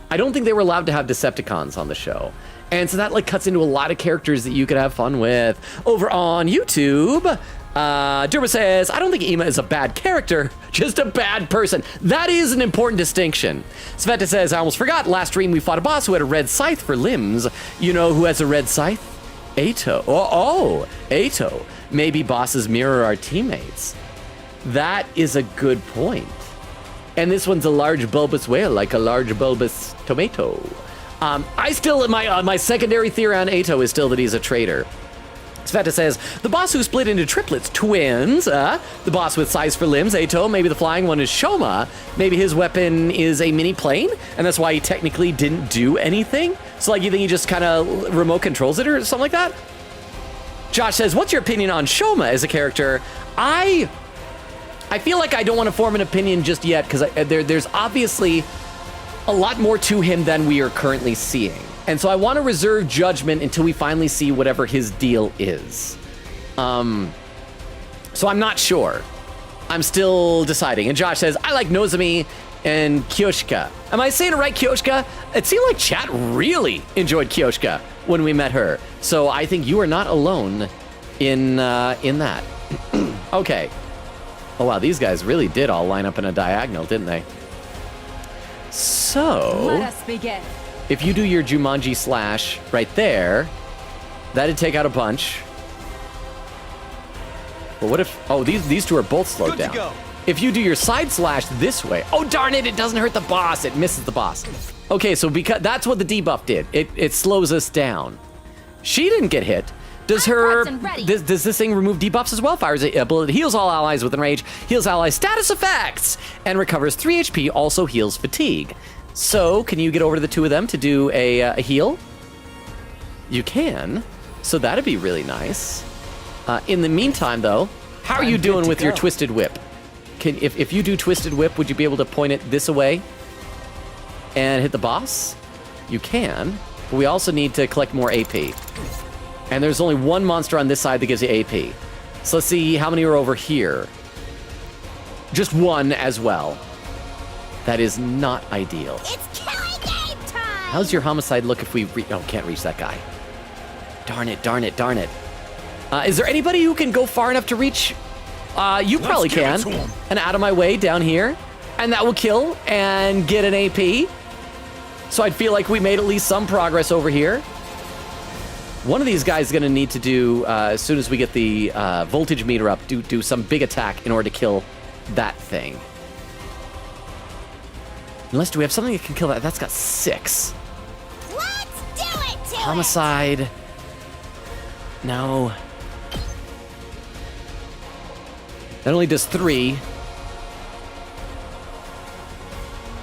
I don't think they were allowed to have Decepticons on the show. And so that like cuts into a lot of characters that you could have fun with. Over on YouTube, Durma says, I don't think Ema is a bad character, just a bad person. That is an important distinction. Sveta says, I almost forgot, last stream we fought a boss who had a red scythe for limbs. You know who has a red scythe? Ato. Oh, Ato. Maybe bosses mirror our teammates. That is a good point. And this one's a large bulbous whale, like a large bulbous tomato. I still, my secondary theory on Ato is still that he's a traitor. Sveta says, the boss who split into triplets, twins, the boss with size for limbs, Ato, maybe the flying one is Shoma, maybe his weapon is a mini plane, and that's why he technically didn't do anything? So like you think he just kind of remote controls it or something like that? Josh says, what's your opinion on Shoma as a character? I feel like I don't want to form an opinion just yet, because there's obviously a lot more to him than we are currently seeing. And so I want to reserve judgment until we finally see whatever his deal is. So I'm not sure. I'm still deciding. And Josh says, I like Nozomi and Kyoshika. Am I saying it right, Kyoshika? It seemed like chat really enjoyed Kyoshika when we met her. So I think you are not alone in that. Okay. Oh wow, these guys really did all line up in a diagonal, didn't they? So Let us begin. if you do your Jumanji slash right there, that'd take out a bunch. But what if, oh, these two are both slowed down. Go. If you do your side slash this way, oh darn it, it doesn't hurt the boss, it misses the boss. Okay, so because that's what the debuff did. It slows us down. She didn't get hit. Does does this thing remove debuffs as well? Fires a bullet, heals all allies within range, heals allies status effects, and recovers 3 HP, also heals fatigue. So, can you get over to the two of them to do a heal? You can. So that'd be really nice. In the meantime, though, how are you doing with your Twisted Whip? If you do Twisted Whip, would you be able to point it this way and hit the boss? You can, but we also need to collect more AP. And there's only one monster on this side that gives you AP. So let's see how many are over here. Just one as well. That is not ideal. It's killing game time! How's your homicide look if we can't reach that guy. Darn it, darn it, darn it. Is there anybody who can go far enough to reach? You probably can. And out of my way down here. And that will kill and get an AP. So I'd feel like we made at least some progress over here. One of these guys is going to need to do, as soon as we get the voltage meter up, do some big attack in order to kill that thing. Unless, do we have something that can kill that? That's got 6. Let's do it to Homicide. No. That only does 3.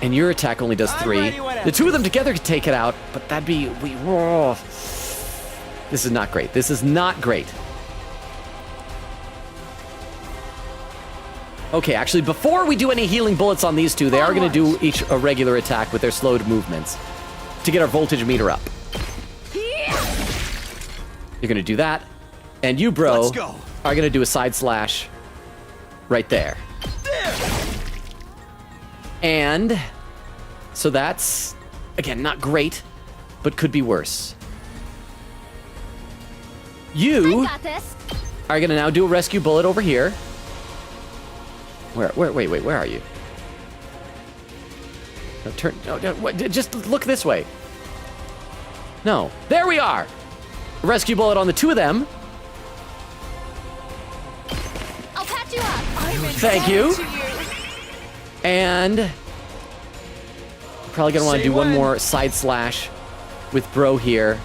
And your attack only does 3. The two of them together could take it out, but that'd be... This is not great. This is not great. Okay, actually, before we do any healing bullets on these two, they are going to do each a regular attack with their slowed movements to get our voltage meter up. You're going to do that. And you, bro, are going to do a side slash right there. And so that's, again, not great, but could be worse. You are going to now do a rescue bullet over here. Wait, where are you? No, just look this way. No, there we are. Rescue bullet on the two of them. I'll patch you up. Thank you. And probably gonna want to do one more side slash with bro here.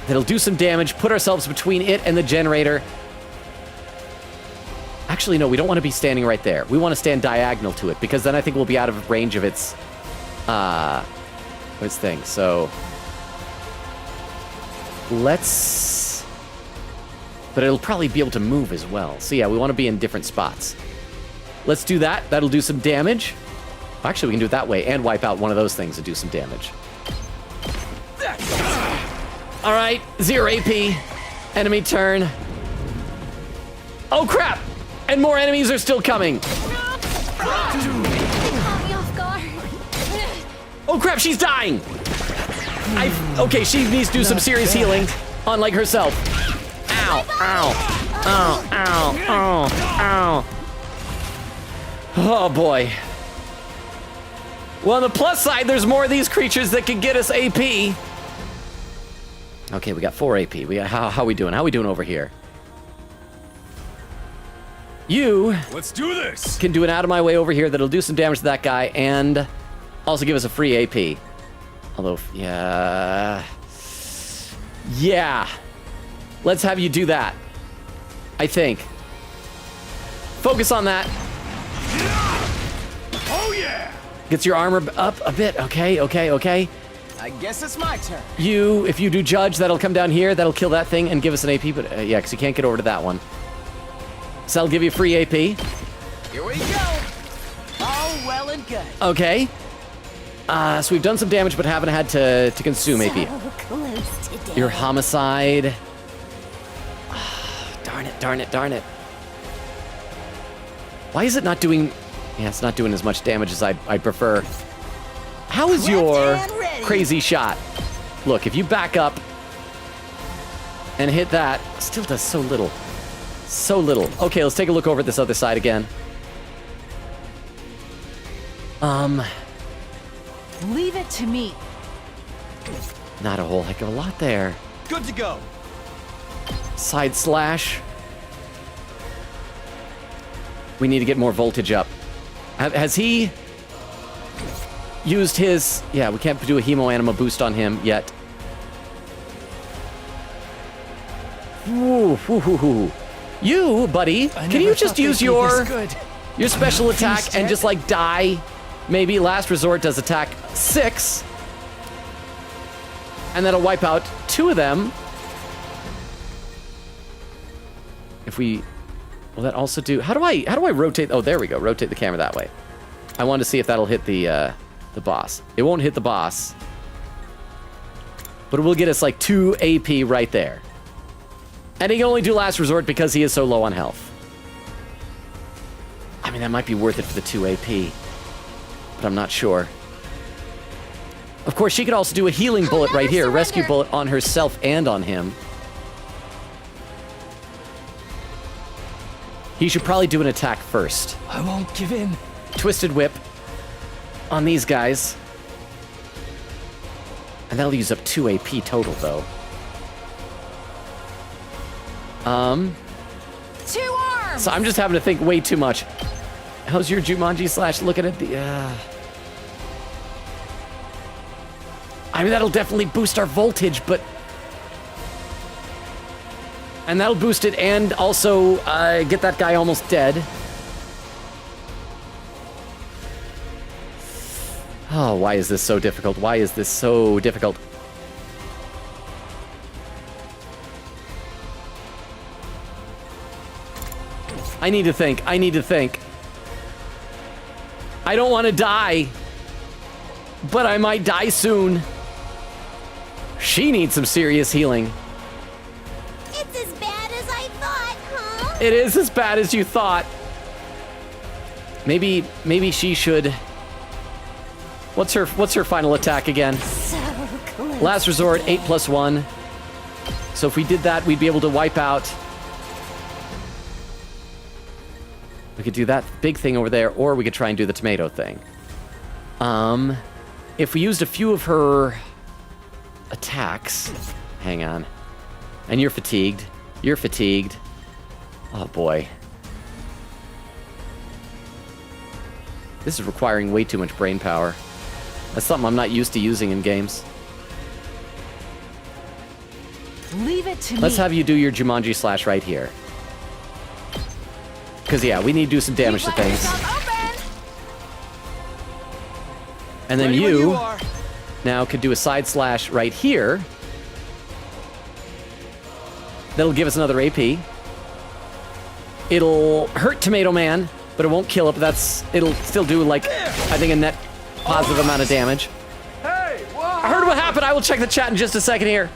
That'll do some damage, put ourselves between it and the generator. Actually, no, we don't want to be standing right there. We want to stand diagonal to it, because then I think we'll be out of range of its thing. So let's... But it'll probably be able to move as well. So yeah, we want to be in different spots. Let's do that. That'll do some damage. Actually, we can do it that way and wipe out one of those things to do some damage. All right, 0 AP. Enemy turn. Oh, crap! And more enemies are still coming. Caught me off guard. Oh, crap, she's dying! Okay, she needs to do some serious healing, unlike herself. Ow, ow, ow, ow, ow, ow. Oh boy. Well, on the plus side, there's more of these creatures that can get us AP. Okay, we got 4 AP. We got how we doing? How we doing over here? You Let's do this. can do an out of my way over here that'll do some damage to that guy and also give us a free AP. Although, yeah. Let's have you do that. I think. Focus on that. Oh yeah. Gets your armor up a bit. Okay. I guess it's my turn. If you do judge, that'll come down here. That'll kill that thing and give us an AP. But yeah, because you can't get over to that one. So that'll give you free AP. Here we go. All well and good. Okay. So we've done some damage, but haven't had to consume AP. Close to death. Your homicide. Darn it. Why is it not doing... Yeah, it's not doing as much damage as I'd prefer. How is your crazy shot? Look, if you back up and hit that, still does so little. So little. Okay, let's take a look over at this other side again. Leave it to me. Not a whole heck of a lot there. Good to go. Side slash. We need to get more voltage up. Has he used his... Yeah, we can't do a Hemo Anima boost on him yet. Ooh. You, buddy, can you just use your special attack and just like die? Maybe last resort does attack 6. And that'll wipe out 2 of them. If we... Will that also do... How do I rotate... Oh, there we go. Rotate the camera that way. I wanted to see if that'll hit the boss. It won't hit the boss. But it will get us like 2 AP right there. And he can only do last resort because he is so low on health. I mean, that might be worth it for the 2 AP. But I'm not sure. Of course, she could also do a healing bullet right here. Rescue bullet on herself and on him. He should probably do an attack first. I won't give in. Twisted Whip on these guys. And that'll use up 2 AP total, though. 2 arms! So I'm just having to think way too much. How's your Jumanji slash looking at the... I mean, that'll definitely boost our voltage, but... And that'll boost it and also get that guy almost dead. Oh, why is this so difficult? Why is this so difficult? I need to think. I don't want to die. But I might die soon. She needs some serious healing. It's as bad as I thought, huh? It is as bad as you thought. Maybe she should... What's her final attack again? So close. Last resort, 8+1. So if we did that, we'd be able to wipe out... We could do that big thing over there, or we could try and do the tomato thing. If we used a few of her attacks... Hang on. And you're fatigued. Oh, boy. This is requiring way too much brain power. That's something I'm not used to using in games. Leave it to me. Let's have you do your Jumanji slash right here. Because, yeah, we need to do some damage to things. And then you now could do a side slash right here. That'll give us another AP. It'll hurt Tomato Man, but it won't kill it, but it'll still do, like, I think a net positive amount of damage. Hey, I heard what happened. I will check the chat in just a second here.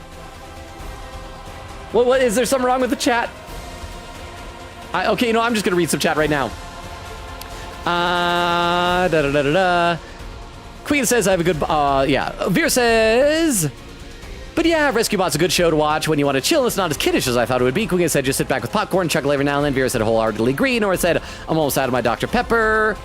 What is there something wrong with the chat? Okay, you know, I'm just gonna read some chat right now. Quick Queen says I have a good, yeah. Veer says, but yeah, Rescue Bot's a good show to watch when you want to chill. It's not as kiddish as I thought it would be. Queen said just sit back with popcorn, chuckle every now and then. Vera said wholeheartedly agree. Nora said I'm almost out of my Dr. Pepper.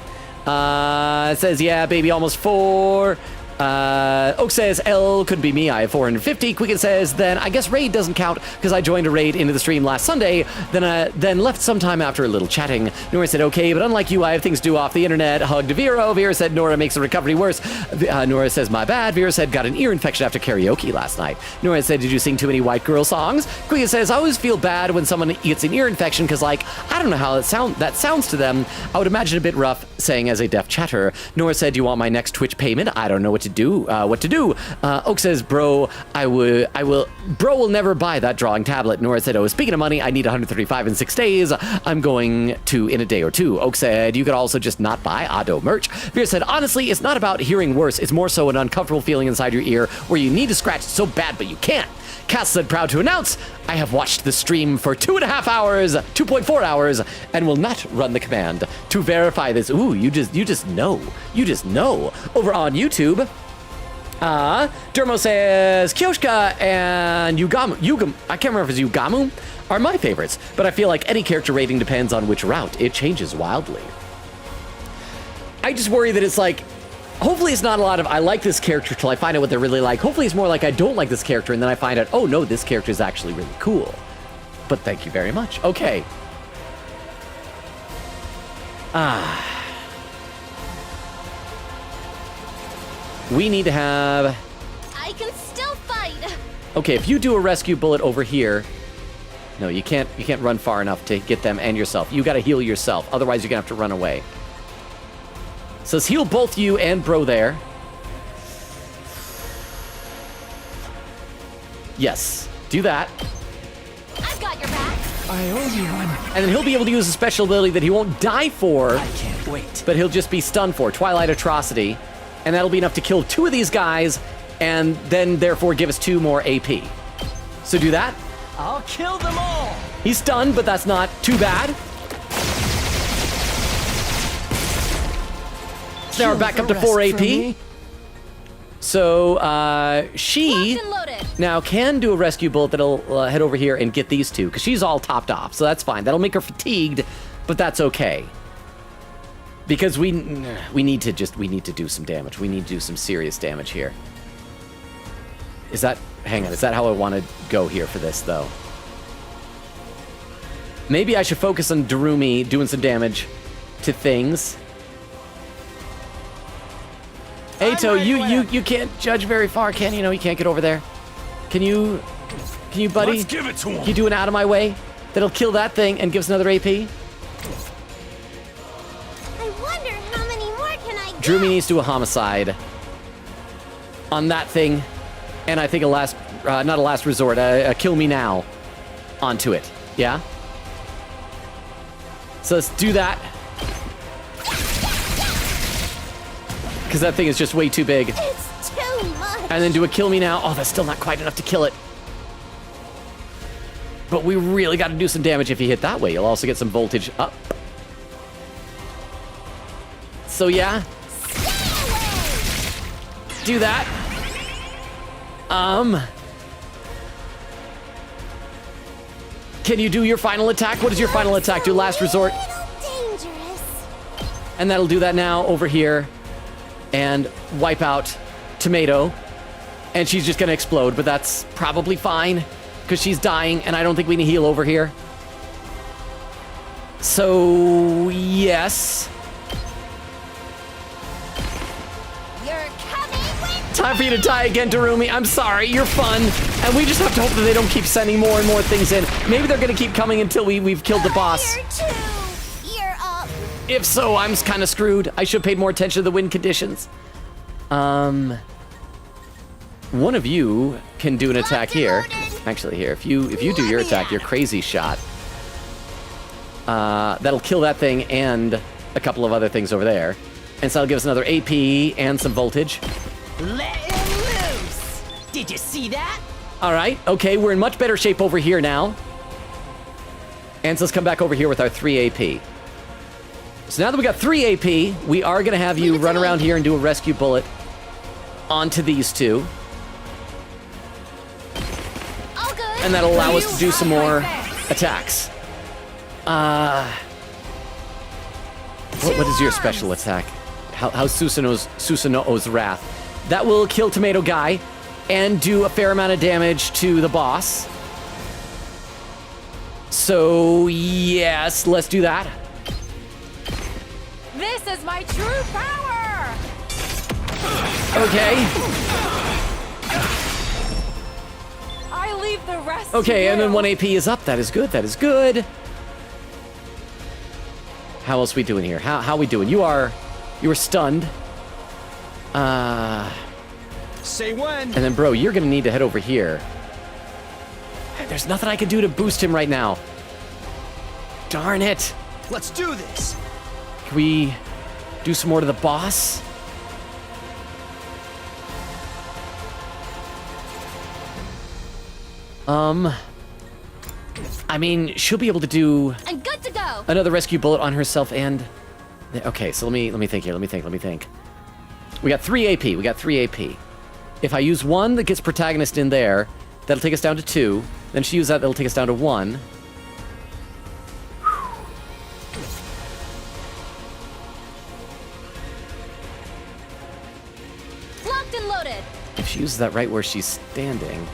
It says yeah, baby, almost 4. Oak says L could be me. I have 450. Quicken says then I guess raid doesn't count because I joined a raid into the stream last Sunday. Then left sometime after a little chatting. Nora said okay, but unlike you, I have things to do off the internet. Hugged Vera. Vera said Nora makes the recovery worse. Nora says my bad. Vera said got an ear infection after karaoke last night. Nora said did you sing too many white girl songs? Quicken says I always feel bad when someone gets an ear infection because like I don't know how that sounds to them. I would imagine a bit rough saying as a deaf chatter. Nora said do you want my next Twitch payment? I don't know what to do. Oak says, bro, bro will never buy that drawing tablet. Nora said, oh, speaking of money, I need 135 in 6 days. I'm going to in a day or two. Oak said, you could also just not buy Ado merch. Vera said, honestly, it's not about hearing worse. It's more so an uncomfortable feeling inside your ear where you need to scratch so bad, but you can't. Cass said, proud to announce, I have watched the stream for 2.5 hours, 2.4 hours, and will not run the command to verify this. Ooh, you just know. You just know. Over on YouTube, Dermo says, Kyoshka and Yugam, I can't remember if it's Yugamu, are my favorites, but I feel like any character rating depends on which route. It changes wildly. I just worry that it's like, hopefully it's not a lot of, I like this character till I find out what they're really like. Hopefully it's more like I don't like this character and then I find out, oh no, this character is actually really cool. But thank you very much. Okay. We need to have... I can still fight. Okay, if you do a rescue bullet over here... No, you can't run far enough to get them and yourself. You gotta heal yourself, otherwise you're gonna have to run away. So let's heal both you and bro there. Yes, do that. I've got your back. I owe you one. And then he'll be able to use a special ability that he won't die for. I can't wait. But he'll just be stunned for, Twilight Atrocity. And that'll be enough to kill 2 of these guys, and then therefore give us 2 more AP. So do that. I'll kill them all. He's stunned, but that's not too bad. So now we're back up to 4 AP. So she now can do a rescue bullet that'll head over here and get these 2, because she's all topped off. So that's fine. That'll make her fatigued, but that's okay. Because we need to do some damage. We need to do some serious damage here. Hang on, is that how I want to go here for this, though? Maybe I should focus on Darumi doing some damage to things. Ato, you can't judge very far, can you? No, you can't get over there. Can you, buddy? Let's give it to him. Can you do an out of my way? That'll kill that thing and give us another AP? Droomy needs to do a homicide on that thing, and I think not a last resort, a kill me now onto it. Yeah? So let's do that. Because that thing is just way too big. It's too much. And then do a kill me now. Oh, that's still not quite enough to kill it. But we really got to do some damage if you hit that way. You'll also get some voltage up. So yeah. Do that. Can you do your final attack? What does your final attack do? Last resort. Dangerous. And that'll do that now over here. And wipe out Tomato. And she's just gonna explode, but that's probably fine. Because she's dying, and I don't think we need to heal over here. So, yes. Time for you to die again, Darumi. I'm sorry, you're fun. And we just have to hope that they don't keep sending more and more things in. Maybe they're gonna keep coming until we've killed the boss. You're up. If so, I'm kind of screwed. I should have paid more attention to the wind conditions. One of you can do an attack here. Actually, here, if you do your attack, your crazy shot, that'll kill that thing and a couple of other things over there. And so that'll give us another AP and some voltage. Let him loose! Did you see that? All right, okay, we're in much better shape over here now. And so let's come back over here with our 3 AP. So now that we got 3 AP, we are gonna have you run around here and do a rescue bullet onto these two. All good. And that'll allow us to do some more attacks. What is your special attack? How's Susanoo's Wrath? That will kill Tomato Guy and do a fair amount of damage to the boss. So, yes, let's do that. This is my true power! Okay. I leave the rest Okay, to and then you. 1 AP is up. That is good. That is good. How else we doing here? How we doing? You are stunned. Say when. And then, bro, you're gonna need to head over here. There's nothing I can do to boost him right now. Darn it. Let's do this. Can we do some more to the boss? I mean, she'll be able to do I'm good to go. another rescue bullet on herself and... Okay, so let me think here. Let me think. We got 3 AP. If I use one that gets protagonist in there, that'll take us down to 2. Then she uses that'll take us down to 1. Locked and loaded. If she uses that right where she's standing...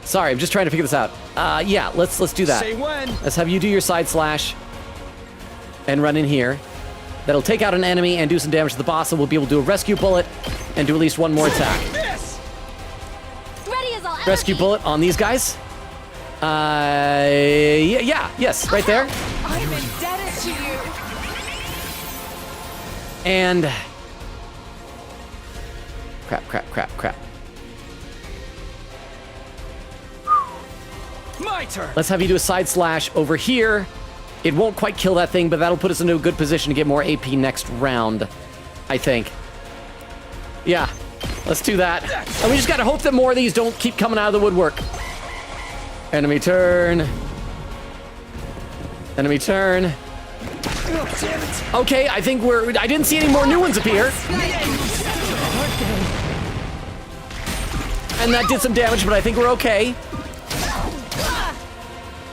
Sorry, I'm just trying to figure this out. Yeah, let's do that. Say when. Let's have you do your side slash and run in here. That'll take out an enemy and do some damage to the boss, and we'll be able to do a rescue bullet and do at least one more attack. This. Ready as I'll ever Rescue be. bullet on these guys. Yes, right there. I'm indebted to you. And crap. My turn. Let's have you do a side slash over here. It won't quite kill that thing, but that'll put us into a good position to get more AP next round, I think. Yeah, let's do that. And we just gotta hope that more of these don't keep coming out of the woodwork. Enemy turn. Enemy turn. Oh, damn it. Okay, I think I didn't see any more new ones appear. And that did some damage, but I think we're okay.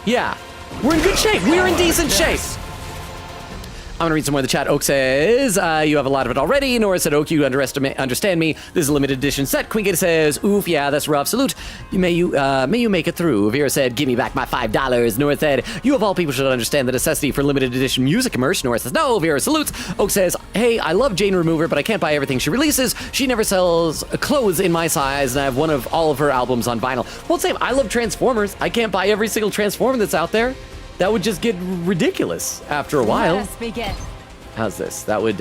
Yeah, we're in good shape. We're in decent shape. I'm gonna read some more of the chat. Oak says, you have a lot of it already. Nora said, Oak, you understand me. This is a limited edition set. Queen Gator says, oof, yeah, that's rough. Salute. May you make it through. Vera said, give me back my $5. Nora said, you of all people should understand the necessity for limited edition music merch. Nora says, no. Vera salutes. Oak says, hey, I love Jane Remover, but I can't buy everything she releases. She never sells clothes in my size, and I have one of all of her albums on vinyl. Well, same. I love Transformers. I can't buy every single Transformer that's out there. That would just get ridiculous after a while. Let us begin. How's this? That would...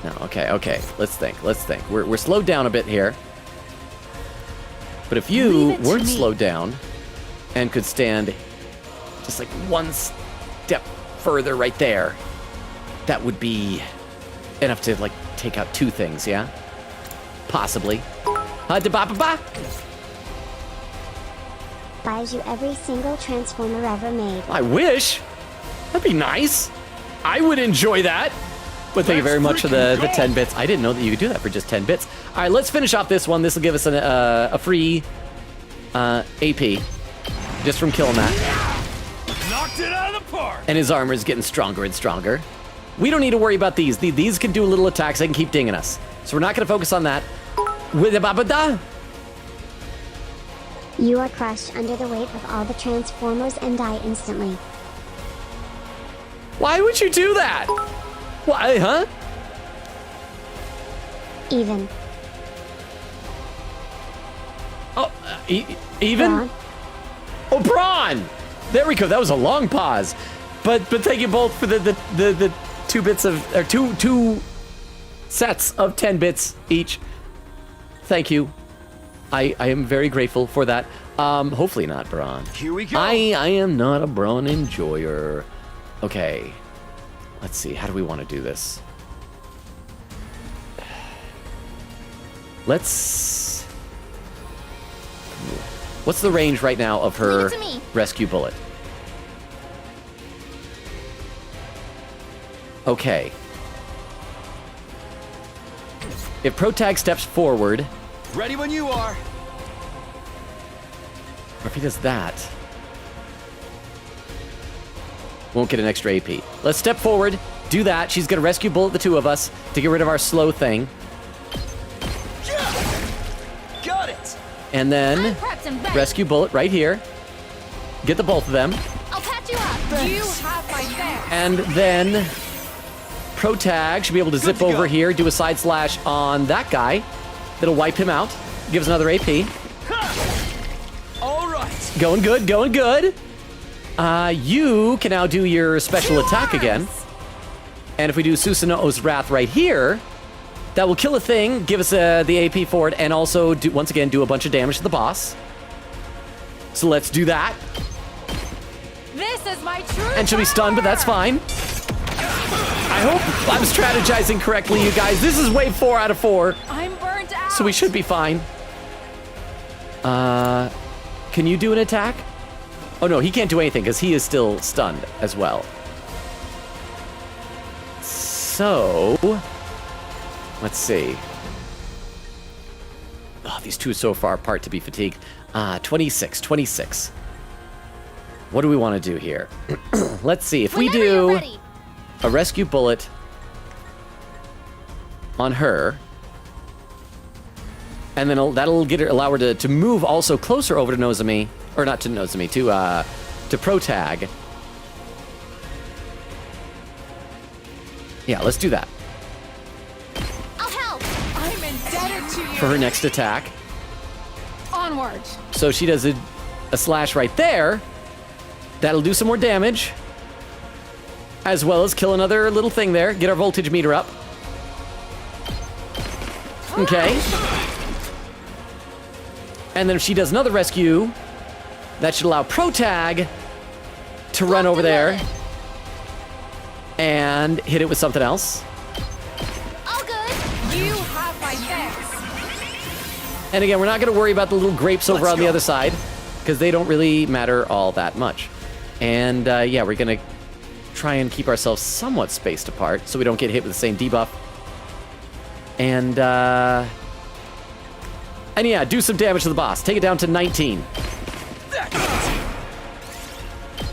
No, okay. Let's think. We're slowed down a bit here. But if you weren't slowed down and could stand just like one step further right there, that would be enough to like take out 2 things, yeah? Possibly. Ha-da-ba-ba-ba! Buys you every single Transformer ever made. I wish. That'd be nice. I would enjoy that. But thank you very much for the 10 bits. I didn't know that you could do that for just 10 bits. All right, let's finish off this one. This will give us a free AP just from killing that. Knocked it out of the park. And his armor is getting stronger and stronger. We don't need to worry about these. These can do little attacks. They can keep dinging us. So we're not going to focus on that. With the babada. You are crushed under the weight of all the Transformers and die instantly. Why would you do that? Why, huh? Even. Oh, even? Brawn. Oh, Brawn! There we go. That was a long pause. But thank you both for the 2 bits of, or two sets of 10 bits each. Thank you. I am very grateful for that. Hopefully not Brawn. Here we go. I am not a Brawn enjoyer. Okay. Let's see. How do we want to do this? What's the range right now of her Leave it to me. rescue bullet? Okay. If Protag steps forward, Ready when you are. or if he does that, won't get an extra AP. Let's step forward, do that. She's gonna rescue bullet the two of us to get rid of our slow thing. Got it. And then prepped and ready. rescue bullet right here. Get the both of them. I'll patch you up. You have my thanks. And then Protag should be able to zip over here, do a side slash on that guy. That'll wipe him out. Gives another AP. All right. Going good, going good. You can now do your special attack again. And if we do Susanoo's Wrath right here, that will kill a thing, give us the AP for it, and also, once again, do a bunch of damage to the boss. So let's do that. This is my true And she'll be stunned, but that's fine. I hope I'm strategizing correctly, you guys. This is wave 4 out of 4. I'm burnt out. So we should be fine. Can you do an attack? Oh no, he can't do anything because he is still stunned as well. So, let's see. Oh, these two are so far apart to be fatigued. 26. What do we want to do here? Let's see. If we Whenever you're do ready. a rescue bullet on her, and then that'll get her, allow her to move also closer over to Nozomi, or not to Nozomi, to Protag. Yeah, let's do that I'll help. I'm indebted to you. for her next attack. Onward. So she does a slash right there. That'll do some more damage, as well as kill another little thing there. Get our voltage meter up. Okay. And then if she does another rescue, that should allow Protag to run over there and hit it with something else. All good. You have my thanks. And again, we're not going to worry about the little grapes over on the other side, because they don't really matter all that much. And yeah, we're going to try and keep ourselves somewhat spaced apart so we don't get hit with the same debuff. And yeah, do some damage to the boss. Take it down to 19.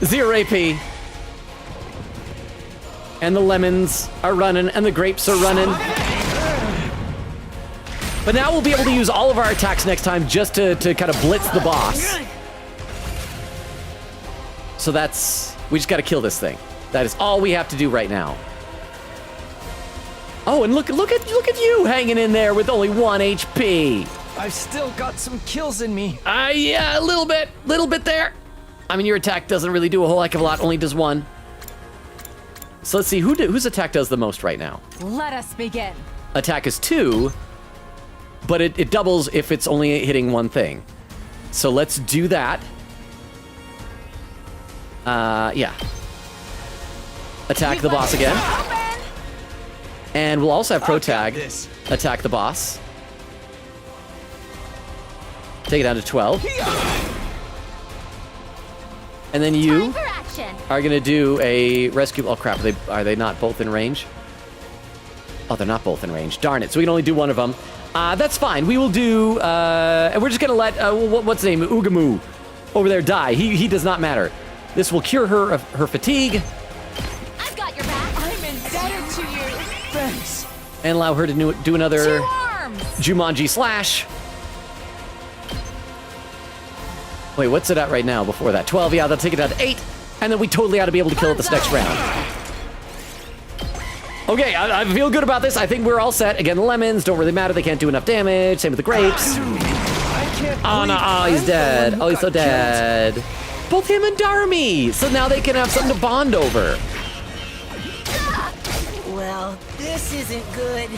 0 AP. And the lemons are running, and the grapes are running. But now we'll be able to use all of our attacks next time just to kind of blitz the boss. So we just got to kill this thing. That is all we have to do right now. Oh, and look at you hanging in there with only 1 HP. I've still got some kills in me. Yeah, a little bit there. I mean, your attack doesn't really do a whole heck of a lot, only does 1. So let's see, whose attack does the most right now? Let us begin. Attack is 2, but it doubles if it's only hitting 1 thing. So let's do that. Yeah. Attack the boss again. And we'll also have Protag attack the boss. Take it down to 12. And then you For action. are going to do a rescue. Oh, crap. Are they not both in range? Oh, they're not both in range. Darn it. So we can only do one of them. That's fine. We will do... and we're just going to let... what's his name? Ugamu over there die. He does not matter. This will cure her fatigue. I've got your back. I'm indebted to you. Thanks. And allow her to do another 2 arms. Jumanji slash. Wait, what's it at right now before that? 12, yeah, that'll take it down to 8. And then we totally ought to be able to kill it this next round. Okay, I feel good about this. I think we're all set. Again, the lemons don't really matter. They can't do enough damage. Same with the grapes. Oh, no. Oh, he's dead. Oh, he's so dead. Both him and Darmy. So now they can have something to bond over. Well, this isn't good.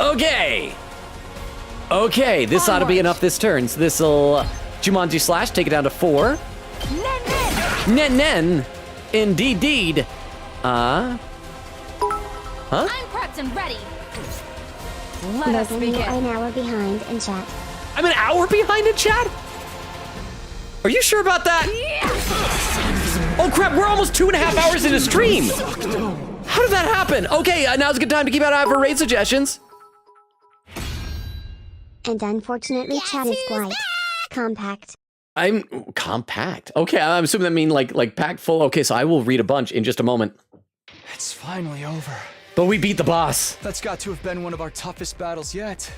Okay. Okay, this ought to be enough this turn. So this'll Jumanji slash, take it down to 4. Nen. Indeed. Huh? I'm prepped and ready. Let us Logan, you begin. are an hour behind in chat. I'm an hour behind in chat? Are you sure about that? Oh crap, we're almost 2.5 hours into stream. How did that happen? Okay, now's a good time to keep out eye for raid suggestions. And unfortunately, chat is quite compact. I'm compact. Okay, I'm assuming that means like packed full. Okay, so I will read a bunch in just a moment. It's finally over. But we beat the boss. That's got to have been one of our toughest battles yet.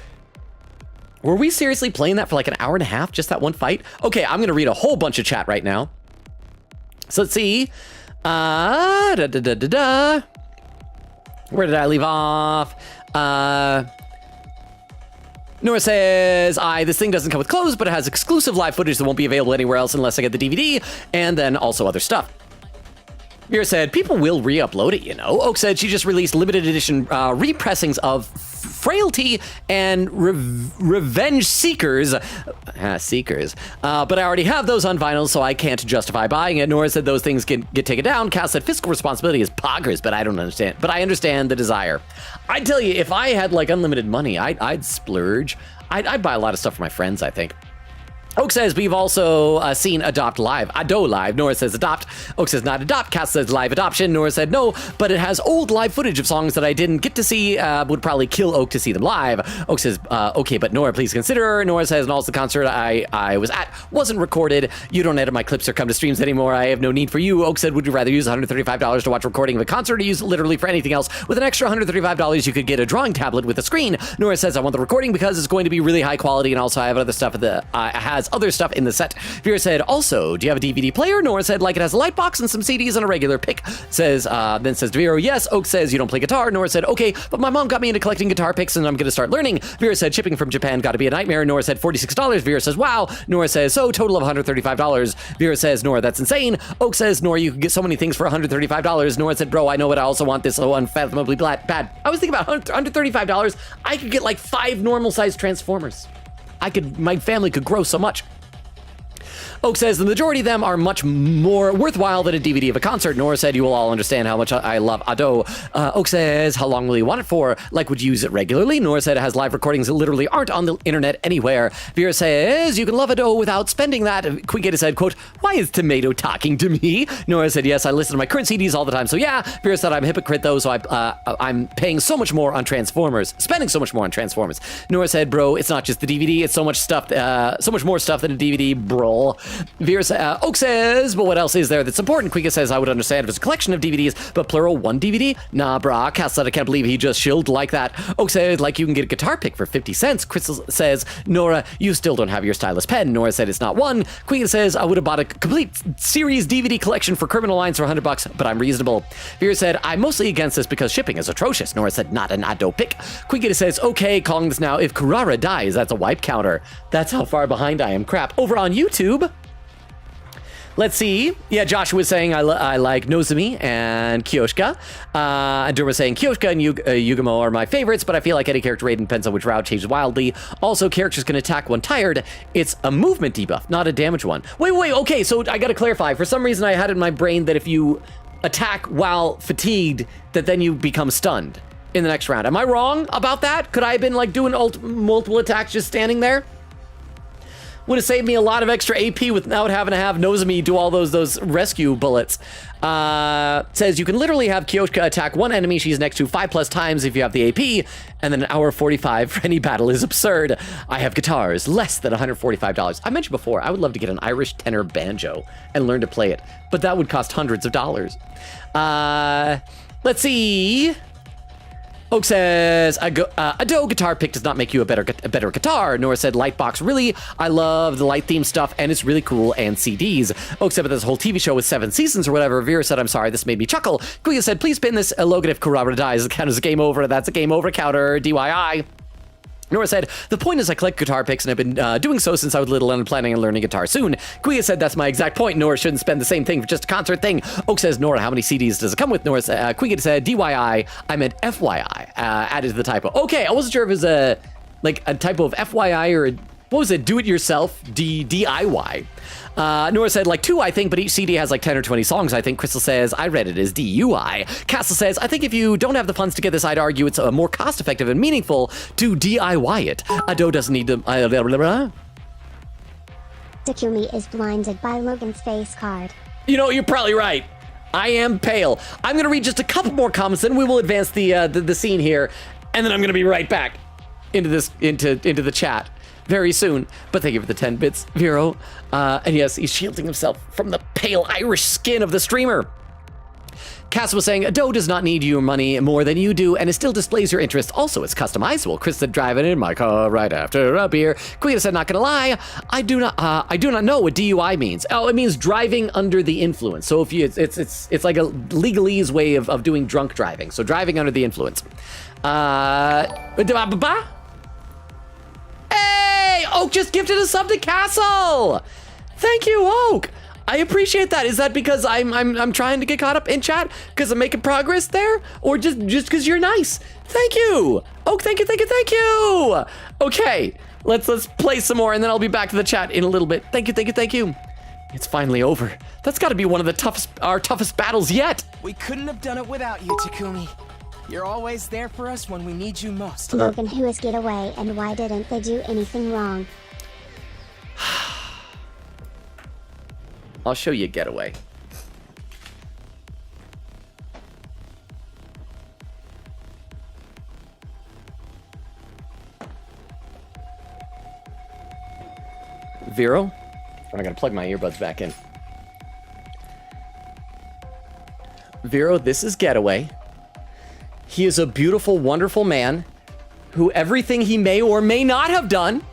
Were we seriously playing that for like an hour and a half, just that one fight? Okay, I'm gonna read a whole bunch of chat right now. So let's see. Where did I leave off? Nora says, this thing doesn't come with clothes, but it has exclusive live footage that won't be available anywhere else unless I get the DVD, and then also other stuff. Vera said, people will re-upload it, you know. Oak said she just released limited edition repressings of Frailty and Revenge Seekers. Seekers. But I already have those on vinyl, so I can't justify buying it. Nora said those things get taken down. Cass said fiscal responsibility is poggers, but I don't understand. But I understand the desire. I'd tell you, if I had like unlimited money, I'd splurge. I'd buy a lot of stuff for my friends, I think. Oak says, we've also seen Adopt Live. Ado Live. Nora says adopt. Oak says not adopt. Cass says live adoption. Nora said no, but it has old live footage of songs that I didn't get to see. Would probably kill Oak to see them live. Oak says, okay, but Nora, please consider. Nora says, and also the concert I was at wasn't recorded. You don't edit my clips or come to streams anymore. I have no need for you. Oak said, would you rather use $135 to watch a recording of a concert or use it literally for anything else? With an extra $135, you could get a drawing tablet with a screen. Nora says, I want the recording because it's going to be really high quality, and also I have other stuff has other stuff in the set. Vera said, also, do you have a DVD player? Nora said, like it has a light box and some CDs and a regular pick. Then says to Vera, yes. Oak says, you don't play guitar. Nora said, okay, but my mom got me into collecting guitar picks and I'm going to start learning. Vera said, shipping from Japan got to be a nightmare. Nora said, $46. Vera says, wow. Nora says, so total of $135. Vera says, Nora, that's insane. Oak says, Nora, you can get so many things for $135. Nora said, bro, I know what I also want this so unfathomably bad. I was thinking about $135. I could get like 5 normal sized Transformers. My family could grow so much. Oak says the majority of them are much more worthwhile than a DVD of a concert. Nora said you will all understand how much I love Ado. Oak says, how long will you want it for? Like, would you use it regularly? Nora said it has live recordings that literally aren't on the internet anywhere. Vera says, you can love Ado without spending that. Quiggetta said, quote, why is Tomato talking to me? Nora said, yes, I listen to my current CDs all the time. So yeah, Vera said, I'm a hypocrite though, so I'm paying so much more on Transformers, spending so much more on Transformers. Nora said, bro, it's not just the DVD, it's so much stuff, so much more stuff than a DVD, bro. Vera Oak says, but what else is there that's important? Quika says, I would understand if it's a collection of DVDs, but plural, one DVD? Nah, brah. Cass said, I can't believe he just shilled like that. Oak said, like you can get a guitar pick for 50 cents. Crystal says, Nora, you still don't have your stylus pen. Nora said, it's not one. Quika says, I would have bought a complete series DVD collection for Criminal Lines for $100, but I'm reasonable. Vera said, I'm mostly against this because shipping is atrocious. Nora said, not an Ado pick. Quika says, okay, calling this now. If Kurara dies, that's a wipe counter. That's how far behind I am. Crap. Over on YouTube. Let's see. Yeah, Josh was saying I like Nozomi and Kyoshka. And Dur was saying Kyoshka and Yugamo are my favorites, but I feel like any character raid depends on which route changes wildly. Also, characters can attack when tired. It's a movement debuff, not a damage one. Wait, okay, so I gotta clarify. For some reason, I had in my brain that if you attack while fatigued, that then you become stunned in the next round. Am I wrong about that? Could I have been like doing multiple attacks just standing there? Would have saved me a lot of extra AP without having to have Nozomi do all those rescue bullets. Says you can literally have Kyoshka attack one enemy she's next to 5+ times if you have the AP, and then an hour 45 for any battle is absurd. I have guitars, less than $145. I mentioned before, I would love to get an Irish tenor banjo and learn to play it, but that would cost hundreds of dollars. Let's see. Oak says, Ado guitar pick does not make you a better guitar. Nora said, Lightbox, really? I love the light theme stuff, and it's really cool, and CDs. Oak said, but this whole TV show with 7 seasons or whatever. Vera said, I'm sorry, this made me chuckle. Kuya said, please pin this. Logan, if Kurabara dies, it counts as a game over. That's a game over counter, DYI. Nora said, the point is I collect guitar picks and I've been doing so since I was little and planning on learning guitar soon. Kuya said, that's my exact point. Nora shouldn't spend the same thing for just a concert thing. Oak says, Nora, how many CDs does it come with? Nora said, Kuya said, DYI. I meant FYI. Added to the typo. Okay, I wasn't sure if it was a typo of FYI or what was it? Do it yourself? DIY. Nora said, like 2, I think, but each CD has like 10 or 20 songs, I think. Crystal says, I read it as DUI. Castle says, I think if you don't have the funds to get this, I'd argue it's more cost-effective and meaningful to DIY it. Ado doesn't need to... Takumi is blinded by Logan's face card. You know, you're probably right. I am pale. I'm gonna read just a couple more comments, then we will advance the scene here, and then I'm gonna be right back into the chat very soon. But thank you for the 10 bits, Vero. And yes, he's shielding himself from the pale Irish skin of the streamer. Cass was saying, Doe does not need your money more than you do, and it still displays your interest. Also, it's customizable. Chris said, driving in my car right after a beer. Queen said, not gonna lie, I do not know what DUI means. Oh, it means driving under the influence. So if you, it's like a legalese way of doing drunk driving. So driving under the influence. Hey, Oak just gifted a sub to Castle. Thank you, Oak. I appreciate that. Is that because I'm trying to get caught up in chat because I'm making progress there, or just because you're nice? Thank you. Oh, thank you. Okay, let's play some more, and then I'll be back to the chat in a little bit. Thank you. It's finally over. That's got to be one of the our toughest battles yet. We couldn't have done it without you, Takumi. You're always there for us when we need you most. Logan, who is Getaway, and why didn't they do anything wrong? I'll show you Getaway. Vero? I'm gonna plug my earbuds back in. Vero, this is Getaway. He is a beautiful, wonderful man who everything he may or may not have done,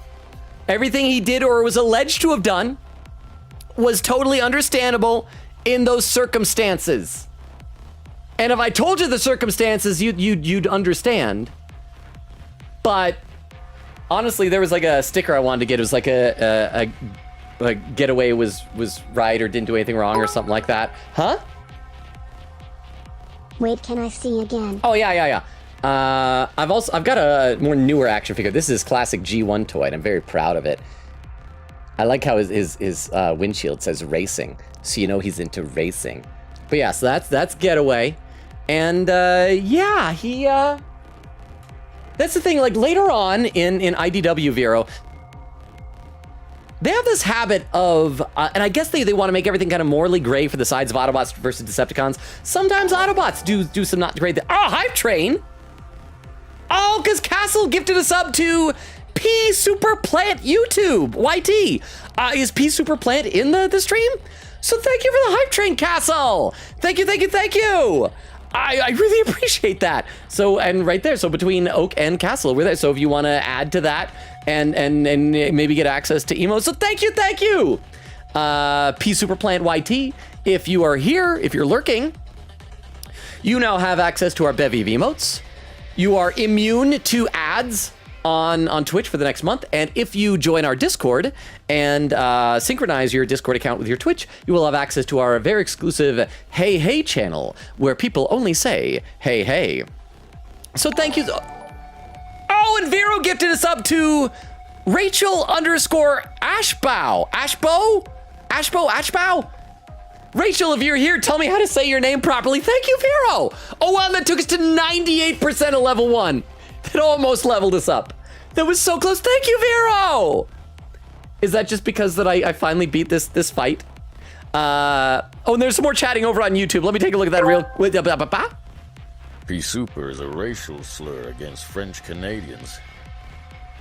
everything he did or was alleged to have done, was totally understandable in those circumstances. And if I told you the circumstances, you'd understand. But honestly, there was like a sticker I wanted to get. It was like a Getaway was right or didn't do anything wrong or something like that. Huh? Wait, can I see again? Oh yeah. I've got a more newer action figure. This is classic G1 toy, and I'm very proud of it. I like how his windshield says racing, so you know he's into racing. But yeah, so that's Getaway, and yeah, he. That's the thing. Like later on in IDW Vero, they have this habit of, and I guess they want to make everything kind of morally gray for the sides of Autobots versus Decepticons. Sometimes Autobots do some not great. Oh, Hype Train. Oh, because Castle gifted a sub to P Super Plant YouTube YT. Is P Super Plant in the stream? So thank you for the Hype Train, Castle. Thank you. I really appreciate that. So, and right there, so between Oak and Castle, we're there. So if you want to add to that and maybe get access to emotes, so thank you. P Super Plant YT. If you are here, if you're lurking, you now have access to our bevy of emotes. You are immune to ads on Twitch for the next month, and if you join our Discord and synchronize your Discord account with your Twitch, you will have access to our very exclusive Hey Hey channel, where people only say Hey Hey. So thank you. Oh, and Vero gifted us up to Rachel_Ashbow. Ashbow? Rachel, if you're here, tell me how to say your name properly. Thank you, Vero. Oh, wow, that took us to 98% of level 1. That almost leveled us up. That was so close. Thank you, Vero. Is that just because that I finally beat this fight? Oh, and there's some more chatting over on YouTube. Let me take a look at that real. P Super is a racial slur against French Canadians.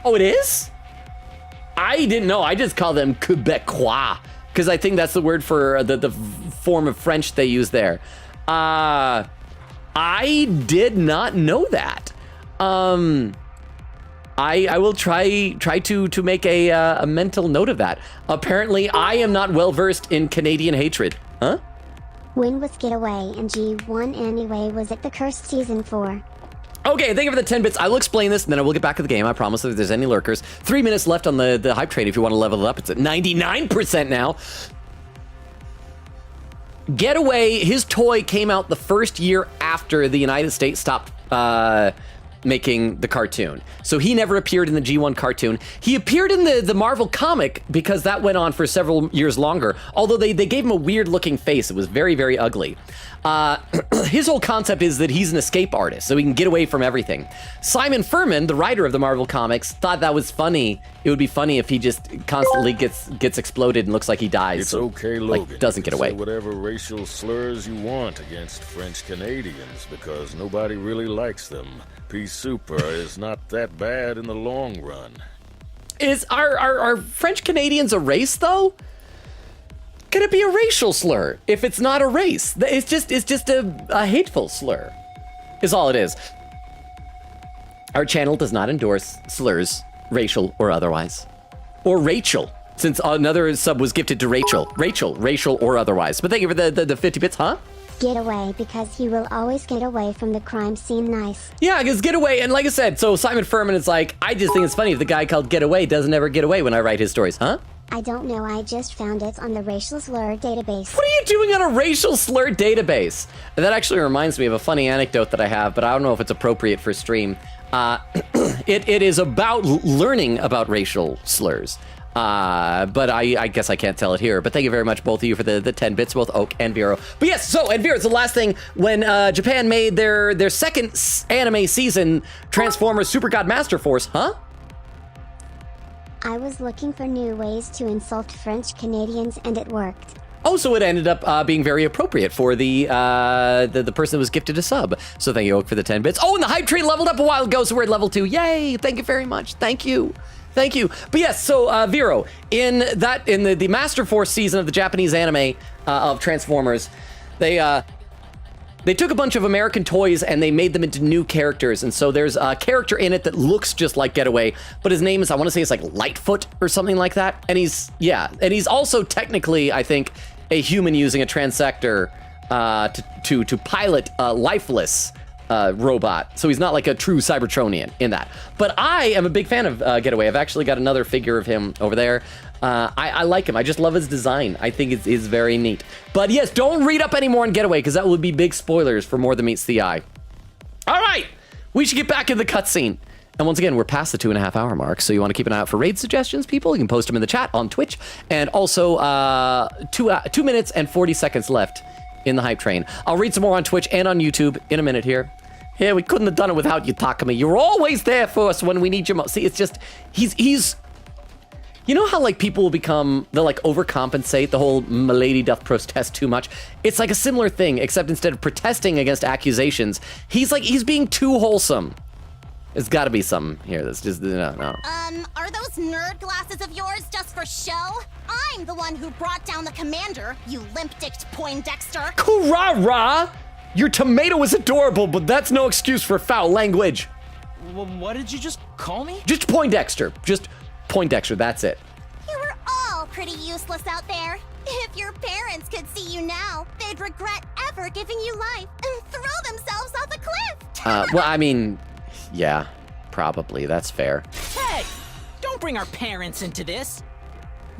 Oh, it is? I didn't know. I just call them Quebecois because I think that's the word for the form of French they use there. I did not know that. I will try to make a mental note of that. Apparently, I am not well versed in Canadian hatred. Huh? When was Getaway and G1 anyway? Was it the cursed season 4? Okay, thank you for the 10 bits. I will explain this, and then I will get back to the game. I promise if there's any lurkers. 3 minutes left on the hype train if you want to level it up. It's at 99% now. Getaway, his toy came out the first year after the United States stopped making the cartoon. So he never appeared in the G1 cartoon. He appeared in the Marvel comic because that went on for several years longer. Although they gave him a weird looking face. It was very, very ugly. His whole concept is that he's an escape artist, so he can get away from everything. Simon Furman, the writer of the Marvel comics, thought that was funny it would be funny if he just constantly gets exploded and looks like he dies. It's okay, Logan. Like, doesn't You get can away. Say whatever racial slurs you want against French Canadians because nobody really likes them. Pea Super is not that bad in the long run. Are French Canadians a race though? Can it be a racial slur if it's not a race? It's just a hateful slur, is all it is. Our channel does not endorse slurs, racial or otherwise. Or Rachel, since another sub was gifted to Rachel. Rachel, racial or otherwise. But thank you for the 50 bits, huh? Get away, because he will always get away from the crime scene nice. Yeah, because get away, and like I said, so Simon Furman is like, I just think it's funny if the guy called Get Away doesn't ever get away when I write his stories, huh? I don't know, I just found it on the racial slur database. What are you doing on a racial slur database? And that actually reminds me of a funny anecdote that I have, but I don't know if it's appropriate for stream. It is about learning about racial slurs. But I guess I can't tell it here. But thank you very much, both of you, for the 10 bits, both Oak and Vero. But yes, so, and Vero, it's the last thing. When Japan made their second anime season, Transformers Super God Master Force, huh? I was looking for new ways to insult French Canadians, and it worked. Oh, so it ended up being very appropriate for the person that was gifted a sub. So thank you, Oak, for the 10 bits. Oh, and the hype train leveled up a while ago, so we're at level 2. Yay! Thank you very much. Thank you. Thank you. But yes, so Vero, in the Master Force season of the Japanese anime of Transformers, they took a bunch of American toys and they made them into new characters. And so there's a character in it that looks just like Getaway, but his name is, I want to say it's like Lightfoot or something like that. And he's also technically, I think, a human using a transector to pilot a lifeless robot. So he's not like a true Cybertronian in that. But I am a big fan of Getaway. I've actually got another figure of him over there. I like him. I just love his design. I think it's very neat. But yes, don't read up anymore on Getaway, because that would be big spoilers for more than meets the eye. All right, we should get back in the cutscene. And once again, we're past the 2.5 hour mark, so you want to keep an eye out for raid suggestions, people. You can post them in the chat on Twitch. And also, 2 minutes and 40 seconds left in the hype train. I'll read some more on Twitch and on YouTube in a minute here. Yeah, we couldn't have done it without you, Takumi. You're always there for us when we need you most. See, it's just, he's... You know how, like, people will become, they'll, like, overcompensate, the whole "Milady doth protest too much"? It's like a similar thing, except instead of protesting against accusations, he's being too wholesome. There's gotta be something here that's just, no. Are those nerd glasses of yours just for show? I'm the one who brought down the commander, you limp-dicked Poindexter. Kurara! Your tomato is adorable, but that's no excuse for foul language. What did you just call me? Just Poindexter. Just Poindexter, that's it. You were all pretty useless out there. If your parents could see you now, they'd regret ever giving you life and throw themselves off a cliff. Well, I mean, yeah, probably. That's fair. Hey! Don't bring our parents into this.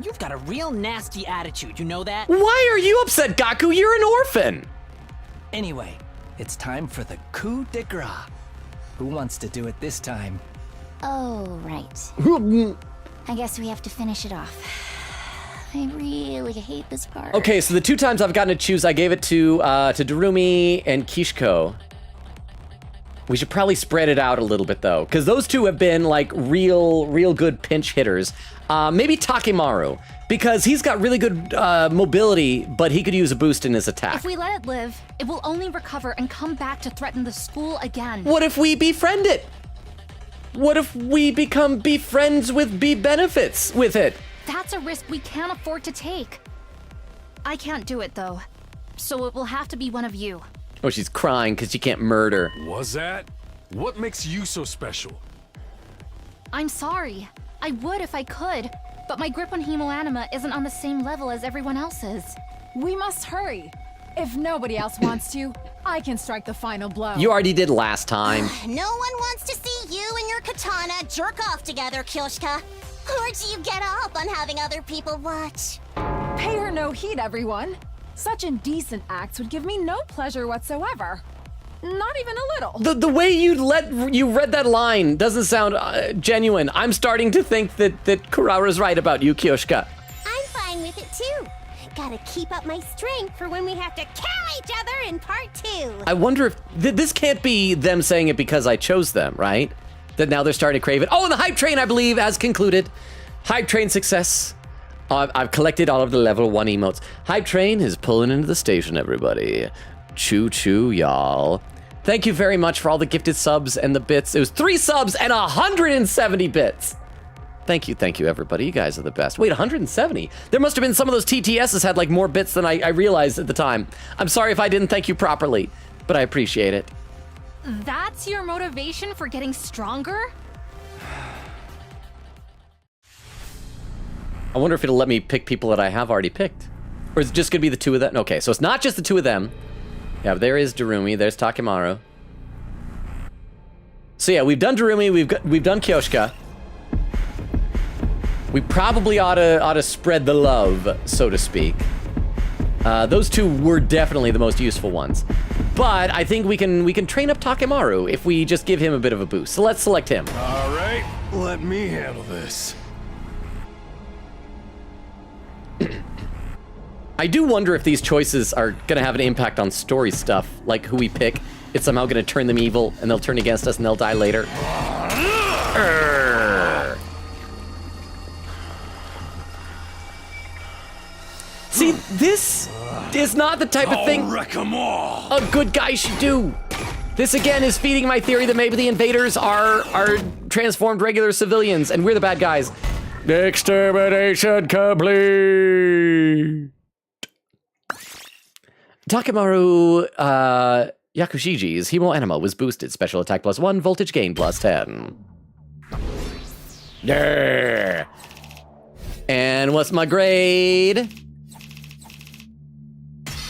You've got a real nasty attitude, you know that? Why are you upset, Gaku? You're an orphan. Anyway, it's time for the coup de grace. Who wants to do it this time? Oh, right. I guess we have to finish it off. I really hate this part. Okay, so the 2 times I've gotten to choose, I gave it to Darumi and Kishiko. We should probably spread it out a little bit, though, because those 2 have been, like, real good pinch hitters. Maybe Takemaru, because he's got really good mobility, but he could use a boost in his attack. If we let it live, it will only recover and come back to threaten the school again. What if we befriend it? What if we become friends with benefits with it? That's a risk we can't afford to take. I can't do it, though. So it will have to be one of you. Oh, she's crying because she can't murder. Was that? What makes you so special? I'm sorry. I would if I could, but my grip on Hemoanima isn't on the same level as everyone else's. We must hurry. If nobody else wants to, I can strike the final blow. You already did last time. No one wants to see you and your katana jerk off together, Kyoshka. Or do you get up on having other people watch? Pay her no heed, everyone. Such indecent acts would give me no pleasure whatsoever. Not even a little. The way you read that line doesn't sound genuine. I'm starting to think that Kurara's right about you, Kyoshka. I'm fine with it too. Gotta keep up my strength for when we have to kill each other in part 2. I wonder if this can't be them saying it because I chose them, right? that now they're starting to crave it. Oh, and the hype train, I believe, has concluded. Hype train success. I've collected all of the level 1 emotes. Hype train is pulling into the station, everybody. Choo choo, y'all. Thank you very much for all the gifted subs and the bits. It was 3 subs and 170 bits. Thank you, everybody. You guys are the best. Wait, 170? There must have been some of those TTSs had like more bits than I realized at the time. I'm sorry if I didn't thank you properly, but I appreciate it. That's your motivation for getting stronger? I wonder if it'll let me pick people that I have already picked. Or is it just gonna be the 2 of them? Okay, so it's not just the 2 of them. Yeah, there is Darumi, there's Takemaru. So yeah, we've done Darumi, we've done Kyoshka. We probably ought to spread the love, so to speak. Those 2 were definitely the most useful ones. But I think we can train up Takemaru if we just give him a bit of a boost. So let's select him. All right, let me handle this. I do wonder if these choices are gonna have an impact on story stuff, like who we pick. It's somehow gonna turn them evil, and they'll turn against us, and they'll die later. See, this is not the type of thing wreck 'em all. a good guy should do. This again is feeding my theory that maybe the invaders are transformed regular civilians, and we're the bad guys. Extermination complete. Takemaru Yakushiji's Hemo Anima was boosted. Special attack +1, voltage gain +10. Yeah. And what's my grade?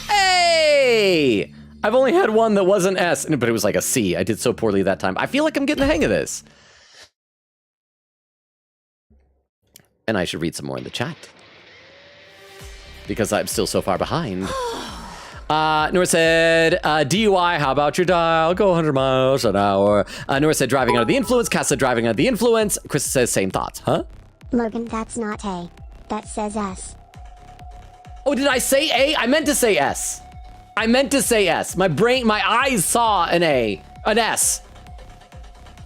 Hey! I've only had one that wasn't S, but it was like a C. I did so poorly that time. I feel like I'm getting the hang of this. And I should read some more in the chat. Because I'm still so far behind. Nora said, DUI, how about your dial? Go 100 miles an hour. Nora said, driving under the influence. Cass said, driving under the influence. Chris says, same thoughts. Huh? Logan, that's not A. That says S. Oh, did I say A? I meant to say S. I meant to say S. My eyes saw an A, an S.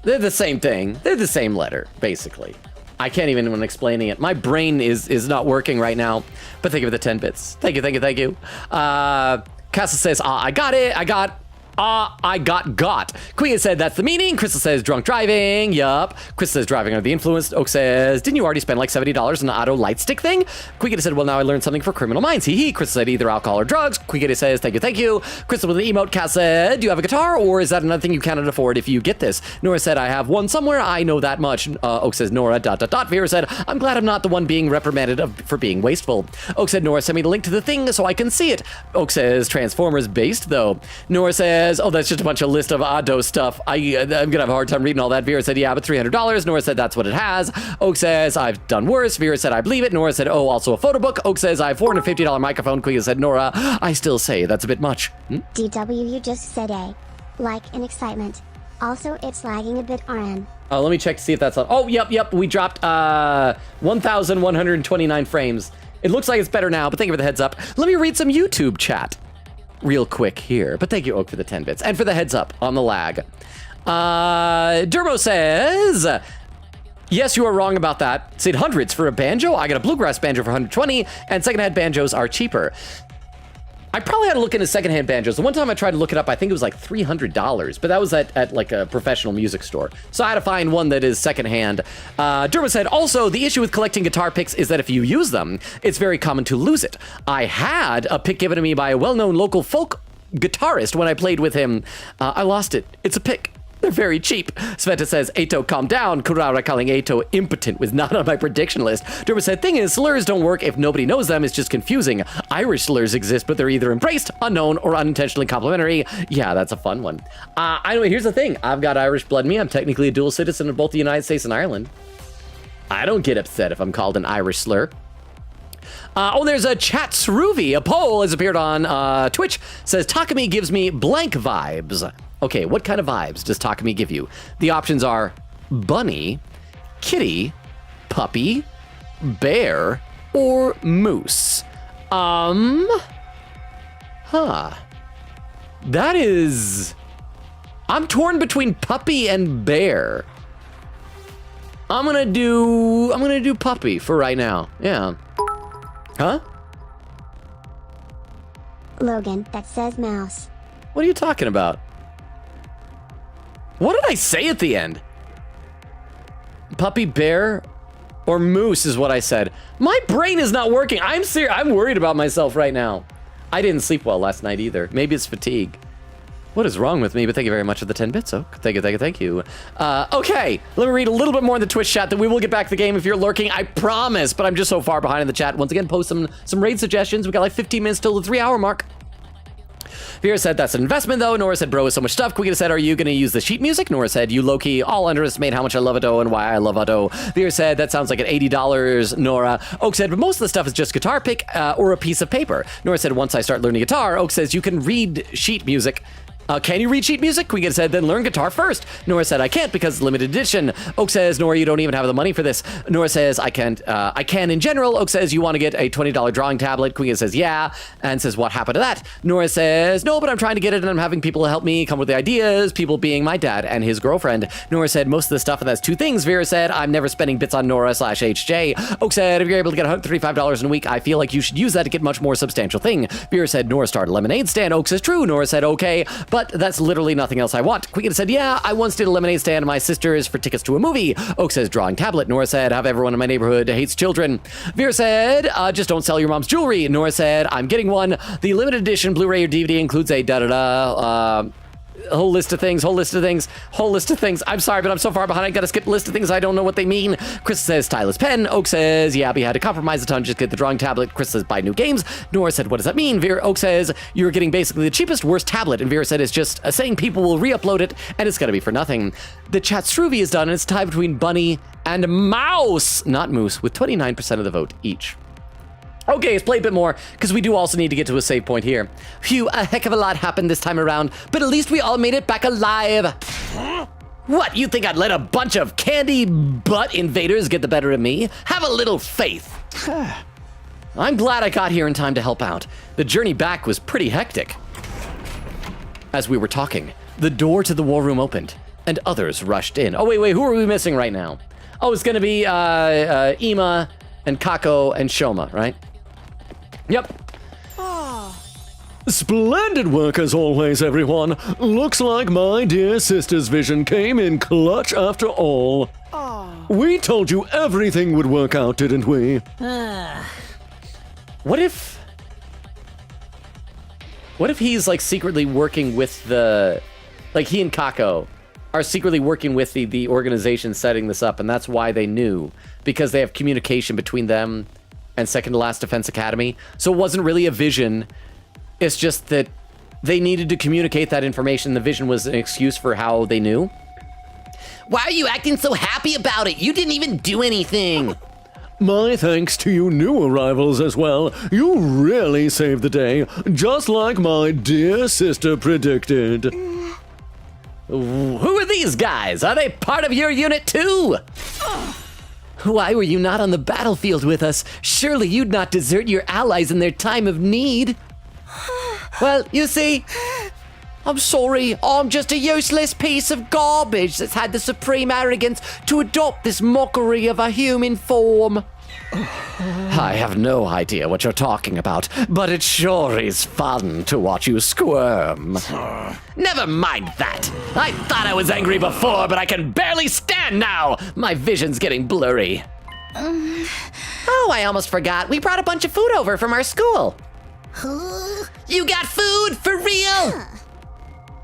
They're the same thing. They're the same letter, basically. I can't even when explaining it. My brain is not working right now. But thank you for the 10 bits. Thank you, thank you, thank you. Casa says, I got it. I got. Queen said, that's the meaning. Crystal says, drunk driving. Yup. Crystal says, driving under the influence. Oak says, didn't you already spend like $70 on the auto light stick thing? Queen said, well, now I learned something for criminal minds. Hee hee. Crystal said, either alcohol or drugs. Queen says, thank you, thank you. Crystal with an emote. Cass said, do you have a guitar, or is that another thing you cannot afford if you get this? Nora said, I have one somewhere. I know that much. Oak says, Nora, ... Vera said, I'm glad I'm not the one being reprimanded for being wasteful. Oak said, Nora, send me the link to the thing so I can see it. Oak says, Transformers based, though. Nora says, oh, that's just a bunch of list of Ado stuff. I'm gonna have a hard time reading all that. Vera said, yeah, but $300. Nora said, that's what it has. Oak says, I've done worse. Vera said, I believe it. Nora said, oh, also a photo book. Oak says, I have $450 microphone. Queen said, Nora, I still say that's a bit much. DW, you just said A. Like in excitement. Also, it's lagging a bit, RM. Let me check to see if that's on. Oh, yep. We dropped 1,129 frames. It looks like it's better now, but thank you for the heads up. Let me read some YouTube chat real quick here. But thank you, Oak, for the 10 bits and for the heads up on the lag. Dermo says, yes, you are wrong about that. Said hundreds for a banjo. I got a bluegrass banjo for 120, and secondhand banjos are cheaper. I probably had to look into secondhand banjos. The one time I tried to look it up, I think it was like $300, but that was at like a professional music store. So I had to find one that is secondhand. Derma said, also, the issue with collecting guitar picks is that if you use them, it's very common to lose it. I had a pick given to me by a well-known local folk guitarist when I played with him. I lost it. It's a pick. They're very cheap. Sveta says, Eito, calm down. Kurara calling Eito impotent was not on my prediction list. Derma said, thing is, slurs don't work if nobody knows them. It's just confusing. Irish slurs exist, but they're either embraced, unknown, or unintentionally complimentary. Yeah, that's a fun one. Anyway, here's the thing. I've got Irish blood in me. I'm technically a dual citizen of both the United States and Ireland. I don't get upset if I'm called an Irish slur. There's a chat Sruvi. A poll has appeared on Twitch. Says, Takumi gives me blank vibes. Okay, what kind of vibes does Takumi give you? The options are bunny, kitty, puppy, bear, or moose. That is... I'm torn between puppy and bear. I'm gonna do puppy for right now. Yeah. Huh? Logan, that says mouse. What are you talking about? What did I say at the end? Puppy, bear, or moose is what I said. My brain is not working. I'm serious. I'm worried about myself right now. I didn't sleep well last night either. Maybe it's fatigue. What is wrong with me? But thank you very much for the 10 bits, Oak. Thank you. Okay, let me read a little bit more in the Twitch chat, then we will get back to the game if you're lurking, I promise, but I'm just so far behind in the chat. Once again, post some raid suggestions. We got like 15 minutes till the 3-hour mark. Vera said, that's an investment, though. Nora said, bro, is so much stuff. Quigga said, are you going to use the sheet music? Nora said, you low-key all underestimate how much I love it, and why I love it. Vera said, that sounds like an $80, Nora. Oak said, but most of the stuff is just guitar pick or a piece of paper. Nora said, once I start learning guitar. Oak says, you can read sheet music. Can you read sheet music? Quigga said, then learn guitar first. Nora said, I can't because it's limited edition. Oak says, Nora, you don't even have the money for this. Nora says, I can't. I can in general. Oak says, you want to get a $20 drawing tablet? Quigga says, yeah. And says, what happened to that? Nora says, no, but I'm trying to get it and I'm having people help me come with the ideas. People being my dad and his girlfriend. Nora said, most of the stuff, and that's two things. Vera said, I'm never spending bits on Nora/HJ. Oak said, if you're able to get $135 in a week, I feel like you should use that to get much more substantial thing. Vera said, Nora started a lemonade stand. Oak says, true. Nora said, okay, but that's literally nothing else I want. Quigga said, yeah, I once did a lemonade stand to my sisters for tickets to a movie. Oak says, drawing tablet. Nora said, have everyone in my neighborhood hates children. Vera said, just don't sell your mom's jewelry. Nora said, I'm getting one. The limited edition Blu-ray or DVD includes a a whole list of things. I'm sorry, but I'm so far behind. I gotta skip the list of things. I don't know what they mean. Chris says, stylus pen. Oak says, yeah, we had to compromise a ton. Just get the drawing tablet. Chris says, buy new games. Nora said, what does that mean? Oak says, you're getting basically the cheapest, worst tablet. And Vera said, it's just saying people will re-upload it and it's gonna be for nothing. The chat Struvy is done and it's tied between Bunny and Mouse, not Moose, with 29% of the vote each. Okay, let's play a bit more, because we do also need to get to a save point here. Phew, a heck of a lot happened this time around, but at least we all made it back alive. What, you think I'd let a bunch of candy butt invaders get the better of me? Have a little faith. I'm glad I got here in time to help out. The journey back was pretty hectic. As we were talking, the door to the war room opened, and others rushed in. Oh, wait, who are we missing right now? Oh, it's gonna be Ima and Kako and Shoma, right? Yep. Splendid work as always, everyone. Looks like my dear sister's vision came in clutch after all. We told you everything would work out, didn't we? What if he's like secretly working with like he and Kako are secretly working with the organization setting this up, and that's why they knew, because they have communication between them and Second to Last Defense Academy. So it wasn't really a vision. It's just that they needed to communicate that information. The vision was an excuse for how they knew. Why are you acting so happy about it? You didn't even do anything. My thanks to you new arrivals as well. You really saved the day, just like my dear sister predicted. Who are these guys? Are they part of your unit too? Why were you not on the battlefield with us? Surely you'd not desert your allies in their time of need. Well, you see, I'm sorry, I'm just a useless piece of garbage that's had the supreme arrogance to adopt this mockery of a human form. I have no idea what you're talking about, but it sure is fun to watch you squirm. Never mind that. I thought I was angry before, but I can barely stand now. My vision's getting blurry. Oh, I almost forgot. We brought a bunch of food over from our school. You got food for real?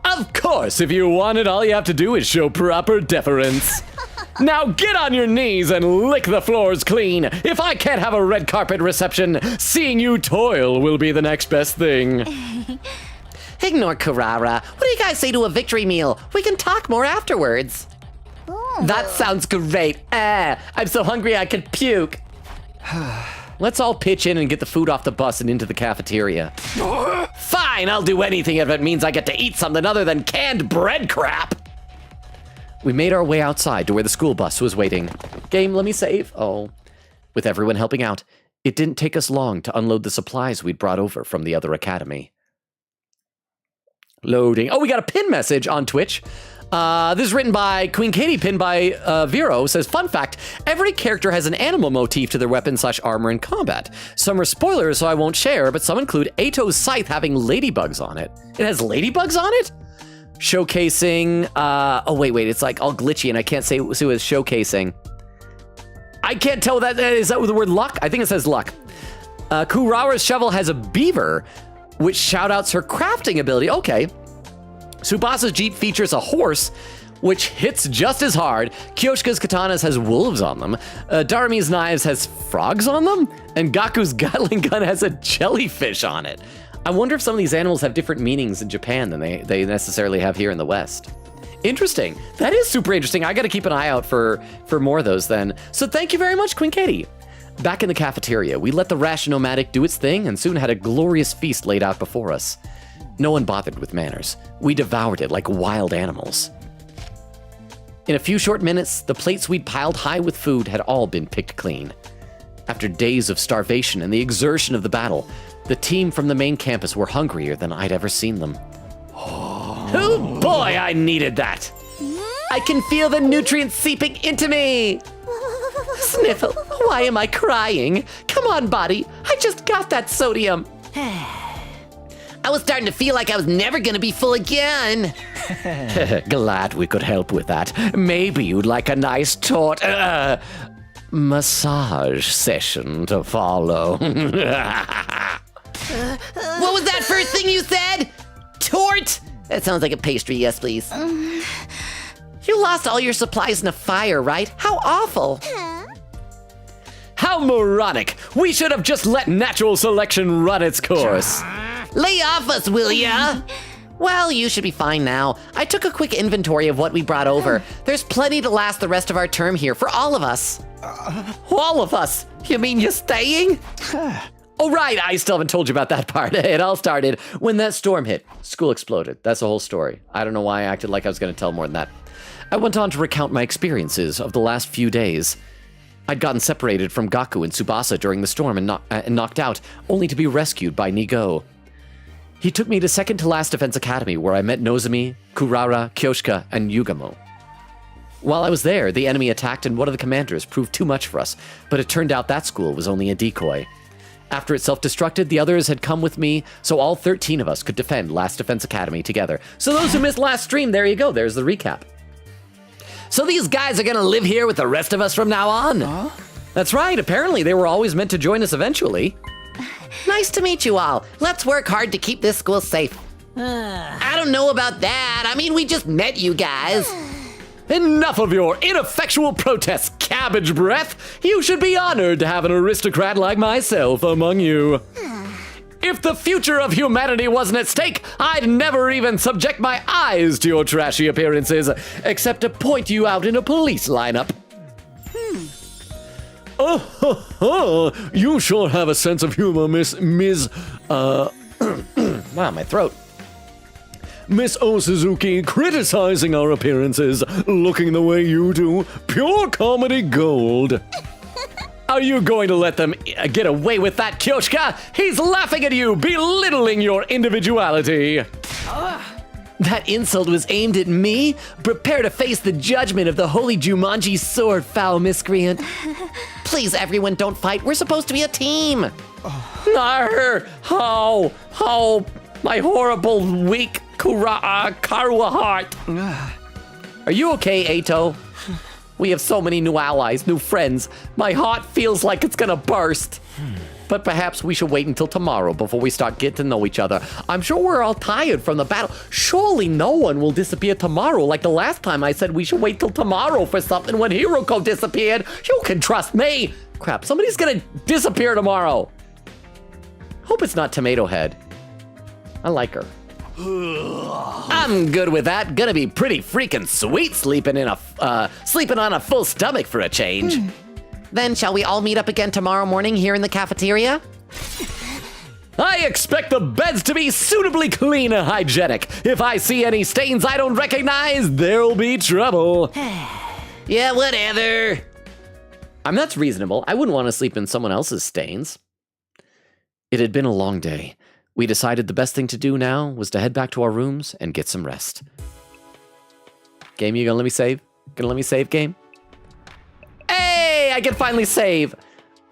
Of course, if you want it, all you have to do is show proper deference. Now get on your knees and lick the floors clean. If I can't have a red carpet reception, seeing you toil will be the next best thing. Ignore Carrara. What do you guys say to a victory meal? We can talk more afterwards. That sounds great. I'm so hungry I could puke. Let's all pitch in and get the food off the bus and into the cafeteria. Fine, I'll do anything if it means I get to eat something other than canned bread crap. We made our way outside to where the school bus was waiting. Game, let me save. Oh. With everyone helping out, it didn't take us long to unload the supplies we'd brought over from the other academy. Loading. Oh, we got a pin message on Twitch. This is written by Queen Katie, pinned by Vero. Says, fun fact, every character has an animal motif to their weapon/armor in combat. Some are spoilers, so I won't share, but some include Ato's scythe having ladybugs on it. It has ladybugs on it? Showcasing, oh wait, it's like all glitchy and I can't see what it's showcasing. I can't tell is that with the word luck? I think it says luck. Kurara's shovel has a beaver, which shout outs her crafting ability. Okay. Tsubasa's Jeep features a horse, which hits just as hard. Kyoshika's katanas has wolves on them. Darami's knives has frogs on them. And Gaku's Gatling gun has a jellyfish on it. I wonder if some of these animals have different meanings in Japan than they necessarily have here in the West. Interesting. That is super interesting. I got to keep an eye out for more of those then. So thank you very much, Queen Katie. Back in the cafeteria, we let the rash nomadic do its thing and soon had a glorious feast laid out before us. No one bothered with manners. We devoured it like wild animals. In a few short minutes, the plates we'd piled high with food had all been picked clean. After days of starvation and the exertion of the battle, the team from the main campus were hungrier than I'd ever seen them. Oh boy, I needed that! I can feel the nutrients seeping into me! Sniffle, why am I crying? Come on, body, I just got that sodium! I was starting to feel like I was never gonna be full again. Glad we could help with that. Maybe you'd like a nice massage session to follow. What was that first thing you said? Tort? That sounds like a pastry, yes please. You lost all your supplies in a fire, right? How awful. How moronic! We should have just let natural selection run its course. Lay off us, will ya? Well, you should be fine now. I took a quick inventory of what we brought over. There's plenty to last the rest of our term here for all of us. All of us? You mean you're staying? Oh, right, I still haven't told you about that part. It all started when that storm hit. School exploded. That's the whole story. I don't know why I acted like I was going to tell more than that. I went on to recount my experiences of the last few days. I'd gotten separated from Gaku and Tsubasa during the storm and knocked out, only to be rescued by Nigo. He took me to second to last Defense Academy, where I met Nozomi, Kurara, Kyoshika, and Yugamo. While I was there, the enemy attacked and one of the commanders proved too much for us, but it turned out that school was only a decoy. After it self-destructed, the others had come with me, so all 13 of us could defend Last Defense Academy together. So those who missed last stream, there you go, there's the recap. So these guys are gonna live here with the rest of us from now on? Huh? That's right, apparently they were always meant to join us eventually. Nice to meet you all. Let's work hard to keep this school safe. I don't know about that. I mean, we just met you guys. Enough of your ineffectual protests, cabbage breath! You should be honored to have an aristocrat like myself among you. If the future of humanity wasn't at stake, I'd never even subject my eyes to your trashy appearances, except to point you out in a police lineup. You sure have a sense of humor, Wow, my throat. Miss O. Suzuki, criticizing our appearances, looking the way you do, pure comedy gold. Are you going to let them get away with that, Kyoshika? He's laughing at you, belittling your individuality. That insult was aimed at me? Prepare to face the judgment of the holy Jumanji sword, foul miscreant. Please, everyone, don't fight. We're supposed to be a team. Nar, how, my horrible, weak Karuha heart. Are you okay, Ato? We have so many new allies, new friends. My heart feels like it's gonna burst. But perhaps we should wait until tomorrow before we start getting to know each other. I'm sure we're all tired from the battle. Surely no one will disappear tomorrow like the last time I said we should wait till tomorrow for something when Hiroko disappeared. You can trust me. Crap, somebody's gonna disappear tomorrow. Hope it's not Tomato Head. I like her. I'm good with that. Gonna be pretty freaking sweet sleeping on a full stomach for a change. Then shall we all meet up again tomorrow morning here in the cafeteria? I expect the beds to be suitably clean and hygienic. If I see any stains I don't recognize, there'll be trouble. Yeah, whatever. That's reasonable. I wouldn't want to sleep in someone else's stains. It had been a long day. We decided the best thing to do now was to head back to our rooms and get some rest. Game, you gonna let me save? Gonna let me save, game? Hey, I can finally save.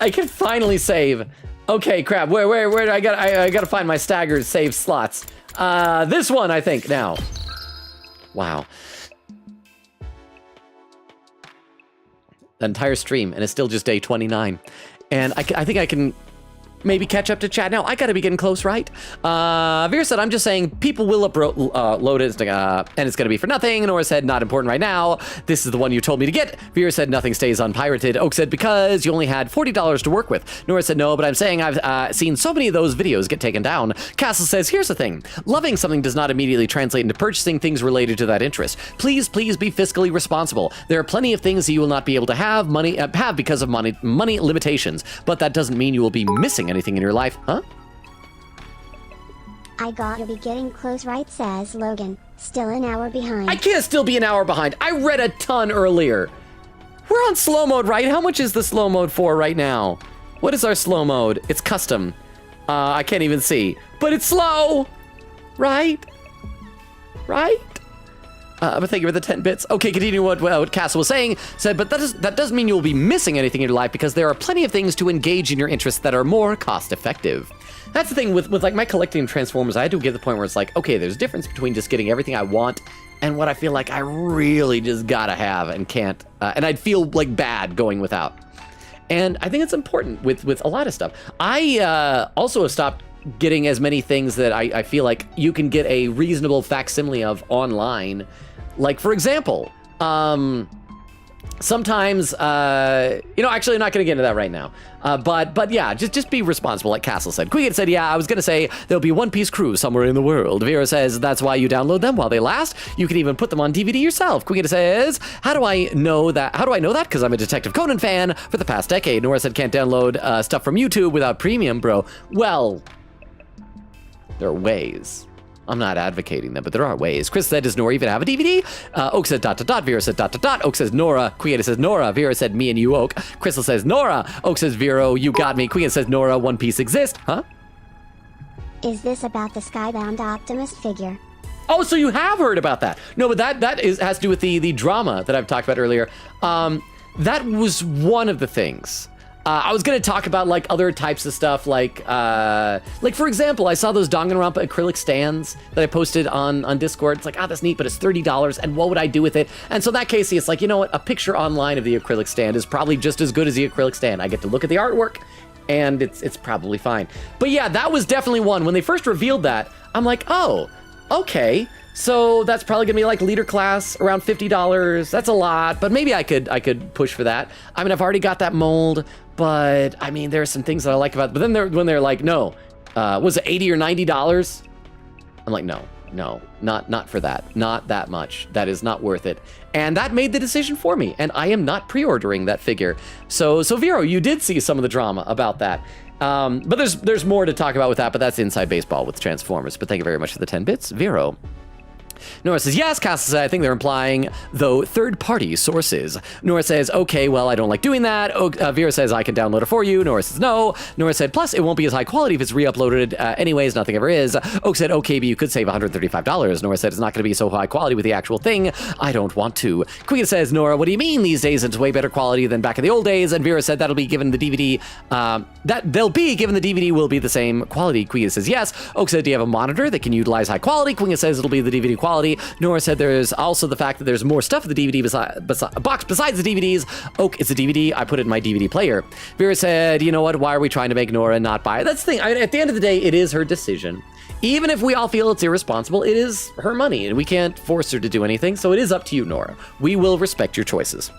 I can finally save. Okay, crap. Where do I gotta find my staggered save slots. This one, I think, now. Wow. The entire stream, and it's still just day 29. And I think I can maybe catch up to chat now. I gotta be getting close, right? Vera said, I'm just saying people will upload it, and it's gonna be for nothing. Nora said, not important right now. This is the one you told me to get. Vera said, nothing stays unpirated. Oak said, because you only had $40 to work with. Nora said, no, but I'm saying I've seen so many of those videos get taken down. Castle says, here's the thing. Loving something does not immediately translate into purchasing things related to that interest. Please be fiscally responsible. There are plenty of things that you will not be able to have because of money limitations, but that doesn't mean you will be missing anything in your life, huh? I gotta be getting close, right, says Logan. Still an hour behind. I can't still be an hour behind. I read a ton earlier. We're on slow mode, right? How much is the slow mode for right now? What is our slow mode? It's custom. I can't even see. But it's slow! Right? Right? But thank you for the 10 bits. Okay, continue what Castle was saying. Said, but that doesn't mean you'll be missing anything in your life because there are plenty of things to engage in your interests that are more cost effective. That's the thing with like my collecting Transformers. I had to get to the point where it's like, okay, there's a difference between just getting everything I want and what I feel like I really just gotta have and can't. And I'd feel like bad going without. And I think it's important with a lot of stuff. I also have stopped getting as many things that I feel like you can get a reasonable facsimile of online. Like, for example, sometimes, actually I'm not gonna get into that right now. But yeah, just be responsible, like Castle said. Quiggin said, yeah, I was gonna say there'll be One Piece crew somewhere in the world. Vera says, that's why you download them while they last. You can even put them on DVD yourself. Quiggin says, how do I know that? Because I'm a Detective Conan fan for the past decade. Nora said, can't download stuff from YouTube without premium, bro. Well, there are ways. I'm not advocating them, but there are ways. Chris said, does Nora even have a DVD? Oak said, ... Vera said, ... Oak says, Nora. Quieta says, Nora. Vera said, me and you, Oak. Crystal says, Nora. Oak says, Vero, you got me. Quieta says, Nora, One Piece exists. Huh? Is this about the Skybound Optimus figure? Oh, so you have heard about that. No, but that has to do with the drama that I've talked about earlier. That was one of the things. I was gonna talk about like other types of stuff, like for example, I saw those Danganronpa acrylic stands that I posted on Discord. It's like, that's neat, but it's $30, and what would I do with it? And so in that case, it's like, you know what? A picture online of the acrylic stand is probably just as good as the acrylic stand. I get to look at the artwork, and it's probably fine. But yeah, that was definitely one. When they first revealed that, I'm like, oh, okay. So that's probably gonna be like leader class, around $50. That's a lot, but maybe I could push for that. I mean, I've already got that mold, but I mean, there are some things that I like about it. But then when they're like, no, was it $80 or $90? I'm like, no, not for that. Not that much. That is not worth it. And that made the decision for me, and I am not pre-ordering that figure. So Vero, you did see some of the drama about that. But there's more to talk about with that, but that's inside baseball with Transformers. But thank you very much for the 10 bits, Vero. Nora says, yes. Castle says, I think they're implying, though, third-party sources. Nora says, okay, well, I don't like doing that. Vera says, I can download it for you. Nora says, no. Nora said, plus, it won't be as high quality if it's re-uploaded anyways. Nothing ever is. Oak said, okay, but you could save $135. Nora said, it's not going to be so high quality with the actual thing. I don't want to. Queen says, Nora, what do you mean these days it's way better quality than back in the old days? And Vera said, that'll be given the DVD, they'll be given the DVD will be the same quality. Queen says, yes. Oak said, do you have a monitor that can utilize high quality? Queen says, it'll be the DVD quality. Nora said there's also the fact that there's more stuff in the DVD box besides the DVDs. Oak, it's a DVD. I put it in my DVD player. Vera said, you know what? Why are we trying to make Nora not buy it? That's the thing. At the end of the day, it is her decision. Even if we all feel it's irresponsible, it is her money, and we can't force her to do anything. So it is up to you, Nora. We will respect your choices.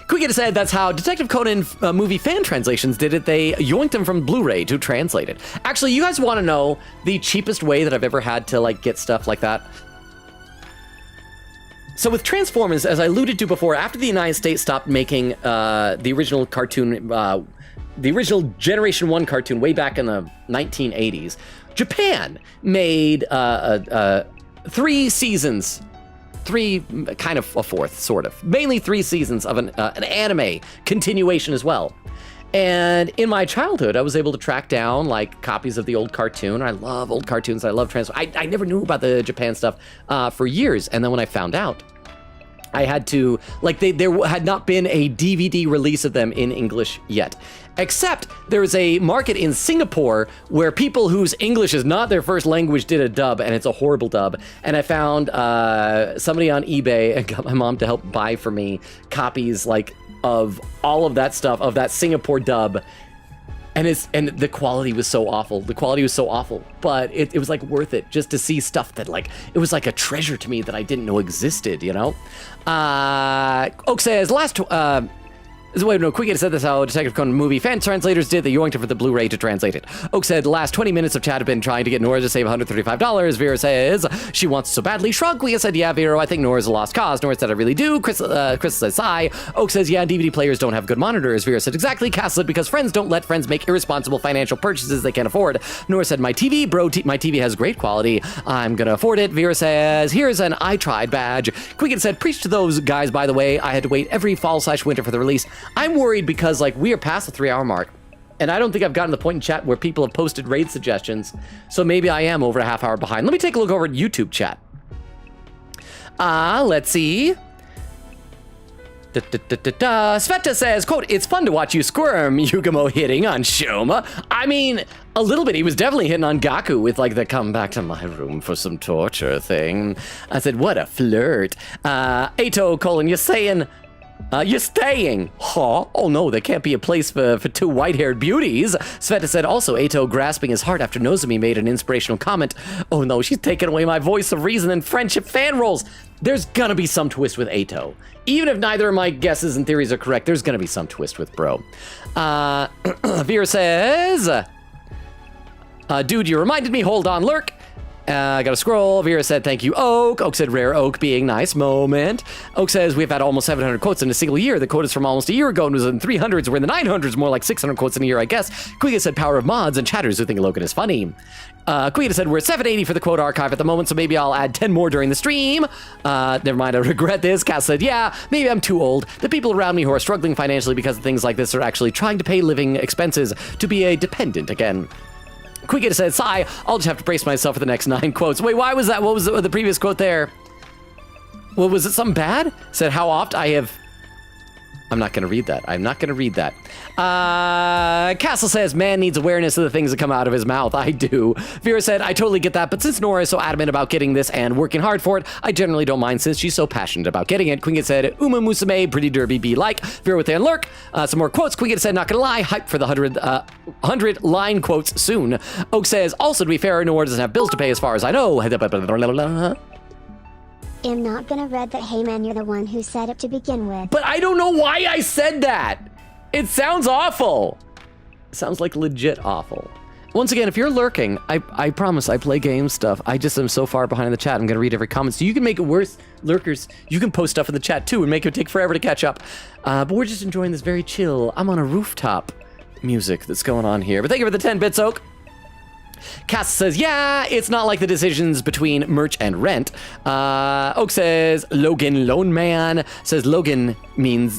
Quiggin said that's how Detective Conan movie fan translations did it. They yoinked them from Blu-ray to translate it. Actually, you guys want to know the cheapest way that I've ever had to like get stuff like that? So with Transformers, as I alluded to before, after the United States stopped making the original cartoon, the original Generation 1 cartoon way back in the 1980s, Japan made 3 seasons, 3, kind of a 4th, sort of. Mainly 3 seasons of an anime continuation as well. And in my childhood, I was able to track down like copies of the old cartoon. I love old cartoons. I love Transformers. I never knew about the Japan stuff for years. And then when I found out I had to, like, there had not been a DVD release of them in English yet. Except there is a market in Singapore where people whose English is not their first language did a dub, and it's a horrible dub. And I found somebody on eBay and got my mom to help buy for me copies, like, of all of that stuff, of that Singapore dub. And the quality was so awful. The quality was so awful, but it was like worth it just to see stuff that, like, it was like a treasure to me that I didn't know existed, you know? Oak says, wait, no, Quick said this how Detective Conan movie fan translators did. They yoinked it for the Blu-ray to translate it. Oak said, the last 20 minutes of chat have been trying to get Nora to save $135. Vera says, she wants so badly. Shrug. Quick said, yeah, Vera, I think Nora's a lost cause. Nora said, I really do. Chris says, sigh. Oak says, yeah, DVD players don't have good monitors. Vera said, exactly. Cass said, because friends don't let friends make irresponsible financial purchases they can't afford. Nora said, my TV, my TV has great quality. I'm gonna afford it. Vera says, here's an I tried badge. Quicken said, preach to those guys, by the way. I had to wait every fall/winter for the release. I'm worried because, like, we are past the 3-hour mark, and I don't think I've gotten to the point in chat where people have posted raid suggestions, so maybe I am over a half hour behind. Let me take a look over at YouTube chat. Let's see. Sveta says, quote, it's fun to watch you squirm, Yugamo hitting on Shoma. I mean, a little bit. He was definitely hitting on Gaku with, like, the come back to my room for some torture thing. I said, what a flirt. Ato, you're saying... you're staying. Huh? Oh no, there can't be a place for two white-haired beauties. Sveta said, also, Ato grasping his heart after Nozomi made an inspirational comment. Oh no, she's taking away my voice of reason and friendship fan rolls. There's gonna be some twist with Ato. Even if neither of my guesses and theories are correct, there's gonna be some twist with bro. Vera says, dude, you reminded me, hold on, lurk. I gotta scroll. Vera said, thank you, Oak. Oak said, rare Oak being nice moment. Oak says, we've had almost 700 quotes in a single year. The quote is from almost a year ago and was in 300s. We're in the 900s, more like 600 quotes in a year, I guess. Quiga said, power of mods and chatters who think Logan is funny. Quiga said, we're at 780 for the quote archive at the moment, so maybe I'll add 10 more during the stream. Never mind, I regret this. Cass said, yeah, maybe I'm too old. The people around me who are struggling financially because of things like this are actually trying to pay living expenses to be a dependent again. Quick said, sigh, I'll just have to brace myself for the next 9 quotes. Wait, why was that? What was the previous quote there? Well, was it something bad? Said, how oft I have... I'm not going to read that. I'm not going to read that. Castle says, man needs awareness of the things that come out of his mouth. I do. Vera said, I totally get that, but since Nora is so adamant about getting this and working hard for it, I generally don't mind since she's so passionate about getting it. Quinget said, Uma Musume, pretty derby be like. Vera with an lurk. Some more quotes. Quinget said, not gonna lie, hype for the 100 line quotes soon. Oak says, also to be fair, Nora doesn't have bills to pay as far as I know. I'm not gonna read that, hey man, you're the one who said it to begin with. But I don't know why I said that. It sounds awful. It sounds like legit awful. Once again, if you're lurking, I promise I play game stuff. I just am so far behind in the chat. I'm gonna read every comment. So you can make it worse, lurkers. You can post stuff in the chat too and make it take forever to catch up. But we're just enjoying this very chill, I'm on a rooftop music that's going on here. But thank you for the 10 bits, Oak. Cass says, yeah, it's not like the decisions between merch and rent. Oak says, Logan Lone Man. Says, Logan mean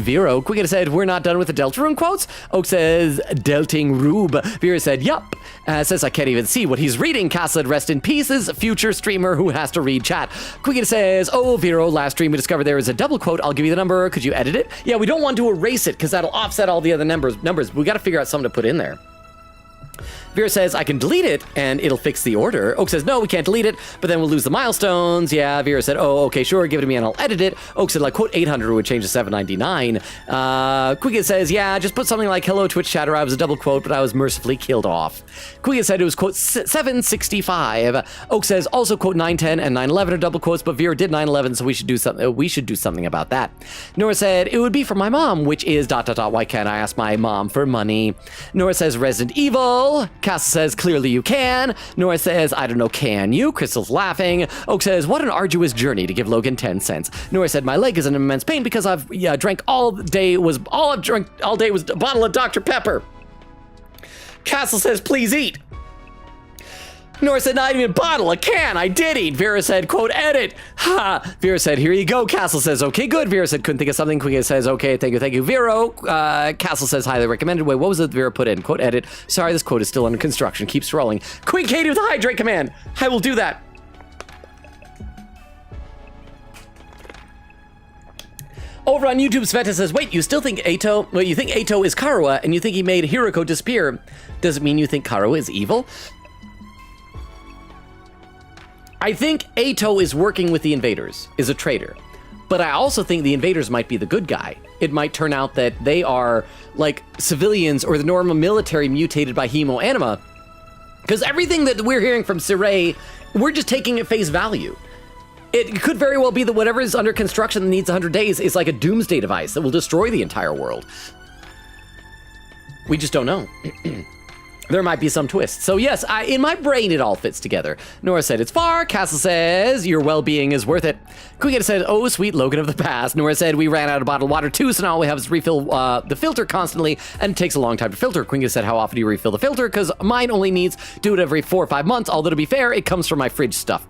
Vero. Quick said, we're not done with the Deltarune quotes. Oak says, Delting Rube. Vera said, yup. Says, I can't even see what he's reading. Cass said, rest in pieces, future streamer who has to read chat. Quick says, oh, Vero, last stream we discovered there is a double quote. I'll give you the number. Could you edit it? Yeah, we don't want to erase it because that'll offset all the other numbers. We got to figure out something to put in there. Vera says, I can delete it, and it'll fix the order. Oak says, no, we can't delete it, but then we'll lose the milestones. Yeah, Vera said, oh, okay, sure, give it to me, and I'll edit it. Oak said, like, quote 800 would change to 799. Quiggin says, yeah, just put something like, hello, Twitch chatter. I was a double quote, but I was mercifully killed off. Quiggin said it was, quote, 765. Oak says, also, quote, 910 and 911 are double quotes, but Vera did 911, so we should do something about that. Nora said, it would be for my mom, which is ... Why can't I ask my mom for money? Nora says, Resident Evil. Cass says, clearly you can. Nora says, I don't know, can you? Crystal's laughing. Oak says, what an arduous journey to give Logan 10 cents. Nora said, my leg is in immense pain because I've drank all day was a bottle of Dr. Pepper. Castle says, please eat. Nora said, not even a bottle, a can. I did eat. Vera said, quote, edit. Ha. Vera said, here you go. Castle says, okay, good. Vera said, couldn't think of something. Queen says, okay, thank you. Vero. Castle says, highly recommended. Wait, what was it Vera put in? Quote, edit. Sorry, this quote is still under construction. Keep scrolling. Queen Katie with the hydrate command. I will do that. Over on YouTube, Sveta says, wait, you still think Ato, well, you think Ato is Karawa, and you think he made Hiroko disappear. Does it mean you think Karawa is evil? I think Ato is working with the invaders, is a traitor. But I also think the invaders might be the good guy. It might turn out that they are like civilians or the normal military mutated by hemo anima. Because everything that we're hearing from Siray, we're just taking at face value. It could very well be that whatever is under construction that needs 100 days is like a doomsday device that will destroy the entire world. We just don't know. There might be some twist. So yes, in my brain, it all fits together. Nora said, it's far. Castle says, your well-being is worth it. Quigeta said, oh, sweet Logan of the past. Nora said, we ran out of bottled water too, so now all we have is refill the filter constantly, and it takes a long time to filter. Quigeta said, how often do you refill the filter? Because mine only needs do it every 4 or 5 months, although to be fair, it comes from my fridge stuff.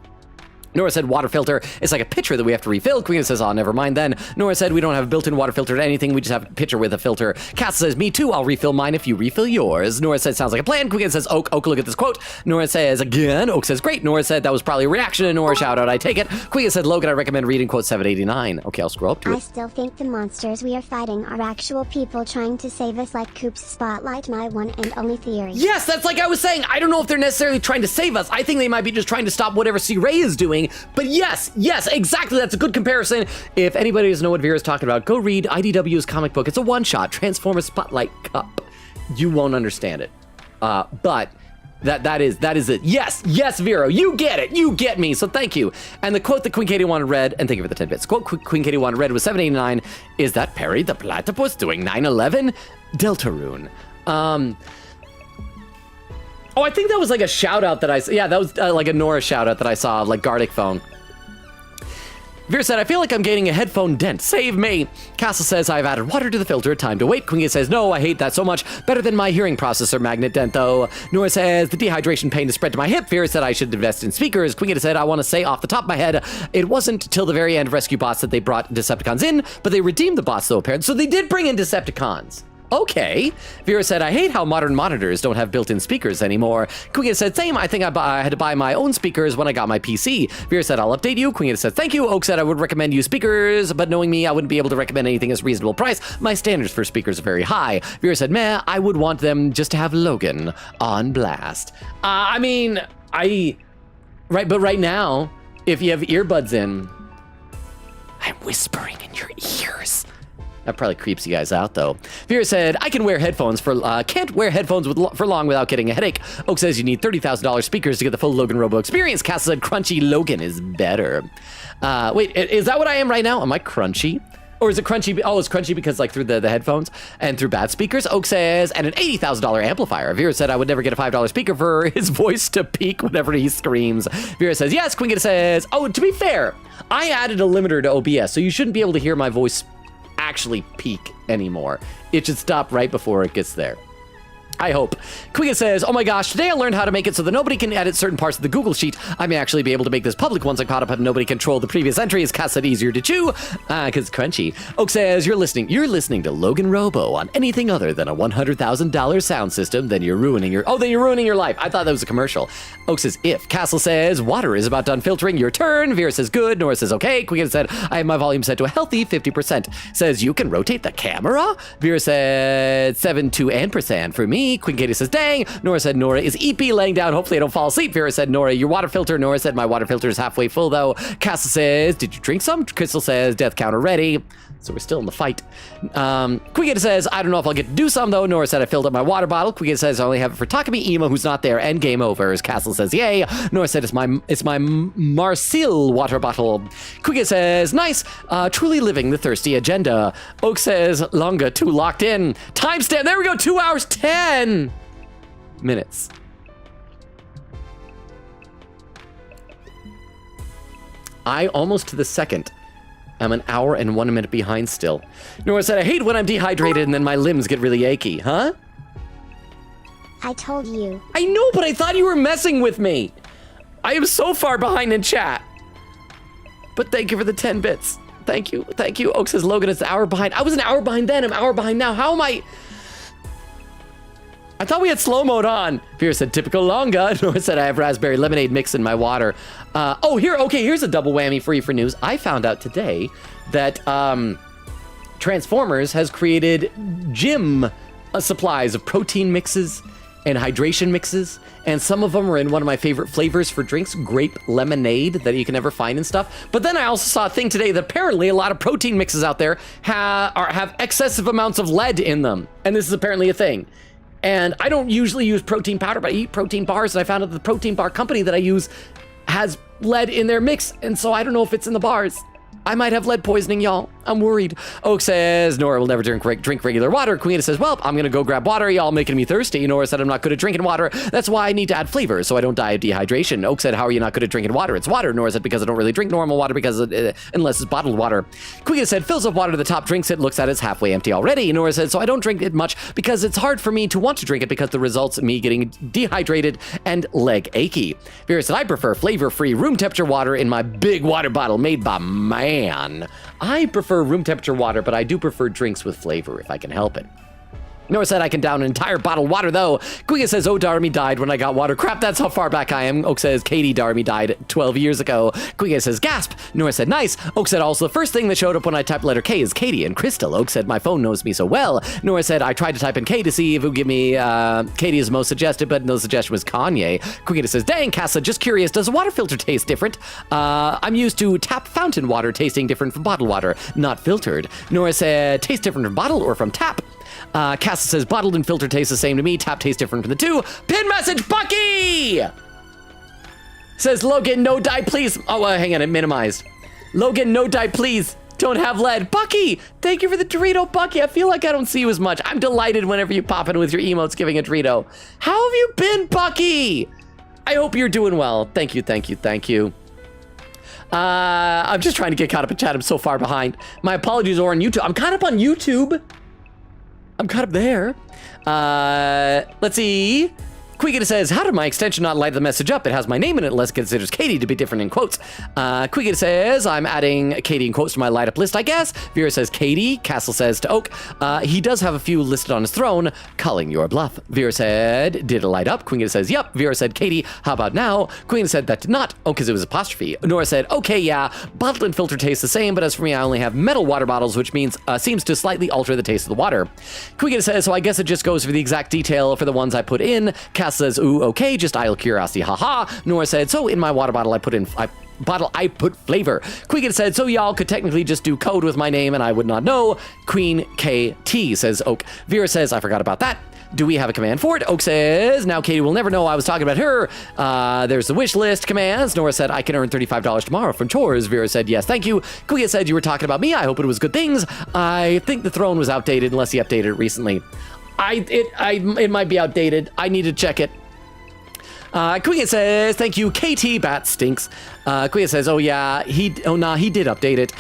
Nora said water filter is like a pitcher that we have to refill. Queen says, oh, never mind then. Nora said we don't have a built-in water filter to anything. We just have a pitcher with a filter. Castle says, me too. I'll refill mine if you refill yours. Nora said, sounds like a plan. Queen says, Oak, look at this quote. Nora says, again. Oak says, great. Nora said, that was probably a reaction. And Nora shout out, I take it. Queen said, Logan, I recommend reading quote 789. Okay, I'll scroll up to it. I still think the monsters we are fighting are actual people trying to save us like Coop's Spotlight, my one and only theory. Yes, that's like I was saying. I don't know if they're necessarily trying to save us. I think they might be just trying to stop whatever C-Ray is doing. But yes, exactly. That's a good comparison. If anybody doesn't know what Vera's talking about, go read IDW's comic book. It's a one-shot, Transformers Spotlight Cup. You won't understand it. But that is it. Yes, Vera, you get it. You get me. So thank you. And the quote that Queen Katie wanted read, and thank you for the 10 bits. Quote Queen Katie wanted read was 789. Is that Perry the Platypus doing 9/11? Deltarune. Oh, I think that was like a shout out that that was like a Nora shout out that I saw, like Gardic phone. Vera said, I feel like I'm gaining a headphone dent. Save me. Castle says, I've added water to the filter. Time to wait. Queen says, no, I hate that so much. Better than my hearing processor magnet dent, though. Nora says, the dehydration pain is spread to my hip. Vera said, I should invest in speakers. Queen said, I want to say off the top of my head, it wasn't till the very end of Rescue Bots that they brought Decepticons in, but they redeemed the bots, though, apparently. So they did bring in Decepticons. Okay. Vera said, I hate how modern monitors don't have built-in speakers anymore. Queen said, same. I think I had to buy my own speakers when I got my PC. Vera said, I'll update you. Queen said, thank you. Oak said, I would recommend you speakers, but knowing me, I wouldn't be able to recommend anything as reasonable price. My standards for speakers are very high. Vera said, meh, I would want them just to have Logan on blast. Right, but right now, if you have earbuds in, I'm whispering in your ears. That probably creeps you guys out, though. Vera said, I can wear headphones can't wear headphones for long without getting a headache. Oak says you need $30,000 speakers to get the full Logan Robo experience. Castle said, crunchy Logan is better. Wait, is that what I am right now? Am I crunchy? Or is it crunchy? Oh, it's crunchy because like through the headphones and through bad speakers. Oak says, and an $80,000 amplifier. Vera said I would never get a $5 speaker for his voice to peak whenever he screams. Vera says, yes. Quingita says, oh, to be fair, I added a limiter to OBS, so you shouldn't be able to hear my voice actually peak anymore. It should stop right before it gets there. I hope. Quiga says, oh my gosh, today I learned how to make it so that nobody can edit certain parts of the Google Sheet. I may actually be able to make this public once I caught up and nobody controlled the previous entries. Cass said easier to chew, because crunchy. Oak says, you're listening to Logan Robo on anything other than a $100,000 sound system, then you're ruining your life. I thought that was a commercial. Oak says, if. Castle says, water is about done filtering, your turn. Vera says, good. Nora says, okay. Quiga said, I have my volume set to a healthy 50%. Says, you can rotate the camera? Vera said, 7% for me. Queen Katie says, dang. Nora said, Nora is EP laying down. Hopefully I don't fall asleep. Vera said, Nora, your water filter. Nora said, my water filter is halfway full, though. Castle says, did you drink some? Crystal says, death counter ready. So we're still in the fight. Quigita says, I don't know if I'll get to do some, though. Nora said, I filled up my water bottle. Quigita says, I only have it for Takumi Ema, who's not there, and game over. Castle says, yay. Nora said, it's my Marcel water bottle. Quigita says, nice. Truly living the thirsty agenda. Oak says, Longa, 2 locked in. Timestamp, there we go, 2 hours, 10 minutes. I almost to the second. I'm an hour and 1 minute behind still. Nora said, I hate when I'm dehydrated and then my limbs get really achy. Huh? I told you. I know, but I thought you were messing with me. I am so far behind in chat. But thank you for the 10 bits. Thank you. Thank you. Oak says, Logan is an hour behind. I was an hour behind then. I'm an hour behind now. How am I thought we had slow mode on. Vera said, typical Longa. Nora said, I have raspberry lemonade mix in my water. Here's a double whammy for you for news. I found out today that Transformers has created gym supplies of protein mixes and hydration mixes, and some of them are in one of my favorite flavors for drinks, grape lemonade, that you can never find and stuff. But then I also saw a thing today that apparently a lot of protein mixes out there have excessive amounts of lead in them, and this is apparently a thing. And I don't usually use protein powder, but I eat protein bars, and I found out that the protein bar company that I use has lead in their mix, and so I don't know if it's in the bars. I might have lead poisoning, y'all. I'm worried. Oak says, Nora will never drink regular water. Queen says, well, I'm gonna go grab water. Y'all making me thirsty. Nora said, I'm not good at drinking water. That's why I need to add flavor so I don't die of dehydration. Oak said, how are you not good at drinking water? It's water. Nora said, because I don't really drink normal water unless it's bottled water. Queen said, fills up water to the top, drinks it, looks at it, it's halfway empty already. Nora said, so I don't drink it much because it's hard for me to want to drink it because the results of me getting dehydrated and leg achy. Vera said, I prefer flavor-free room temperature water in my big water bottle made by man. I prefer room temperature water, but I do prefer drinks with flavor if I can help it. Nora said I can down an entire bottle of water, though. Quiga says, oh, Darmy died when I got water. Crap, that's how far back I am. Oak says, Katie Darmy died 12 years ago. Quiga says, gasp. Nora said, nice. Oak said, also, the first thing that showed up when I typed letter K is Katie and Crystal. Oak said, my phone knows me so well. Nora said, I tried to type in K to see if it would give me Katie is most suggested, but no suggestion was Kanye. Quiga says, dang, Casa, just curious, does a water filter taste different? I'm used to tap fountain water tasting different from bottled water, not filtered. Nora said, taste different from bottled or from tap? Casa says, bottled and filter taste the same to me. Tap tastes different from the two. Pin message, Bucky! Says, Logan, no die, please. Oh, hang on, it minimized. Logan, no die, please. Don't have lead. Bucky, thank you for the Dorito, Bucky. I feel like I don't see you as much. I'm delighted whenever you pop in with your emotes giving a Dorito. How have you been, Bucky? I hope you're doing well. Thank you, thank you, thank you. I'm just trying to get caught up in chat. I'm so far behind. My apologies are on YouTube. I'm caught up on YouTube. I'm caught up there. Let's see. Quiga says, how did my extension not light the message up? It has my name in it unless it considers Katie to be different in quotes. Quiga says, I'm adding Katie in quotes to my light up list, I guess. Vera says, Katie. Castle says to Oak, he does have a few listed on his throne. Calling your bluff. Vera said, did it light up? Quiga says, yep. Vera said, Katie, how about now? Quiga said, that did not. Oh, because it was apostrophe. Nora said, okay, yeah. Bottled and filter taste the same, but as for me, I only have metal water bottles, which means seems to slightly alter the taste of the water. Quiga says, so I guess it just goes for the exact detail for the ones I put in. Cass says, ooh, okay, just idle curiosity, haha. Nora said, so in my water bottle I put flavor. Quiga said, so y'all could technically just do code with my name and I would not know. Queen KT, says Oak. Vera says, I forgot about that. Do we have a command for it? Oak says, now Katie will never know I was talking about her. There's the wish list commands. Nora said, I can earn $35 tomorrow from chores. Vera said, yes, thank you. Quiga said, you were talking about me. I hope it was good things. I think the throne was outdated unless he updated it recently. It might be outdated. I need to check it. Quiga says, thank you, KT, bat stinks. Quiga says, oh yeah, he did update it.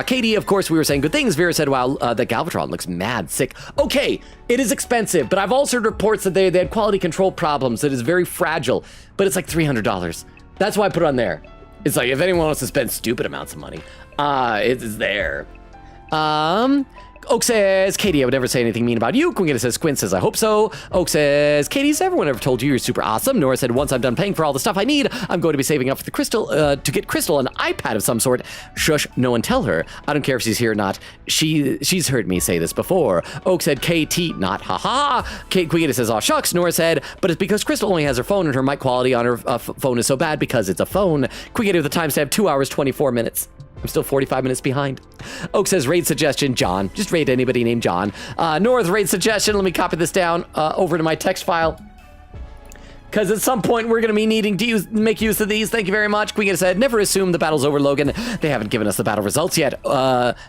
Katie, of course, we were saying good things. Vera said, wow, the Galvatron looks mad sick. Okay, it is expensive, but I've also heard reports that they had quality control problems. It is very fragile, but it's like $300. That's why I put it on there. It's like, if anyone wants to spend stupid amounts of money, it is there. Oak says, Katie, I would never say anything mean about you. Quinn says, Quinn says, I hope so. Oak says, Katie, has everyone ever told you you're super awesome? Nora said, once I'm done paying for all the stuff I need, I'm going to be saving up for the Crystal, to get Crystal an iPad of some sort. Shush, no one tell her. I don't care if she's here or not. She's heard me say this before. Oak said, KT, not haha. Quinn says, aw shucks. Nora said, but it's because Crystal only has her phone and her mic quality on her phone is so bad because it's a phone. Quinn with the timestamp 2 hours, 24 minutes. I'm still 45 minutes behind. Oak says, raid suggestion, John. Just raid anybody named John. North, raid suggestion. Let me copy this down over to my text file. Because at some point, we're going to be needing to make use of these. Thank you very much. Queen said, never assume the battle's over, Logan. They haven't given us the battle results yet.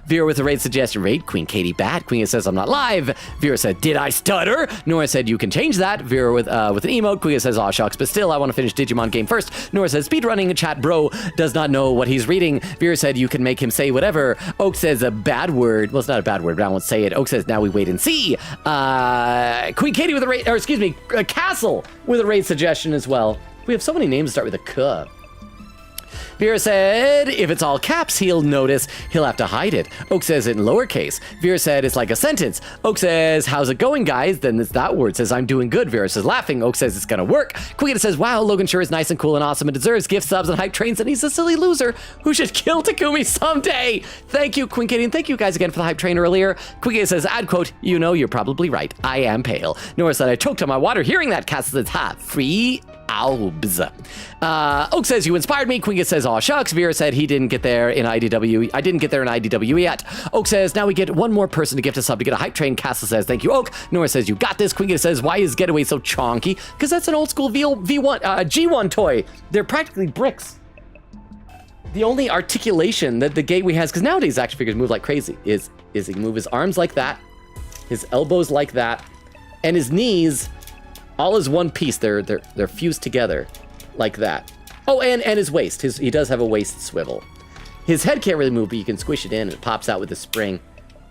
Vera with a raid suggestion. Raid Queen Katie Bat. Queen says, I'm not live. Vera said, did I stutter? Nora said, you can change that. Vera with an emote. Queen says, aw shucks, but still, I want to finish Digimon game first. Nora says, speedrunning chat bro does not know what he's reading. Vera said, you can make him say whatever. Oak says, a bad word. Well, it's not a bad word, but I won't say it. Oak says, now we wait and see. Queen Katie with a raid, or excuse me, Castle with a raid suggestion as well. We have so many names that start with a K. Vera said, if it's all caps, he'll notice. He'll have to hide it. Oak says it in lowercase. Vera said, it's like a sentence. Oak says, how's it going, guys? Then it's that word. Says, I'm doing good. Vera says, laughing. Oak says, it's gonna work. Quinketta says, wow, Logan sure is nice and cool and awesome and deserves gift subs and hype trains, and he's a silly loser who should kill Takumi someday. Thank you, Quinketta, and thank you guys again for the hype train earlier. Quinketta says, ad quote, you know, you're probably right. I am pale. Nora said, I choked on my water hearing that. Cass says, ha, free albs. Oak says, you inspired me. Quinketta says, aw shucks. Vera said, he didn't get there in IDW. I didn't get there in IDW yet. Oak says, now we get one more person to gift a sub to get a hype train. Castle says, thank you, Oak. Nora says, you got this. Quinketta says, why is Getaway so chonky? Because that's an old school G1 toy. They're practically bricks. The only articulation that the Gateway has, because nowadays action figures move like crazy, is he can move his arms like that, his elbows like that, and his knees all as one piece. They're fused together like that. Oh, and his waist. He does have a waist swivel. His head can't really move, but you can squish it in and it pops out with a spring.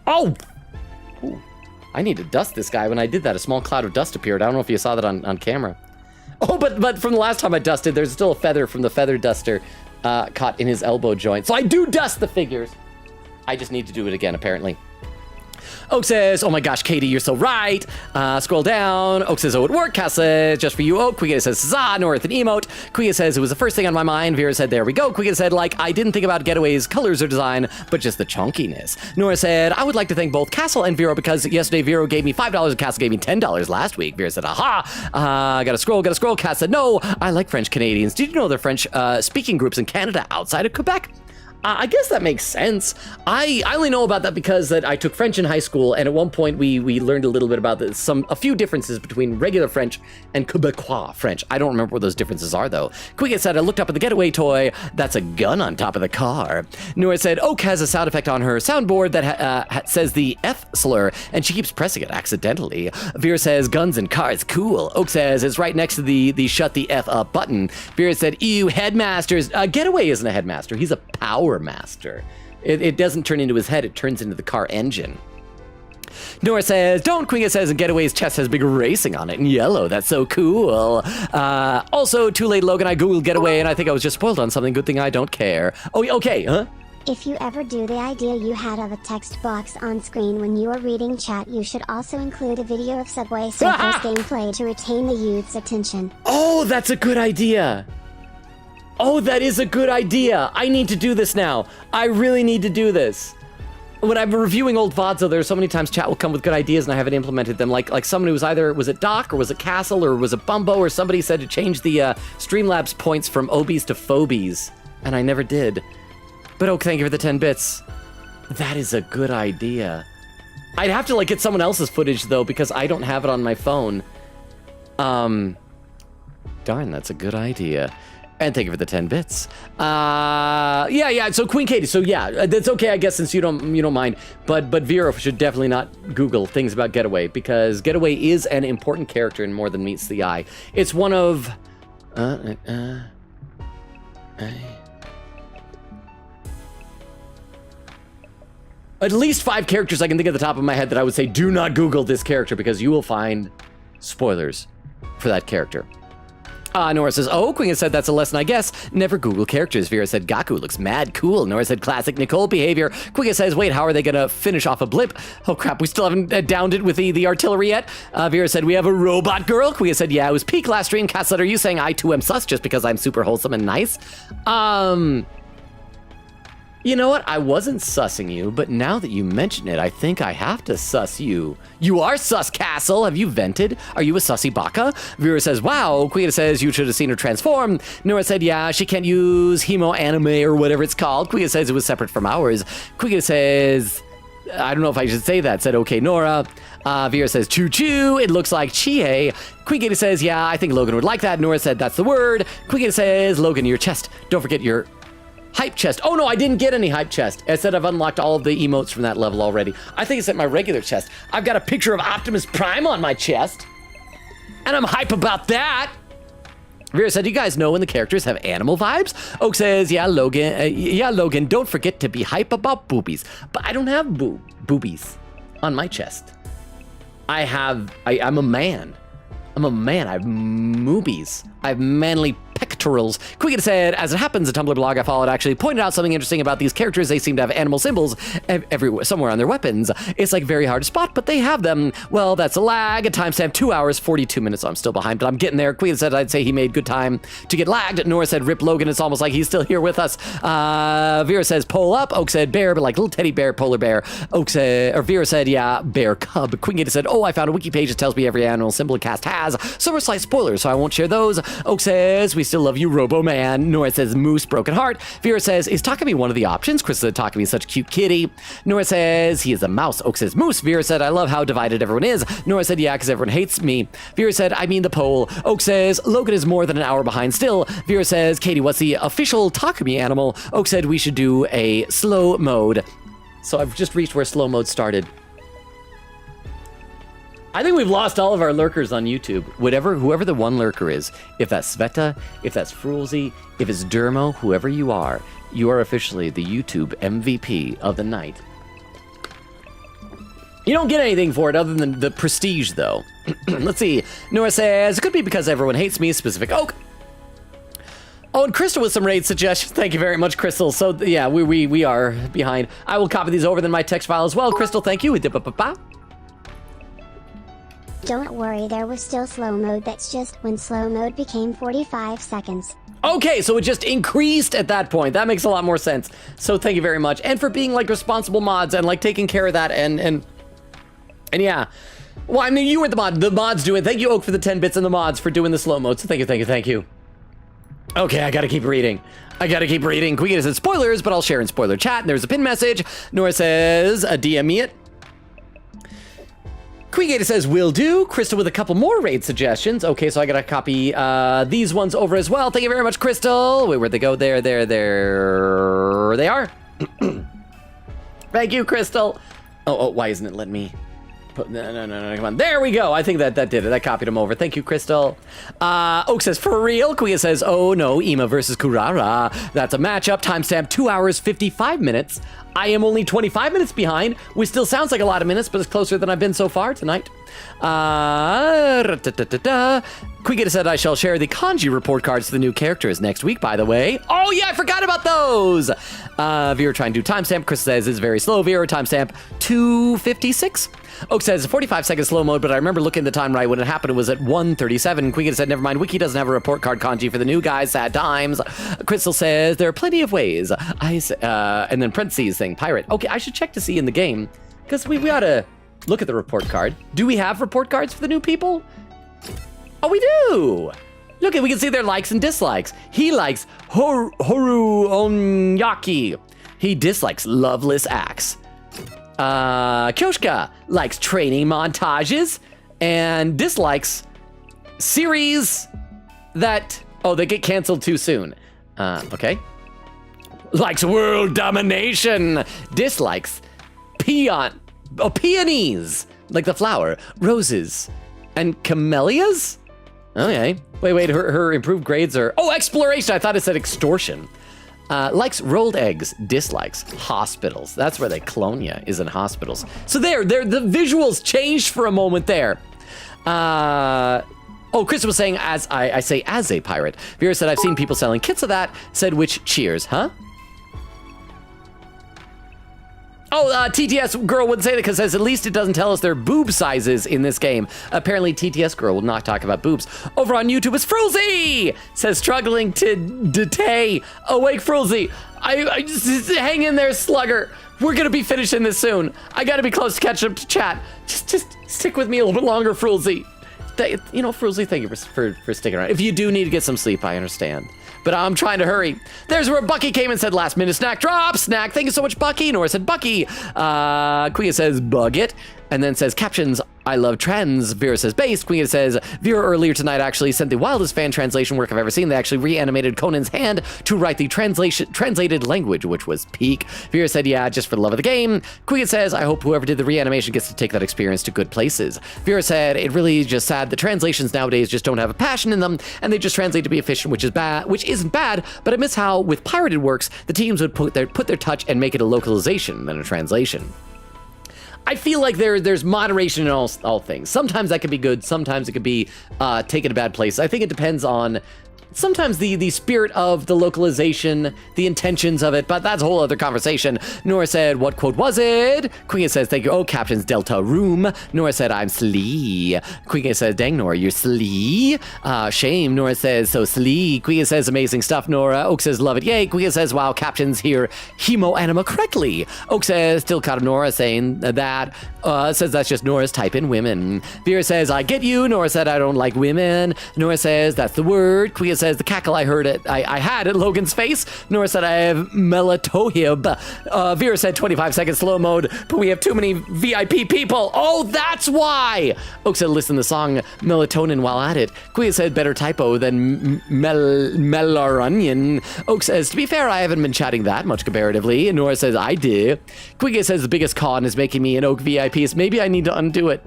Oh! Ooh. I need to dust this guy. When I did that, a small cloud of dust appeared. I don't know if you saw that on camera. Oh, but from the last time I dusted, there's still a feather from the feather duster caught in his elbow joint. So I do dust the figures. I just need to do it again, apparently. Oak says, oh my gosh, Katie, you're so right. Scroll down. Oak says, oh, it worked. Cass says, just for you, Oak. Quinketta says, huzzah. Nora with an emote. Quinketta says, it was the first thing on my mind. Vera said, there we go. Quinketta said, like, I didn't think about Getaway's colors or design, but just the chunkiness. Nora said, I would like to thank both Castle and Vero because yesterday Vero gave me $5 and Castle gave me $10 last week. Vera said, aha. Gotta scroll. Cass said, no, I like French Canadians. Did you know there are French speaking groups in Canada outside of Quebec? I guess that makes sense. I only know about that because that I took French in high school, and at one point we learned a little bit about a few differences between regular French and Quebecois French. I don't remember what those differences are though. Quinketta said, I looked up at the Getaway toy. That's a gun on top of the car. Nora said, Oak has a sound effect on her soundboard that says the F slur, and she keeps pressing it accidentally. Vera says, guns and cars, cool. Oak says, it's right next to the shut the F up button. Vera said, ew, headmasters. Getaway isn't a headmaster. He's a power master. It doesn't turn into his head, it turns into the car engine. Nora says, don't. Quinketta says, and Getaway's chest has big racing on it in yellow. That's so cool. Also, too late, Logan. I googled Getaway, and I think I was just spoiled on something. Good thing I don't care. Oh, okay, huh? If you ever do the idea you had of a text box on screen when you are reading chat, you should also include a video of Subway Surfers gameplay to retain the youth's attention. Oh, that's a good idea. Oh, that is a good idea. I need to do this now. I really need to do this. When I'm reviewing old VODs, though, there's so many times chat will come with good ideas and I haven't implemented them. Like someone who was it Doc or was it Castle or was it Bumbo or somebody said to change the Streamlabs points from Obies to Phobies. And I never did. But Oak, thank you for the 10 bits. That is a good idea. I'd have to get someone else's footage though because I don't have it on my phone. Darn, that's a good idea. And thank you for the 10 bits. Yeah. So Queen Katie. So yeah, that's okay, I guess, since you don't mind. But Vera should definitely not Google things about Getaway because Getaway is an important character and more than meets the eye. It's one of at least 5 characters I can think at the top of my head that I would say do not Google this character because you will find spoilers for that character. Nora says, oh, Queen has said that's a lesson, I guess. Never Google characters. Vera said, Gaku looks mad cool. Nora said, classic Nicole behavior. Queen says, wait, how are they going to finish off a blip? Oh, crap, we still haven't downed it with the artillery yet. Vera said, we have a robot girl. Queen said, yeah, it was peak last stream. Cass said, are you saying I too am sus just because I'm super wholesome and nice? You know what? I wasn't sussing you, but now that you mention it, I think I have to suss you. You are sus, Castle. Have you vented? Are you a sussy baka? Vera says, wow. Queen says, you should have seen her transform. Nora said, yeah, she can't use hemo anime or whatever it's called. Queen says it was separate from ours. Queen says, I don't know if I should say that. Said, okay, Nora. Vera says, choo-choo. It looks like Chie. Queen says, yeah, I think Logan would like that. Nora said, that's the word. Queen says, Logan, your chest. Don't forget your hype chest. Oh no, I didn't get any hype chest. I said I've unlocked all of the emotes from that level already. I think it's at my regular chest. I've got a picture of Optimus Prime on my chest. And I'm hype about that. Vera said, you guys know when the characters have animal vibes? Oak says, yeah, Logan, don't forget to be hype about boobies. But I don't have boobies on my chest. I'm a man. I'm a man. I have moobies. I have manly pecs. pectorals. Quiggin said, as it happens, a Tumblr blog I followed actually pointed out something interesting about these characters. They seem to have animal symbols everywhere, somewhere on their weapons. It's like very hard to spot, but they have them. Well, that's a lag. A timestamp 2 hours, 42 minutes. So I'm still behind, but I'm getting there. Quiggin said, I'd say he made good time to get lagged. Nora said, rip Logan. It's almost like he's still here with us. Vera says, pole up. Oak said, bear, but like little teddy bear, polar bear. Oak said, or Vera said, yeah, bear cub. Quiggin said, oh, I found a wiki page that tells me every animal symbol a cast has. So we're slight spoilers, so I won't share those. Oak says, we still love you, Robo Man. Nora says, moose, broken heart. Vera says, is Takumi one of the options? Chris said, Takumi is such a cute kitty. Nora says, he is a mouse. Oak says, moose. Vera said, I love how divided everyone is. Nora said, yeah, because everyone hates me. Vera said, I mean the poll. Oak says, Logan is more than an hour behind still. Vera says, Katie, what's the official Takumi animal? Oak said, we should do a slow mode. So I've just reached where slow mode started. I think we've lost all of our lurkers on YouTube. Whoever the one lurker is, if that's Sveta, if that's Frulzy, if it's Dermo, whoever you are officially the YouTube MVP of the night. You don't get anything for it other than the prestige, though. Let's see. Nora says, it could be because everyone hates me, specific Oak. Oh, and Crystal with some raid suggestions. Thank you very much, Crystal. So, yeah, we are behind. I will copy these over in my text file as well. Crystal, thank you. Don't worry, there was still slow mode. That's just when slow mode became 45 seconds. Okay, so it just increased at that point. That makes a lot more sense. So thank you very much. And for being like responsible mods and like taking care of that and yeah. Well, I mean, you were the mods do it. Thank you, Oak, for the 10 bits and the mods for doing the slow mode. So thank you. Okay, I gotta keep reading. Quiggin said spoilers, but I'll share in spoiler chat. There's a pin message. Nora says, DM me it. Queegator says, will do. Crystal with a couple more raid suggestions. Okay, so I gotta copy these ones over as well. Thank you very much, Crystal. Wait, where'd they go? There they are. Thank you, Crystal. Oh, why isn't it letting me? No, come on. There we go. I think that did it. I copied them over. Thank you, Crystal. Oak says, for real? Kuya says, oh no, Ima versus Kurara. That's a matchup. Timestamp 2 hours, 55 minutes. I am only 25 minutes behind, which still sounds like a lot of minutes, but it's closer than I've been so far tonight. Quiggita said I shall share the kanji report cards to the new characters next week, by the way. Oh yeah, I forgot about those! Vera trying to do timestamp. Chris says it's very slow. Vera, timestamp 2:56. Oak says 45 second slow mode, but I remember looking at the time right when it happened. It was at 1:37. Quiggita said, never mind, Wiki doesn't have a report card kanji for the new guys. Sad times. Crystal says there are plenty of ways. And then parentheses thing, pirate. Okay, I should check to see in the game, because we ought to look at the report card. Do we have report cards for the new people? Oh, we do! Look, we can see their likes and dislikes. He likes Horu Onyaki. He dislikes Loveless Axe. Kyoshka likes training montages and dislikes series that, they get canceled too soon. Okay. Likes world domination. Dislikes peonies, like the flower, roses, and camellias? Okay. Wait, her improved grades are... Oh, exploration! I thought it said extortion. Likes rolled eggs, dislikes hospitals. That's where they clone you, is in hospitals. So the visuals changed for a moment there. Chris was saying, as a pirate. Vera said, I've seen people selling kits of that. Said, which cheers, huh? TTS girl wouldn't say that because says at least it doesn't tell us their boob sizes in this game. Apparently TTS girl will not talk about boobs. Over on YouTube is Frulzy! Says struggling to detay. Awake Frulzy. I just hang in there, slugger. We're gonna be finishing this soon. I gotta be close to catching up to chat. Just stick with me a little bit longer, Frulzy. Frulzy, thank you for sticking around. If you do need to get some sleep, I understand. But I'm trying to hurry. There's where Bucky came and said last minute snack drop. Snack, thank you so much, Bucky. Nora said Bucky. Queen says bug it. And then says captions, I love trends. Vera says base. Queen says Vera earlier tonight actually sent the wildest fan translation work I've ever seen. They actually reanimated Conan's hand to write the translated language, which was peak. Vera said, yeah, just for the love of the game. Queen says, I hope whoever did the reanimation gets to take that experience to good places. Vera said, it really is just sad. The translations nowadays just don't have a passion in them, and they just translate to be efficient, which isn't bad, but I miss how with pirated works, the teams would put their touch and make it a localization than a translation. I feel like there's moderation in all things. Sometimes that could be good. Sometimes it could be taken to bad places. I think it depends on sometimes the spirit of the localization, the intentions of it, but that's a whole other conversation. Nora said, what quote was it? Queen says, thank you. Oh, Captain's Delta Room. Nora said, I'm slee. Queen says, dang, Nora, you're slee. Shame. Nora says, so slee. Queen says, amazing stuff, Nora. Oak says, love it. Yay. Queen says, wow, Captain's here. Hemo anima correctly. Oak says, still caught Nora saying that. Says that's just Nora's type in women. Vera says, I get you. Nora said, I don't like women. Nora says, that's the word. Queen says, the cackle I heard it. I had at Logan's face. Nora said, I have melatohib. Vera said, 25 seconds slow mode, but we have too many VIP people. Oh, that's why. Oak said, listen to the song Melatonin while at it. Queen said, better typo than Melaronion. Oak says, to be fair, I haven't been chatting that much comparatively. And Nora says, I do. Queen says, the biggest con is making me an Oak VIP. Maybe I need to undo it.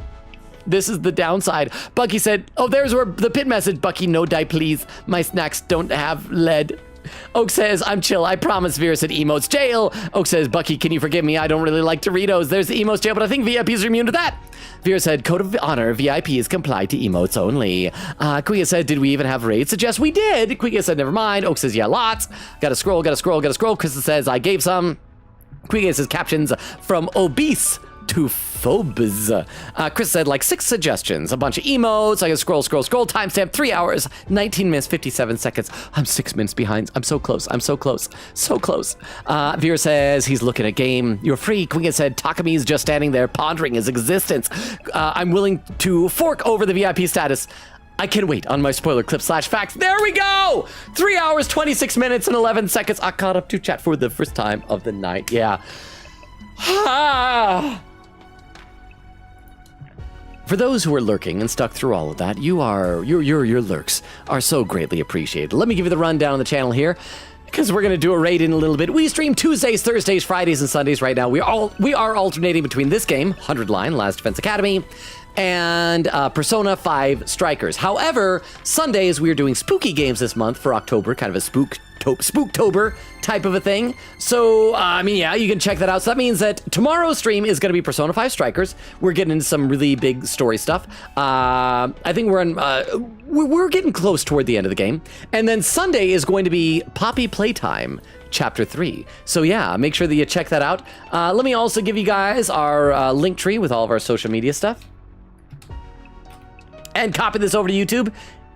This is the downside. Bucky said, oh, there's where the pit message. Bucky, no die, please. My snacks don't have lead. Oak says, I'm chill, I promise. Vera said, emotes jail. Oak says, Bucky, can you forgive me? I don't really like Doritos. There's the emotes jail, but I think VIPs are immune to that. Vera said, code of honor, VIPs comply to emotes only. Kuya said, did we even have raids? Suggest we did. Kuya said, never mind. Oak says, yeah, lots. Gotta scroll. Krista says, I gave some. Kuya says, captions from obese to phobes. Chris said like 6 suggestions, a bunch of emotes. I can scroll. Timestamp 3 hours, 19 minutes, 57 seconds. I'm 6 minutes behind. I'm so close. So close. Vera says he's looking at game. You're free. Queen said Takami's just standing there pondering his existence. I'm willing to fork over the VIP status. I can wait on my spoiler clip /facts. There we go! 3 hours, 26 minutes, and 11 seconds. I caught up to chat for the first time of the night. Yeah. For those who are lurking and stuck through all of that, your lurks are so greatly appreciated. Let me give you the rundown on the channel here, because we're going to do a raid in a little bit. We stream Tuesdays, Thursdays, Fridays, and Sundays right now. We are alternating between this game, 100 Line, Last Defense Academy, and Persona 5 Strikers. However, Sundays we are doing spooky games this month for October, kind of a Spooktober type of a thing. So, yeah, you can check that out. So that means that tomorrow's stream is going to be Persona 5 Strikers. We're getting into some really big story stuff. I think we're getting close toward the end of the game. And then Sunday is going to be Poppy Playtime Chapter 3. So yeah, make sure that you check that out. Let me also give you guys our link tree with all of our social media stuff. And copy this over to YouTube.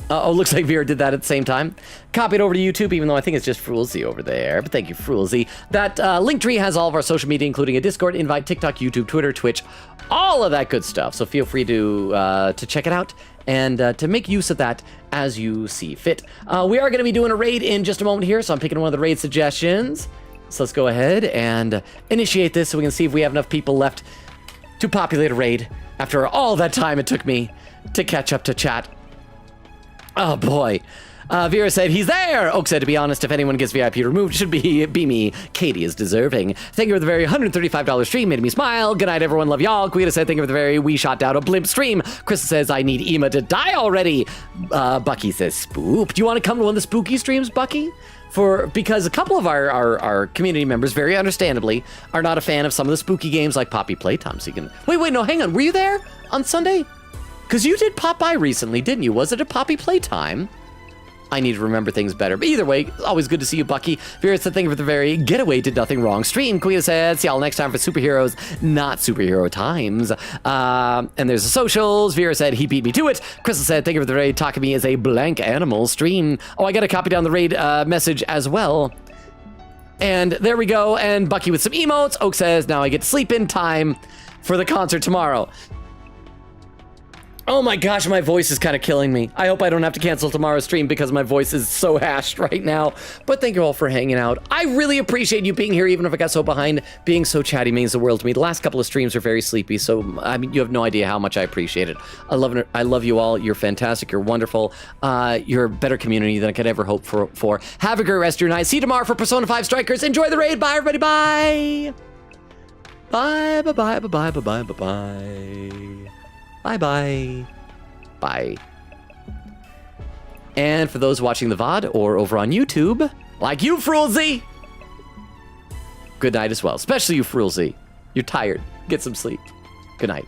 Looks like Vera did that at the same time. Copy it over to YouTube, even though I think it's just Frulzy over there. But thank you, Frulzy. That link tree has all of our social media, including a Discord invite, TikTok, YouTube, Twitter, Twitch, all of that good stuff. So feel free to check it out and to make use of that as you see fit. We are going to be doing a raid in just a moment here, so I'm picking one of the raid suggestions. So let's go ahead and initiate this so we can see if we have enough people left to populate a raid after all that time it took me to catch up to chat. Oh boy. Vera said, he's there! Oak said, to be honest, if anyone gets VIP removed, it should be me. Katie is deserving. Thank you for the very $135 stream, made me smile. Good night, everyone, love y'all. Quita said, thank you for the very we shot down a blimp stream. Chris says, I need Ema to die already. Bucky says, spoop. Do you want to come to one of the spooky streams, Bucky? Because a couple of our community members, very understandably, are not a fan of some of the spooky games like Poppy Playtime. So you can... Wait, no, hang on. Were you there on Sunday? Because you did pop by recently, didn't you? Was it a Poppy Playtime? I need to remember things better. But either way, always good to see you, Bucky. Vera said, thank you for the very getaway did nothing wrong stream. Queen said, see y'all next time for superheroes, not superhero times. And there's the socials. Vera said, he beat me to it. Crystal said, thank you for the raid. Takami is a blank animal stream. Oh, I got to copy down the raid message as well. And there we go. And Bucky with some emotes. Oak says, now I get to sleep in time for the concert tomorrow. Oh my gosh, my voice is kind of killing me. I hope I don't have to cancel tomorrow's stream because my voice is so hashed right now. But thank you all for hanging out. I really appreciate you being here, even if I got so behind. Being so chatty means the world to me. The last couple of streams are very sleepy, so I mean, you have no idea how much I appreciate it. I love you all. You're fantastic. You're wonderful. You're a better community than I could ever hope for. Have a great rest of your night. See you tomorrow for Persona 5 Strikers. Enjoy the raid. Bye, everybody. Bye. Bye, bye, bye, bye, bye, bye, bye, bye. Bye-bye. Bye. And for those watching the VOD or over on YouTube, like you, Frulzy, good night as well. Especially you, Frulzy. You're tired. Get some sleep. Good night.